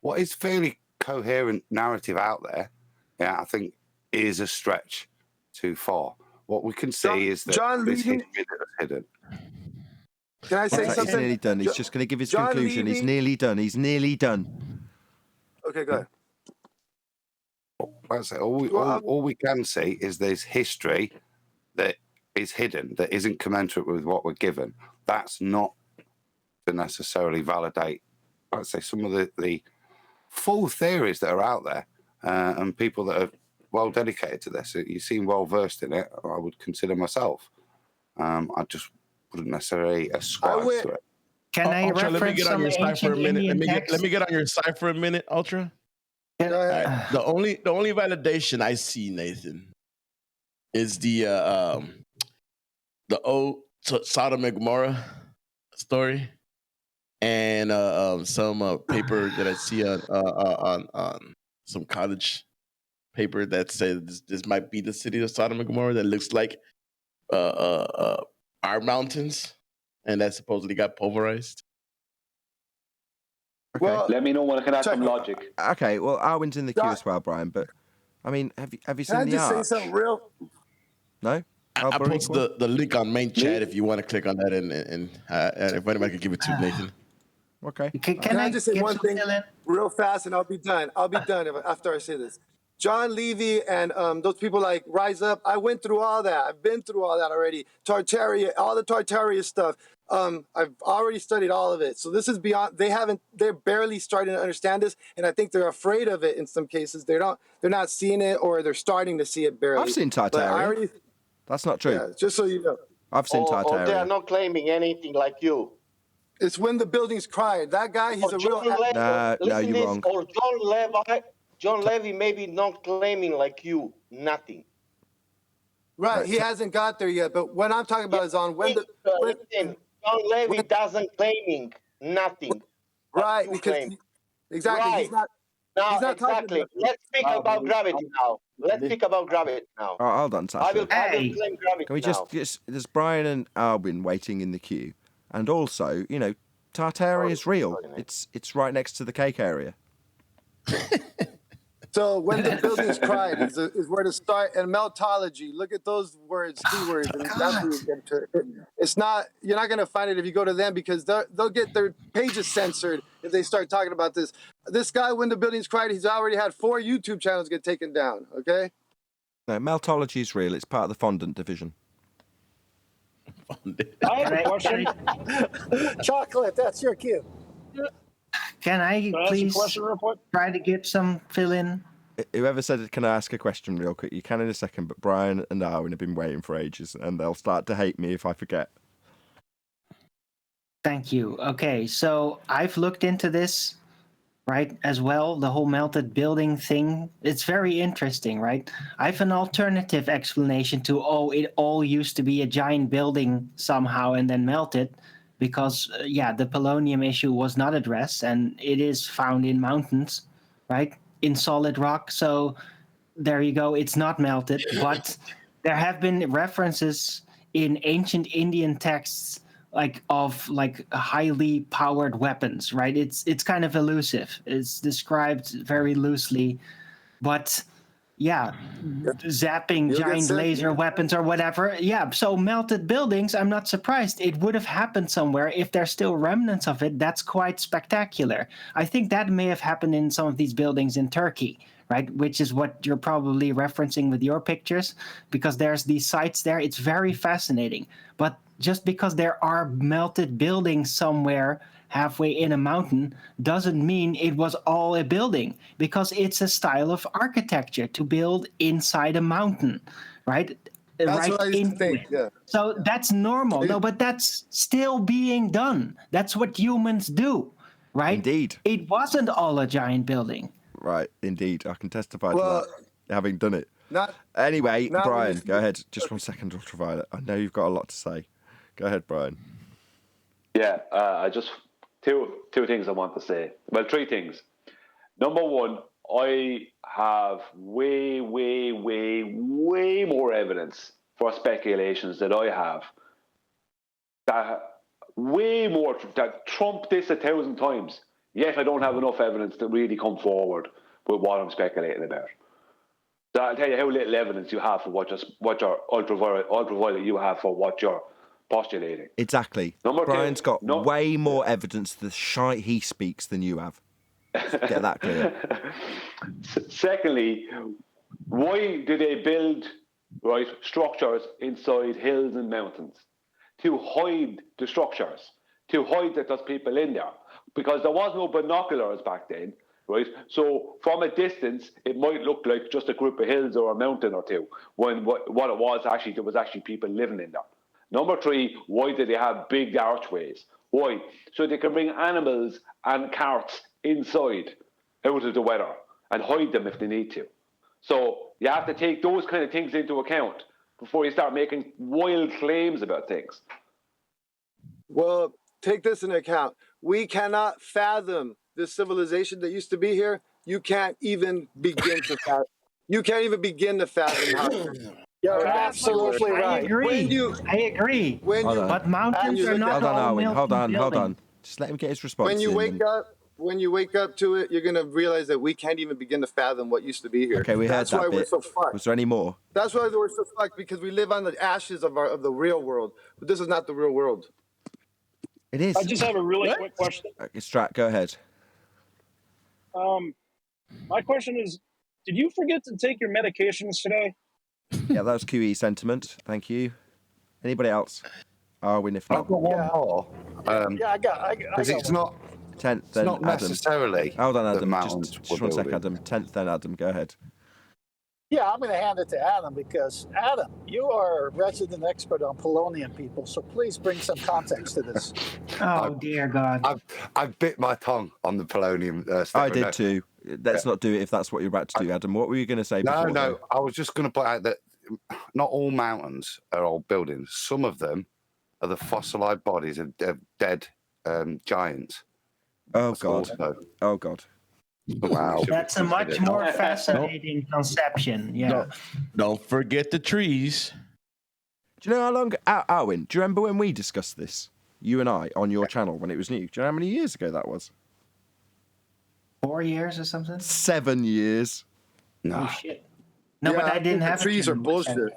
what is fairly coherent narrative out there. Yeah, I think is a stretch too far. What we can see is that there's history that is hidden. Can I say something? He's nearly done. He's just going to give his John conclusion. Levy- He's nearly done. He's nearly done. Okay, go ahead. That's it. All we can see is there's history that is hidden, that isn't commensurate with what we're given. That's not to necessarily validate, I'd say, some of the full theories that are out there, and people that are well dedicated to this. You seem well versed in it. I would consider myself. I just wouldn't necessarily ascribe to it. Can I Ultra, let me reference get on some your side for a ancient minute. Indian Let text? me get on your side for a minute, Ultra. The only validation I see, Nathan, is the old Sodom and Gomorrah story, and some paper that I see on some college paper that says this might be the city of Sodom and Gomorrah that looks like our mountains, and that supposedly got pulverized. Okay. Well, let me know when I can add some logic. Okay, well, Arwen's in the queue as well, Brian. But I mean, have you Can seen I the just say arch? something real? No. I posted the link on main chat if you want to click on that, and if anybody could give it to Nathan. Okay. Can I just say one thing real fast, and I'll be done. I'll be done after I say this. John Levy and those people like Rise Up, I went through all that. I've been through all that already. Tartarea, all the Tartarea stuff. I've already studied all of it. So this is beyond, they're barely starting to understand this. And I think they're afraid of it in some cases. They're not seeing it, or they're starting to see it barely. I've seen But I Tartarea. already, That's not true. yeah, just so you know. I've seen Or they are Tartarea. not claiming anything like you. It's when the buildings cried. That guy, he's Or a John real... Levy, No, listen you're this, wrong. or John Levy maybe not claiming like you, nothing. Right, he hasn't got there yet. But what I'm talking about is on when the... Listen, John Levy doesn't claiming nothing. Right, because... Exactly, Right. he's not... Now, He's not talking exactly. about- Let's speak about gravity now. Let's speak about gravity now. Oh, hold on, Sasha. I will claim gravity Can we now. just there's Brian and Alvin waiting in the queue, and also, Tartarea is real. It's right next to the cake area. So when the buildings cried is where to start. And meltology, look at those words, keywords, and that's where you get to it. It's not, you're not going to find it if you go to them, because they'll get their pages censored if they start talking about this. This guy, when the buildings cried, he's already had 4 YouTube channels get taken down, okay? No, meltology is real. It's part of the fondant division. I have a question. Chocolate, that's your cue. Can I Can I ask a please question real quick? try to give some fill-in? Whoever said it, can I ask a question real quick? You can in a second, but Brian and Arwen have been waiting for ages, and they'll start to hate me if I forget. Thank you. Okay, so I've looked into this, right, as well, the whole melted building thing. It's very interesting, right? I have an alternative explanation to, it all used to be a giant building somehow and then melted, because, the polonium issue was not addressed, and it is found in mountains, right, in solid rock. So there you go. It's not melted, but there have been references in ancient Indian texts of highly powered weapons, right? It's kind of elusive. It's described very loosely, but zapping giant laser weapons or whatever. Yeah, so melted buildings, I'm not surprised. It would have happened somewhere. If there's still remnants of it, that's quite spectacular. I think that may have happened in some of these buildings in Turkey, right? Which is what you're probably referencing with your pictures, because there's these sites there. It's very fascinating. But just because there are melted buildings somewhere halfway in a mountain doesn't mean it was all a building, because it's a style of architecture to build inside a mountain, right? That's what I used to think, yeah. So that's normal. No, but that's still being done. That's what humans do, right? Indeed. It wasn't all a giant building. Right, indeed. I can testify to that, having done it. Anyway, not Brian, when go ahead. Just 1 second, Ultraviolet. I know you've got a lot to say. Go ahead, Brian. Yeah, I just two things I want to say. Well, 3 things. Number 1, I have way more evidence for speculations that I have. That way more that trump this 1,000 times. Yet I don't have enough evidence to really come forward with what I'm speculating about. So I'll tell you how little evidence you have for what your ultraviolet you have for what you're postulating. Exactly. Brian's got way more evidence the shite he speaks than you have. Get that clear. Secondly, why do they build structures inside hills and mountains? To hide the structures, to hide that there's people in there. Because there was no binoculars back then, right? So from a distance, it might look like just a group of hills or a mountain or two, when what it was actually, there was actually people living in there. Number 3, why do they have big archways? Why? So they can bring animals and carts inside, out of the weather, and hide them if they need to. So you have to take those kind of things into account before you start making wild claims about things. Well, take this into account. We cannot fathom this civilization that used to be here. You can't even begin to fathom. You can't even begin to fathom how. You're absolutely right. I agree. But mountains are not all built Hold on. buildings. Just let him get his response. When you wake up to it, you're gonna realize that we can't even begin to fathom what used to be here. Okay, we heard That's that why bit. we're so fucked. Was there any more? That's why we're so fucked, because we live on the ashes of the real world. But this is not the real world. It is. I just have a really quick question. Strat, go ahead. My question is, did you forget to take your medications today? Yeah, that was QE sentiment. Thank you. Anybody else? Arwin, if not. I've got one more. I got Because it's not. 10th, It's then not Adam. necessarily. Hold on, the Adam. mountains Just we're one sec, building. Adam. 10th, then Adam. Go ahead. Yeah, I'm going to hand it to Adam because, Adam, you are a resident expert on Polonian people, so please bring some context to this. Oh, dear God. I bit my tongue on the polonium statement. I did too. Let's not do it if that's what you're about to do, Adam. What were you going to say before? No. I was just going to point out that not all mountains are old buildings. Some of them are the fossilized bodies of dead giants. Oh, God. Oh, God. Wow. That's a much more fascinating conception. Yeah. Don't forget the trees. Do you know how long, Arwin, do you remember when we discussed this, you and I, on your channel when it was new? Do you know how many years ago that was? 4 years or something? 7 years. No. Oh, shit. No, but I didn't have trees are bullshit.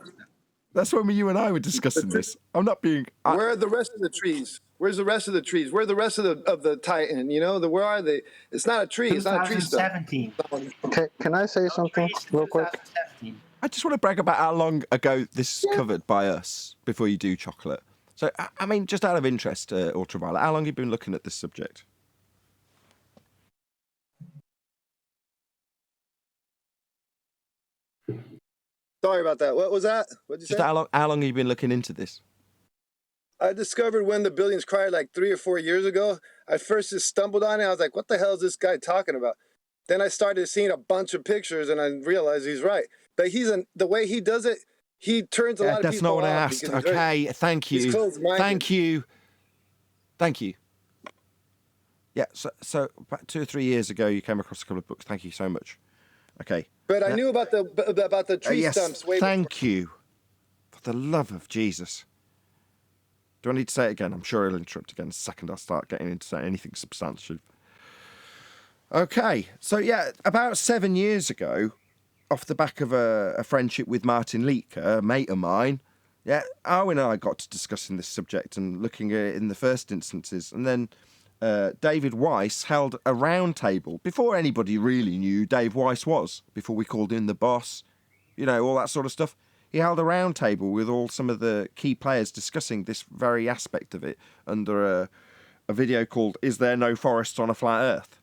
That's when you and I were discussing this. I'm not being. Where are the rest of the trees? Where's the rest of the trees? Where are the rest of the Titan? You know, where are they? It's not a tree. It's not a tree stuff. 2017. Can I say something real quick? I just want to brag about how long ago this is covered by us before you do chocolate. So, I mean, just out of interest, Ultraviolet, how long have you been looking at this subject? Sorry about that. What was that? What did you Just say? how long have you been looking into this? I discovered When the Billions Cry like 3 or 4 years ago. I first just stumbled on it. I was like, what the hell is this guy talking about? Then I started seeing a bunch of pictures and I realized he's right. But the way he does it, he turns a lot of that's people not what I off asked. because he's Okay, thank you. he's closed-minded. Thank you. Yeah, so about 2 or 3 years ago, you came across a couple of books. Thank you so much. Okay. But I knew about the tree stumps way thank you. For the love of Jesus. Do I need to say it again? I'm sure he'll interrupt again. The second I start getting into saying anything substantive. Okay, so yeah, about 7 years ago, off the back of a friendship with Martin Leake, a mate of mine, yeah, Arwin and I got to discussing this subject and looking at it in the first instances. And then David Weiss held a round table before anybody really knew who Dave Weiss was, before we called him the boss, you know, all that sort of stuff. He held a round table with all some of the key players discussing this very aspect of it under a video called Is There No Forests on a Flat Earth?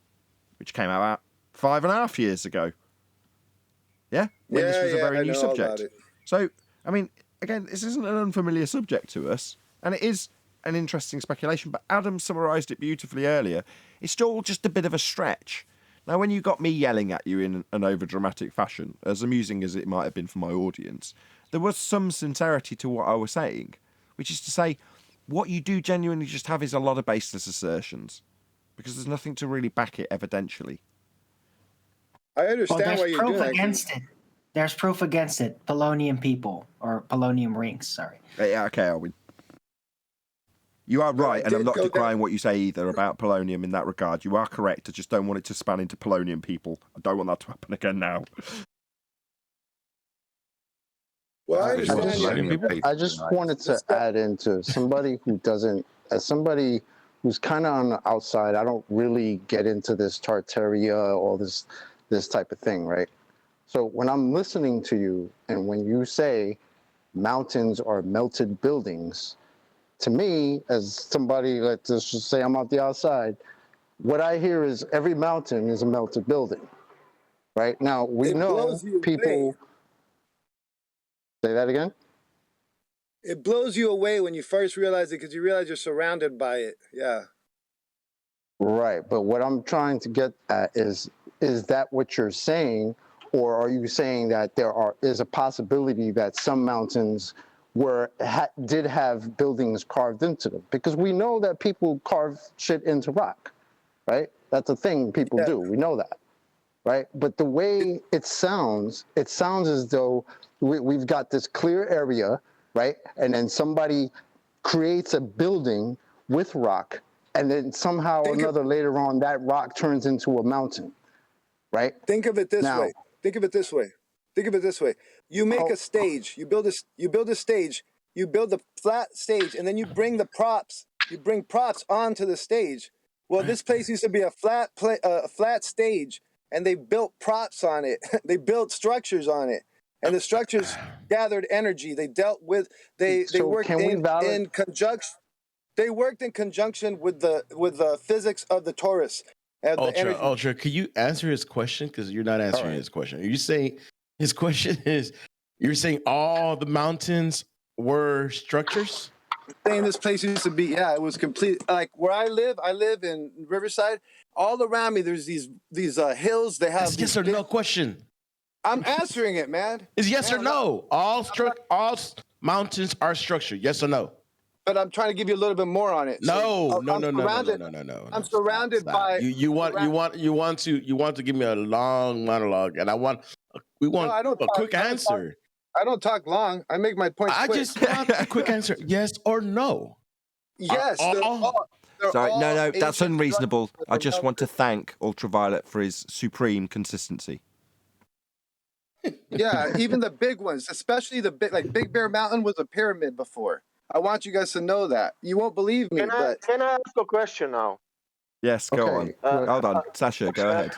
Which came out about 5.5 years ago. Yeah? When this was a very new subject. So, I mean, again, this isn't an unfamiliar subject to us, and it is an interesting speculation, but Adam summarised it beautifully earlier. It's still just a bit of a stretch. Now, when you got me yelling at you in an overdramatic fashion, as amusing as it might have been for my audience, there was some sincerity to what I was saying, which is to say, what you do genuinely just have is a lot of baseless assertions, because there's nothing to really back it evidentially. I understand there's why you're proof doing that. against it. There's proof against it. Polonium people or polonium rings. Sorry. Yeah, okay, Alwyn. You are right, and I'm not go decrying what you say either about polonium in that regard. You are correct. I just don't want it to span into polonium people. I don't want that to happen again now. Well, I understand. I just wanted to add into somebody who doesn't, as somebody who's kind of on the outside, I don't really get into this Tartarea or this type of thing, right? So when I'm listening to you, and when you say mountains are melted buildings, to me, as somebody, let's just say I'm out the outside, what I hear is every mountain is a melted building, right? Now, we know people... Say that again? It blows you away when you first realize it because you realize you're surrounded by it. Yeah. Right, but what I'm trying to get at is that what you're saying, or are you saying that is a possibility that some mountains did have buildings carved into them? Because we know that people carve shit into rock, right? That's a thing people do. We know that, right? But the way it sounds as though we've got this clear area, right? And then somebody creates a building with rock, and then somehow or another later on that rock turns into a mountain, right? Think of it this way. Think of it this way. Think of it this way. You make a stage. You build a stage. You build a flat stage, and then you bring the props. You bring props onto the stage. Well, this place used to be a flat stage, and they built props on it. They built structures on it, and the structures gathered energy. They dealt with they worked in conjunction. They worked in conjunction with the physics of the torus. Ultra, could you answer his question? Because you're not answering his question. Are you saying his question is? You're saying all the mountains were structures? Saying this place used to be, it was complete. Like where I live in Riverside. All around me, there's these hills. They have yes or no question. I'm answering it, man. Is yes or no? All mountains are structured. Yes or no? But I'm trying to give you a little bit more on it. No. I'm surrounded by. You want to give me a long monologue, and we want a quick answer. I don't talk long. I make my points quick. I just want a quick answer. Yes or no? Yes. Sorry, no, that's unreasonable. I just want to thank Ultraviolet for his supreme consistency. Yeah, even the big ones, especially the big, like Big Bear Mountain was a pyramid before. I want you guys to know that. You won't believe me, but can I ask a question now? Yes, go on. Hold on, Sasha, go ahead.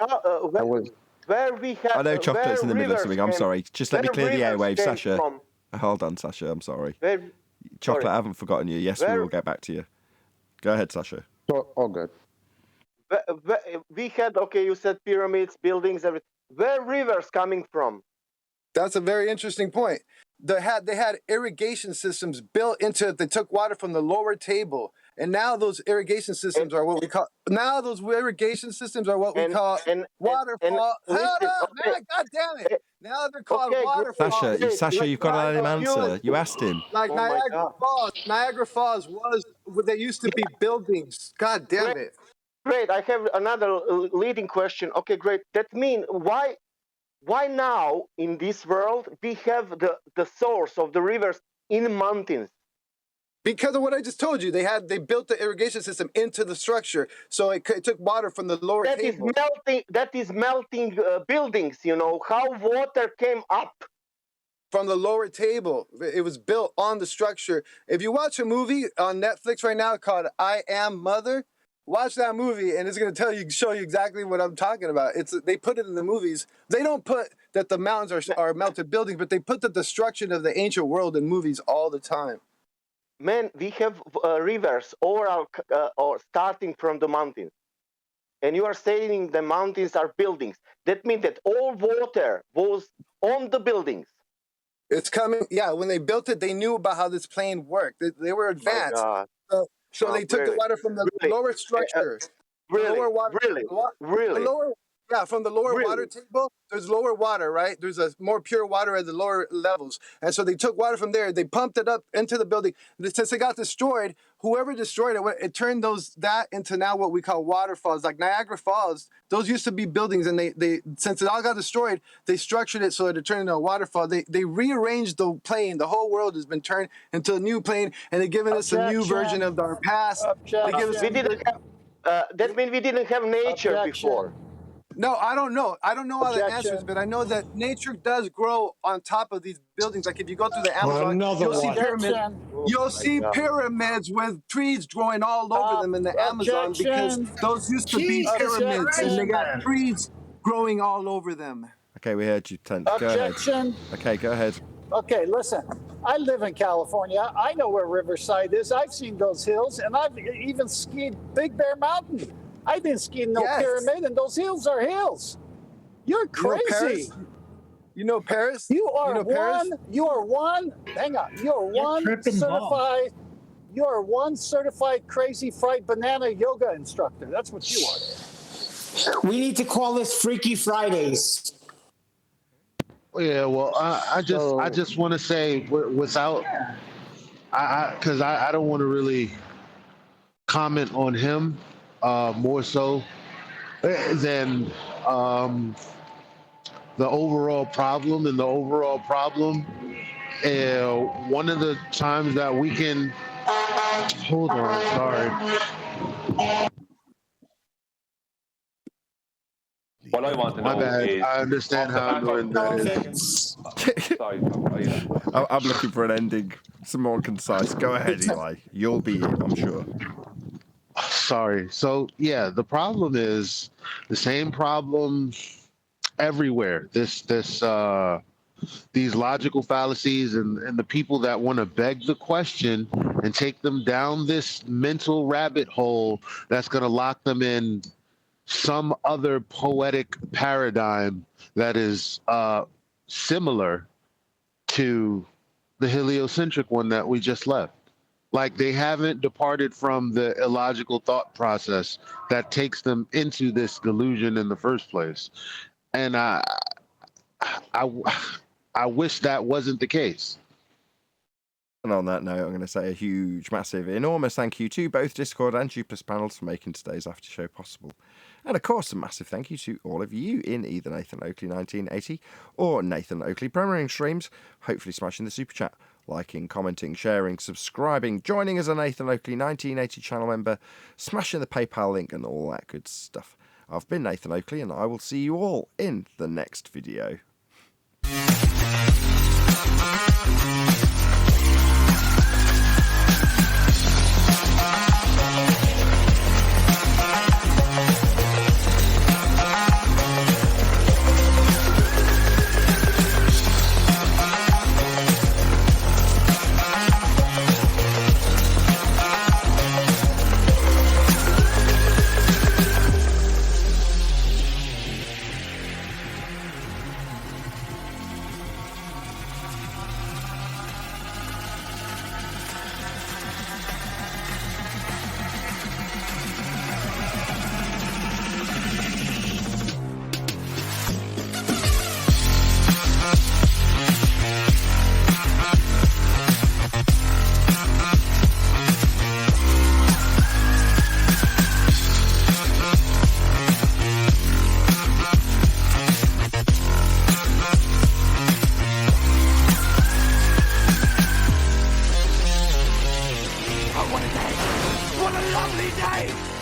Where we have, I know Chocolate's in the middle of something. I'm sorry. Just let me clear the airwaves, Sasha. Hold on, Sasha. I'm sorry. Chocolate, I haven't forgotten you. Yes, we will get back to you. Go ahead, Sasha. All good. We had, you said pyramids, buildings, everything. Where rivers coming from? That's a very interesting point. They had irrigation systems built into it. They took water from the lower table, and now those irrigation systems are what we call. Now those irrigation systems are what we call waterfall. Hold up, man! God damn it! Now they're called waterfalls. Sasha, you've got to let him answer. You asked him. Like Niagara Falls. Niagara Falls was what they used to be buildings. God damn it! Great. I have another leading question. Okay, great. That means why now in this world we have the source of the rivers in mountains? Because of what I just told you. They built the irrigation system into the structure, so it took water from the lower table. That is melting buildings. You know how water came up from the lower table. It was built on the structure. If you watch a movie on Netflix right now called I Am Mother, watch that movie, and it's going to show you exactly what I'm talking about. They put it in the movies. They don't put that the mountains are melted buildings, but they put the destruction of the ancient world in movies all the time. Man, we have rivers or starting from the mountains, and you are saying the mountains are buildings. That means that all water was on the buildings. It's coming. Yeah, when they built it, they knew about how this plane worked. They were advanced. So they took the water from the lower structure. Really? Yeah, from the lower water table, there's lower water, right? There's a more pure water at the lower levels. And so they took water from there, they pumped it up into the building. Since it got destroyed, whoever destroyed it, it turned that into now what we call waterfalls. Like Niagara Falls, those used to be buildings, and they since it all got destroyed, they structured it so that it turned into a waterfall. They rearranged the plane. The whole world has been turned into a new plane, and they're giving us a new version of our past. They give us we didn't have, that means we didn't have nature before. No, I don't know. I don't know all the answers, but I know that nature does grow on top of these buildings. Like if you go through the Amazon, you'll see pyramids. You'll see pyramids with trees growing all over them in the Amazon because those used to be pyramids, and they got trees growing all over them. Okay, we heard you, Tent. Go ahead. Okay, go ahead. Okay, listen. I live in California. I know where Riverside is. I've seen those hills, and I've even skied Big Bear Mountain. I've been skiing pyramid, and those hills are hills. You're crazy. You know Paris? You are you know Paris? You are one. Hang on. You are one certified. You are one certified crazy fried banana yoga instructor. That's what you are. We need to call this Freaky Fridays. Yeah, well, I just want to say without, because I don't want to really comment on him more so than the overall problem. And the overall problem, one of the times that we can, hold on, sorry. What I want to know is... I understand how annoying that is. Sorry. I'm looking for an ending, some more concise. Go ahead, Eli. You'll be it, I'm sure. Sorry. So, yeah, the problem is the same problem everywhere. These logical fallacies and the people that want to beg the question and take them down this mental rabbit hole that's going to lock them in some other poetic paradigm that is similar to the heliocentric one that we just left. Like they haven't departed from the illogical thought process that takes them into this delusion in the first place. And I wish that wasn't the case. And on that note, I'm going to say a huge, massive, enormous thank you to both Discord and G+ panels for making today's after show possible. And of course, a massive thank you to all of you in either Nathan Oakley 1980 or Nathan Oakley premiering streams, hopefully smashing the super chat, liking, commenting, sharing, subscribing, joining as a Nathan Oakley 1980 channel member, smashing the PayPal link and all that good stuff. I've been Nathan Oakley and I will see you all in the next video. What a lovely day!